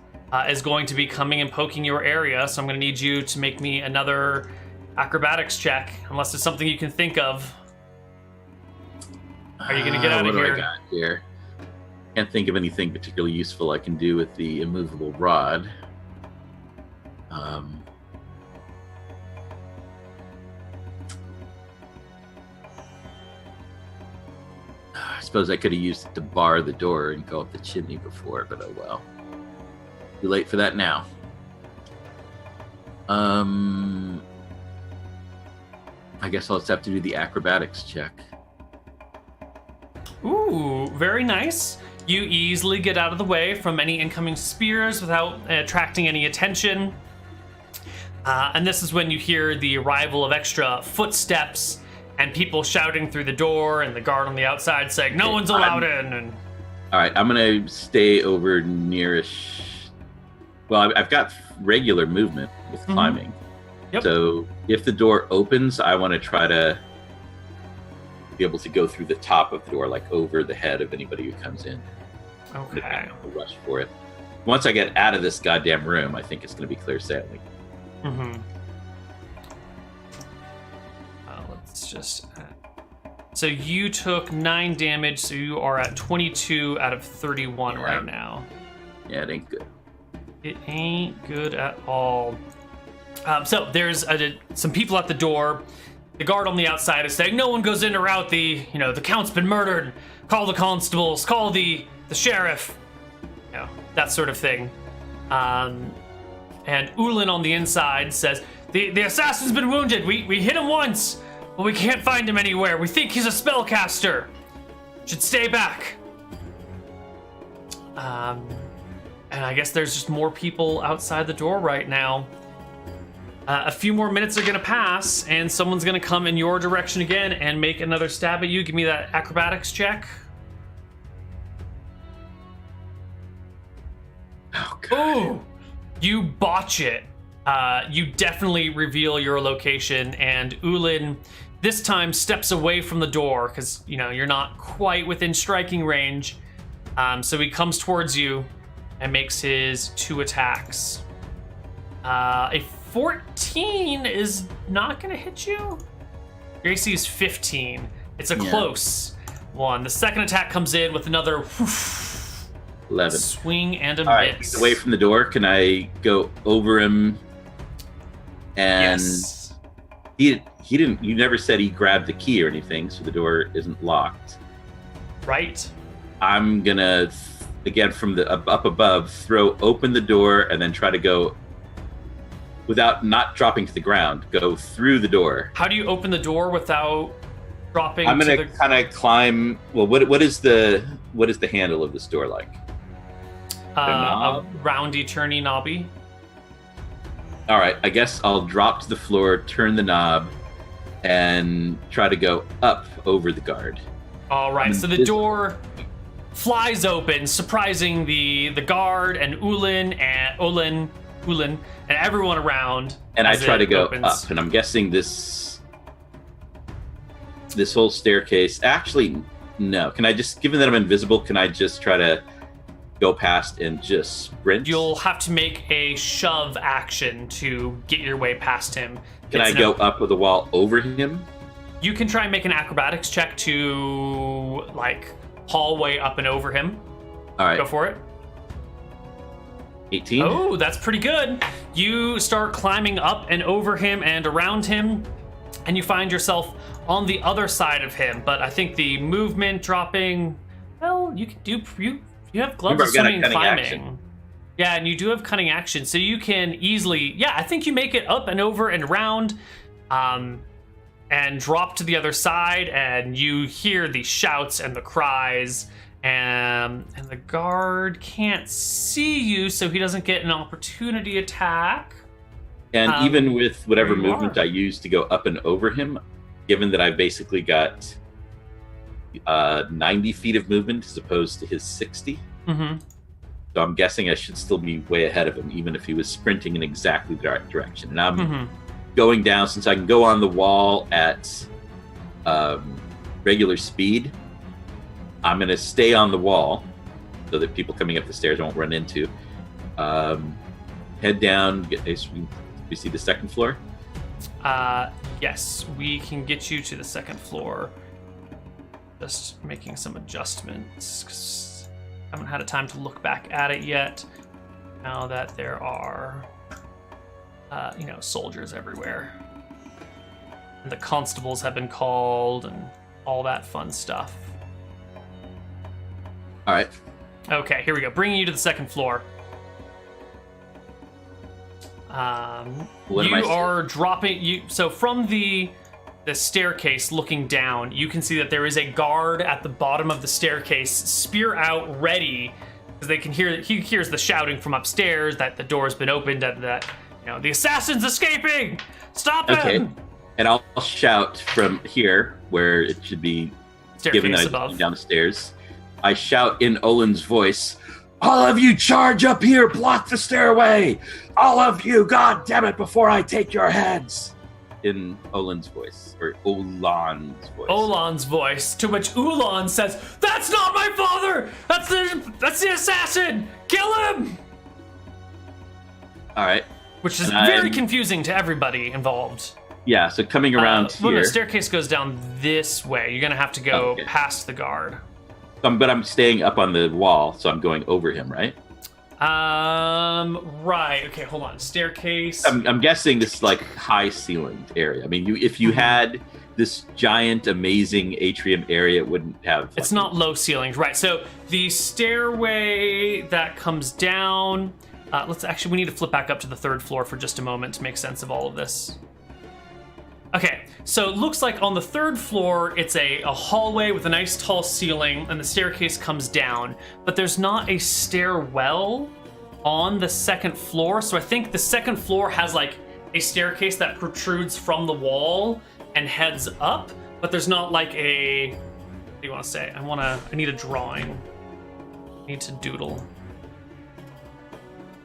is going to be coming and poking your area, so I'm going to need you to make me another acrobatics check, unless there's something you can think of. Are you going to get out of here? here? What do I got here? Can't think of anything particularly useful I can do with the immovable rod. I suppose I could have used it to bar the door and go up the chimney before, but oh well. Too late for that now. I guess I'll just have to do the acrobatics check. Ooh, very nice. You easily get out of the way from any incoming spears without attracting any attention. And this is when you hear the arrival of extra footsteps and people shouting through the door and the guard on the outside saying, no one's allowed in. And all right, I'm going to stay over nearish. Well, I've got regular movement with climbing. Yep. So if the door opens, I want to try to be able to go through the top of the door, like over the head of anybody who comes in. Okay. Rush for it. Once I get out of this goddamn room, I think it's going to be clear sailing. Let's just... So you took 9 damage, so you are at 22 out of 31 right now. Yeah, it ain't good. It ain't good at all. So there's some people at the door. The guard on the outside is saying, no one goes in or out. The count's been murdered. Call the constables. Call the sheriff. That sort of thing. And Ulin on the inside says, the assassin's been wounded. We hit him once, but we can't find him anywhere. We think he's a spellcaster. Should stay back. And I guess there's just more people outside the door right now. A few more minutes are going to pass, and someone's going to come in your direction again and make another stab at you. Give me that acrobatics check. Oh, God. Ooh, you botch it. You definitely reveal your location, and Ulin this time steps away from the door because, you're not quite within striking range. So he comes towards you and makes his 2 attacks. A 14 is not going to hit you. Your AC is 15. It's a close one. The second attack comes in with another 11. Swing and a miss. All right, he's away from the door. Can I go over him? And yes. He didn't. You never said he grabbed the key or anything, so the door isn't locked. Right. I'm gonna again from the up above throw open the door and then try to go without not dropping to the ground. Go through the door. How do you open the door without dropping? I'm gonna kind of climb. Well, what is the handle of this door like? A roundy, turny, knobby. All right, I guess I'll drop to the floor, turn the knob, and try to go up over the guard. All right, so the door flies open, surprising the guard and Ulin and everyone around. And I try to go up, and I'm guessing this whole staircase. Actually, no. Can I just, given that I'm invisible, can I just try to go past and just sprint? You'll have to make a shove action to get your way past him. Can I go up the wall over him? You can try and make an acrobatics check to, hallway up and over him. All right. Go for it. 18. Oh, that's pretty good. You start climbing up and over him and around him, and you find yourself on the other side of him. But I think the movement dropping, well, you can do... You have gloves of swimming and climbing. Action. Yeah, and you do have cunning action, so you can easily... Yeah, I think you make it up and over and around, and drop to the other side, and you hear the shouts and the cries, and the guard can't see you, so he doesn't get an opportunity attack. And even with whatever movement I use to go up and over him, given that I've basically got 90 feet of movement as opposed to his 60. Mm-hmm. So I'm guessing I should still be way ahead of him, even if he was sprinting in exactly the right direction. And I'm going down, since I can go on the wall at regular speed. I'm going to stay on the wall so that people coming up the stairs won't run into. Head down. We see the second floor? Yes, we can get you to the second floor. Just making some adjustments, 'cause I haven't had a time to look back at it yet. Now that there are, soldiers everywhere. And the constables have been called and all that fun stuff. All right. Okay, here we go. Bringing you to the second floor. What am You I are dropping so from the staircase looking down, you can see that there is a guard at the bottom of the staircase, spear out, ready, because he hears the shouting from upstairs that the door's been opened and that the assassin's escaping. Stop him! Okay. And I'll shout from here, where it should be given that I'm down the stairs. I shout in Olin's voice, "All of you charge up here, block the stairway! All of you, god damn it, before I take your heads!" In Olin's voice, or Ulan's voice. Olan's voice, to which Ulan says, "That's not my father! That's the assassin! Kill him!" All right. Which is very confusing to everybody involved. Yeah, so coming around here. Well, the staircase goes down this way. You're going to have to go past the guard. But I'm staying up on the wall, so I'm going over him, right? Right. Okay, hold on. Staircase. I'm guessing this is like high ceilinged area. I mean, if you had this giant, amazing atrium area, it wouldn't have. It's not low ceilings, right? So the stairway that comes down. We need to flip back up to the third floor for just a moment to make sense of all of this. Okay, so it looks like on the third floor, it's a hallway with a nice tall ceiling, and the staircase comes down, but there's not a stairwell on the second floor, so I think the second floor has like a staircase that protrudes from the wall and heads up, but there's not like a, what do you want to say? I need a drawing. I need to doodle.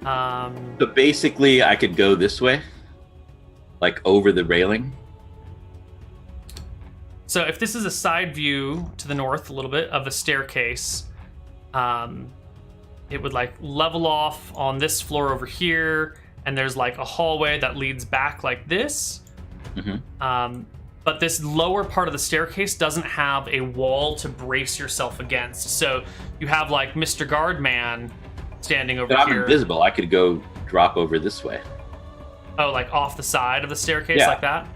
So basically, I could go this way, like over the railing. So if this is a side view to the north a little bit of the staircase, it would like level off on this floor over here, and there's like a hallway that leads back like this. Mm-hmm. But this lower part of the staircase doesn't have a wall to brace yourself against. So you have like Mr. Guardman standing over but here. I'm invisible. I could go drop over this way. Oh, like off the side of the staircase like that?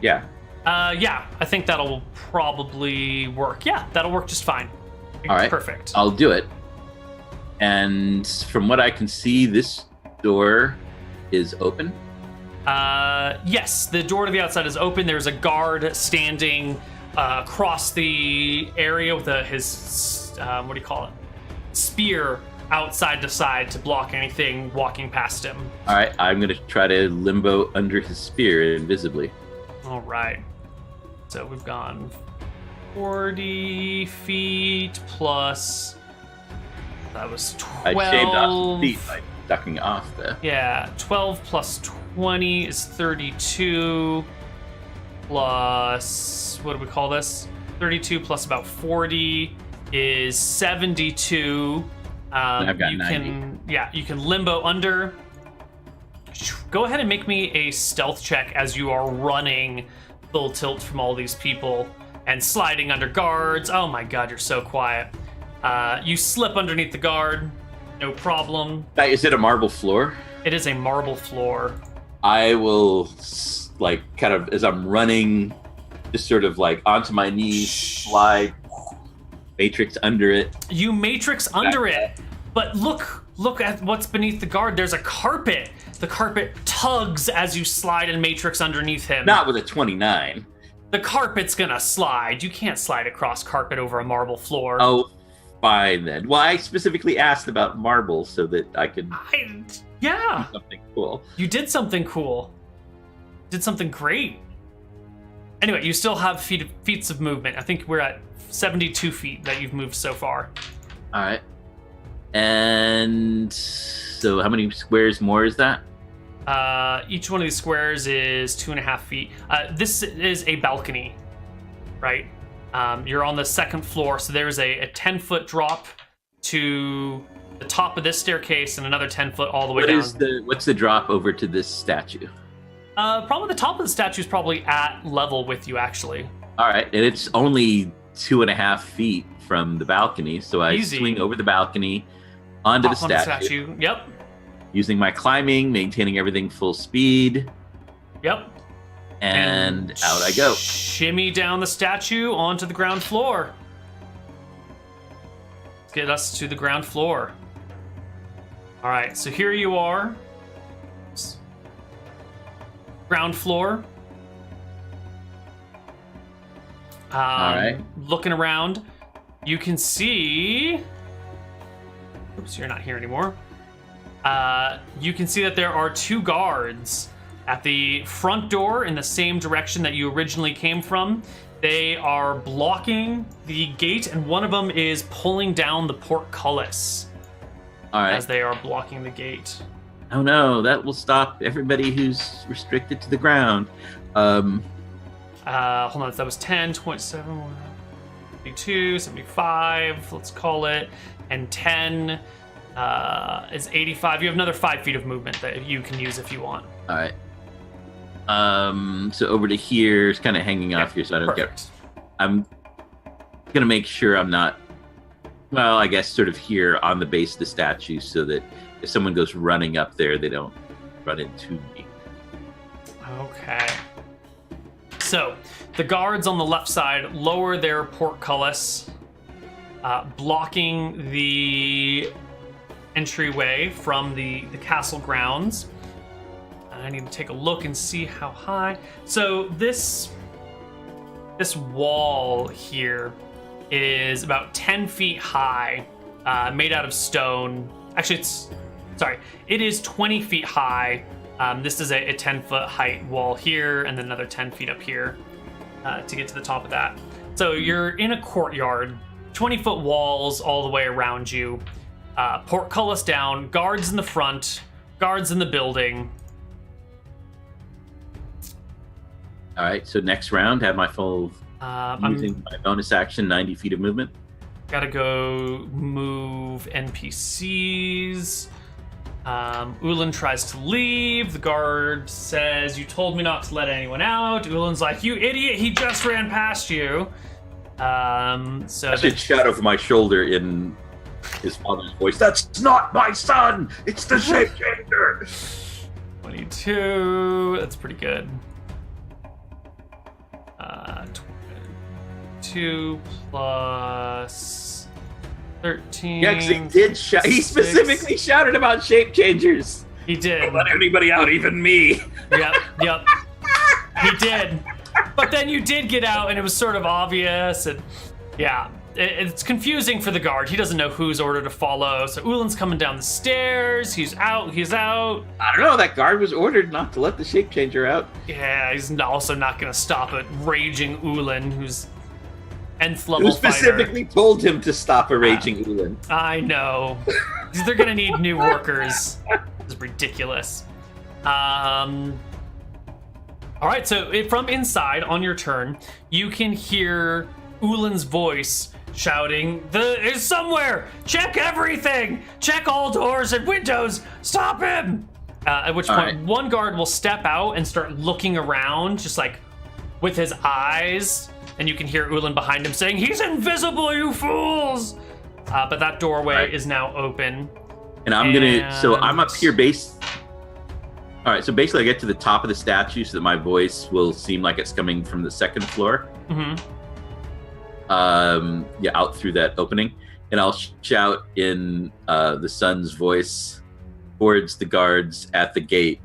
Yeah. Yeah, I think that'll probably work. Yeah, that'll work just fine. All right. Perfect. I'll do it. And from what I can see, this door is open. Yes, the door to the outside is open. There's a guard standing across the area with his what do you call it? Spear outside to side to block anything walking past him. All right, I'm going to try to limbo under his spear invisibly. All right. So we've gone 40 feet plus. That was 12. I shaved off some feet by ducking off there. Yeah, 12 plus 20 is 32. Plus, what do we call this? 32 plus about 40 is 72. I've got you 90. you can limbo under. Go ahead and make me a stealth check as you are running full tilt from all these people and sliding under guards. Oh my god, you're so quiet. You slip underneath the guard, no problem. Is it a marble floor? It is a marble floor. I will, like, kind of, as I'm running, just sort of like onto my knees, slide, matrix under it. You matrix under it, but look at what's beneath the guard. There's a carpet. The carpet tugs as you slide and matrix underneath him. Not with a 29. The carpet's gonna slide. You can't slide across carpet over a marble floor. Oh, fine then. Well, I specifically asked about marble so that I could yeah. do something cool. You did something cool. Did something great. Anyway, you still have feats of movement. I think we're at 72 feet that you've moved so far. All right. And so how many squares more is that? Each one of these squares is 2.5 feet. This is a balcony, right? You're on the second floor, so there's a 10-foot drop to the top of this staircase and another 10 foot all the way down. What's the drop over to this statue? Probably the top of the statue is probably at level with you, actually. All right, and it's only 2.5 feet from the balcony. So I Easy. swing over the balcony onto the Hop on the statue. statue. Yep. Using my climbing, maintaining everything full speed, Yep. and out I go. Shimmy down the statue onto the ground floor. Let's get us to the ground floor. All right, so here you are. Ground floor. All right. Looking around, you can see. Oops, you're not here anymore. You can see that there are 2 guards at the front door in the same direction that you originally came from. They are blocking the gate, and one of them is pulling down the portcullis All right. as they are blocking the gate. Oh no, that will stop everybody who's restricted to the ground. Hold on, that was 10, 27, 72, 75, let's call it, and 10 is 85. You have another 5 feet of movement that you can use if you want. All right. So over to here, it's kind of hanging off here, so I don't Perfect. I'm gonna make sure I'm not. Well, I guess sort of here on the base of the statue, so that if someone goes running up there, they don't run into me. Okay. So, the guards on the left side lower their portcullis, blocking the entryway from the castle grounds. I need to take a look and see how high. So this wall here is about 10 feet high, made out of stone. Actually, it is 20 feet high. This is a 10-foot height wall here, and then another 10 feet up here to get to the top of that. So you're in a courtyard, 20-foot walls all the way around you, portcullis down, guards in the front, guards in the building. All right. So next round, have my full using my bonus action, 90 feet of movement. Gotta go move NPCs. Ulan tries to leave. The guard says, "You told me not to let anyone out." Ulan's like, "You idiot, he just ran past you." So I should shout over my shoulder in his father's voice, "That's not my son! It's the shape changer!" 22. That's pretty good. 2 plus 13. Yeah, because he did shout. He specifically shouted about shape changers. He did. Don't let anybody out, even me. Yep. He did. But then you did get out, and it was sort of obvious, and yeah, it's confusing for the guard. He doesn't know whose order to follow. So Ulan's coming down the stairs. He's out. I don't know. That guard was ordered not to let the shape changer out. Yeah, he's also not going to stop a raging Ulan who's nth level Who specifically told him to stop a raging Ulan? I know. They're going to need new workers. This is ridiculous. All right, so from inside on your turn, you can hear Ulan's voice shouting, "Is somewhere! Check everything! Check all doors and windows! Stop him!" At which point, one guard will step out and start looking around, just like with his eyes, and you can hear Ulan behind him saying, "He's invisible, you fools!" But that doorway is now open. And I'm up here All right, so basically I get to the top of the statue so that my voice will seem like it's coming from the second floor. Mm-hmm. Out through that opening. And I'll shout in the son's voice towards the guards at the gate.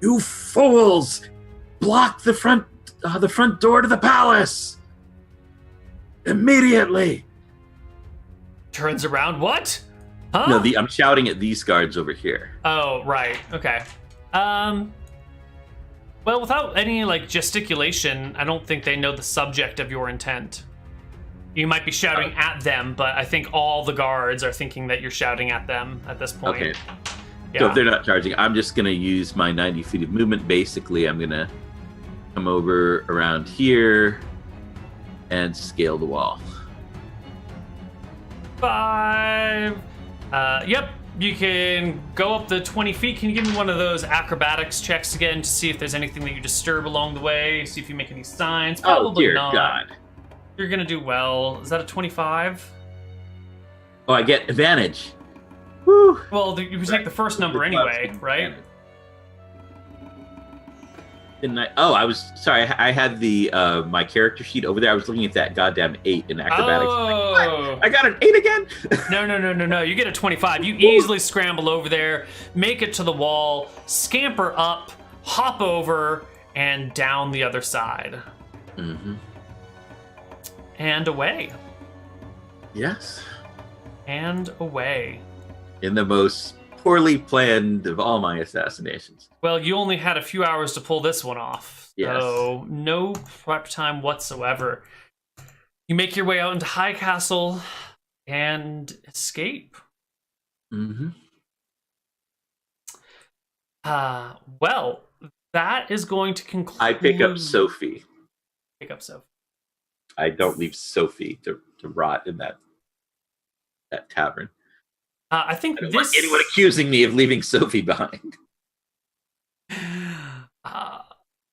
"You fools! Block the front door to the palace! Immediately!" Turns around, what? Huh? No, I'm shouting at these guards over here. Oh, right. Okay. Well, without any gesticulation, I don't think they know the subject of your intent. You might be shouting at them, but I think all the guards are thinking that you're shouting at them at this point. Okay. Yeah. So if they're not charging, I'm just going to use my 90 feet of movement. Basically, I'm going to come over around here and scale the wall. 5. Yep. You can go up the 20 feet. Can you give me one of those acrobatics checks again to see if there's anything that you disturb along the way? See if you make any signs. Probably dear not. God. You're gonna do well. Is that a 25? Oh, I get advantage. Woo. Well, you take the first number anyway, right? Didn't I? Oh, I was sorry. I had the my character sheet over there. I was looking at that goddamn 8 in acrobatics. Oh, I got an 8 again. no! You get a 25. You easily scramble over there, make it to the wall, scamper up, hop over, and down the other side, and away, Yes. and away. In the most poorly planned of all my assassinations. Well, you only had a few hours to pull this one off, Yes. so no prep time whatsoever. You make your way out into High Castle and escape. Well, that is going to conclude. I pick up Sophie. Pick up Sophie. I don't leave Sophie to rot in that tavern. I think I don't this. want anyone accusing me of leaving Sophie behind.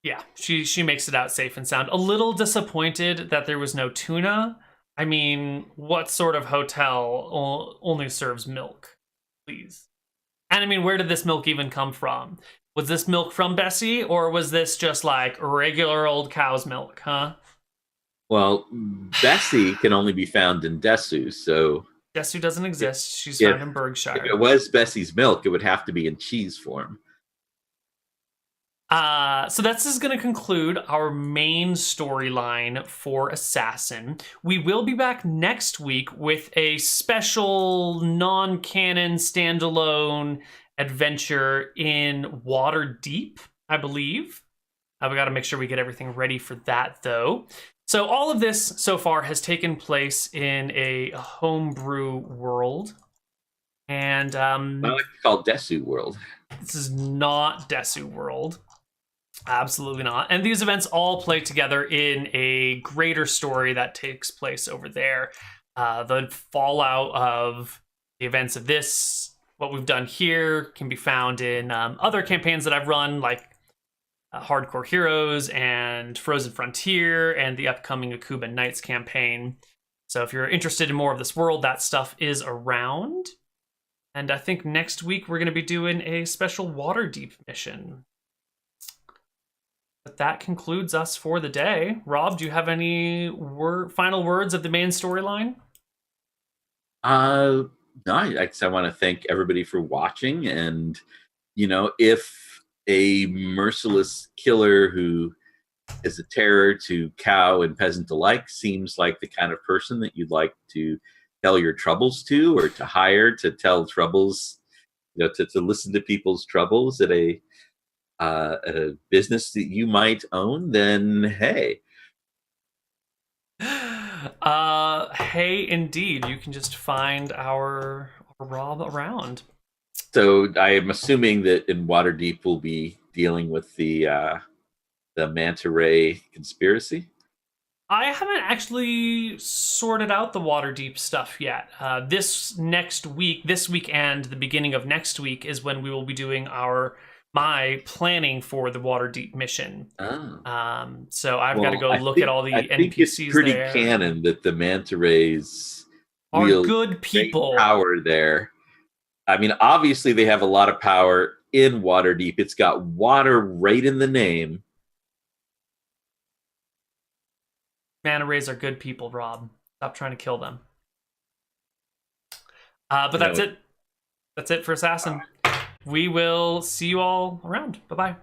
Yeah, she makes it out safe and sound. A little disappointed that there was no tuna. I mean, what sort of hotel only serves milk? Please. And I mean, where did this milk even come from? Was this milk from Bessie, or was this just like regular old cow's milk, huh? Well, Bessie can only be found in Desu, so... Desu doesn't exist. She's found in Berkshire. If it was Bessie's milk, it would have to be in cheese form. So this is going to conclude our main storyline for Assassin. We will be back next week with a special non-canon standalone adventure in Waterdeep, I believe. We got to make sure we get everything ready for that, though. So all of this so far has taken place in a homebrew world. And I like to call Desu World. This is not Desu World. Absolutely not. And these events all play together in a greater story that takes place over there. The fallout of the events of this, what we've done here, can be found in other campaigns that I've run, like Hardcore Heroes and Frozen Frontier and the upcoming Akuba Knights campaign. So if you're interested in more of this world, that stuff is around. And I think next week we're going to be doing a special Waterdeep mission. But that concludes us for the day. Rob, do you have any final words of the main storyline? No, I want to thank everybody for watching. And, if a merciless killer who is a terror to cow and peasant alike seems like the kind of person that you'd like to tell your troubles to, or to hire to tell troubles, to listen to people's troubles at a business that you might own, then hey. Hey, indeed. You can just find our Rob around. So I am assuming that in Waterdeep we'll be dealing with the Manta Ray conspiracy. I haven't actually sorted out the Waterdeep stuff yet. This week and the beginning of next week is when we will be doing my planning for the Waterdeep mission. Oh. So I've got to go look at all the NPCs there. I think it's pretty canon that the Manta Rays are good people. Power there. I mean, obviously they have a lot of power in Waterdeep. It's got water right in the name. Manta Rays are good people, Rob. Stop trying to kill them. But that's it. That's it for Assassin. We will see you all around. Bye-bye.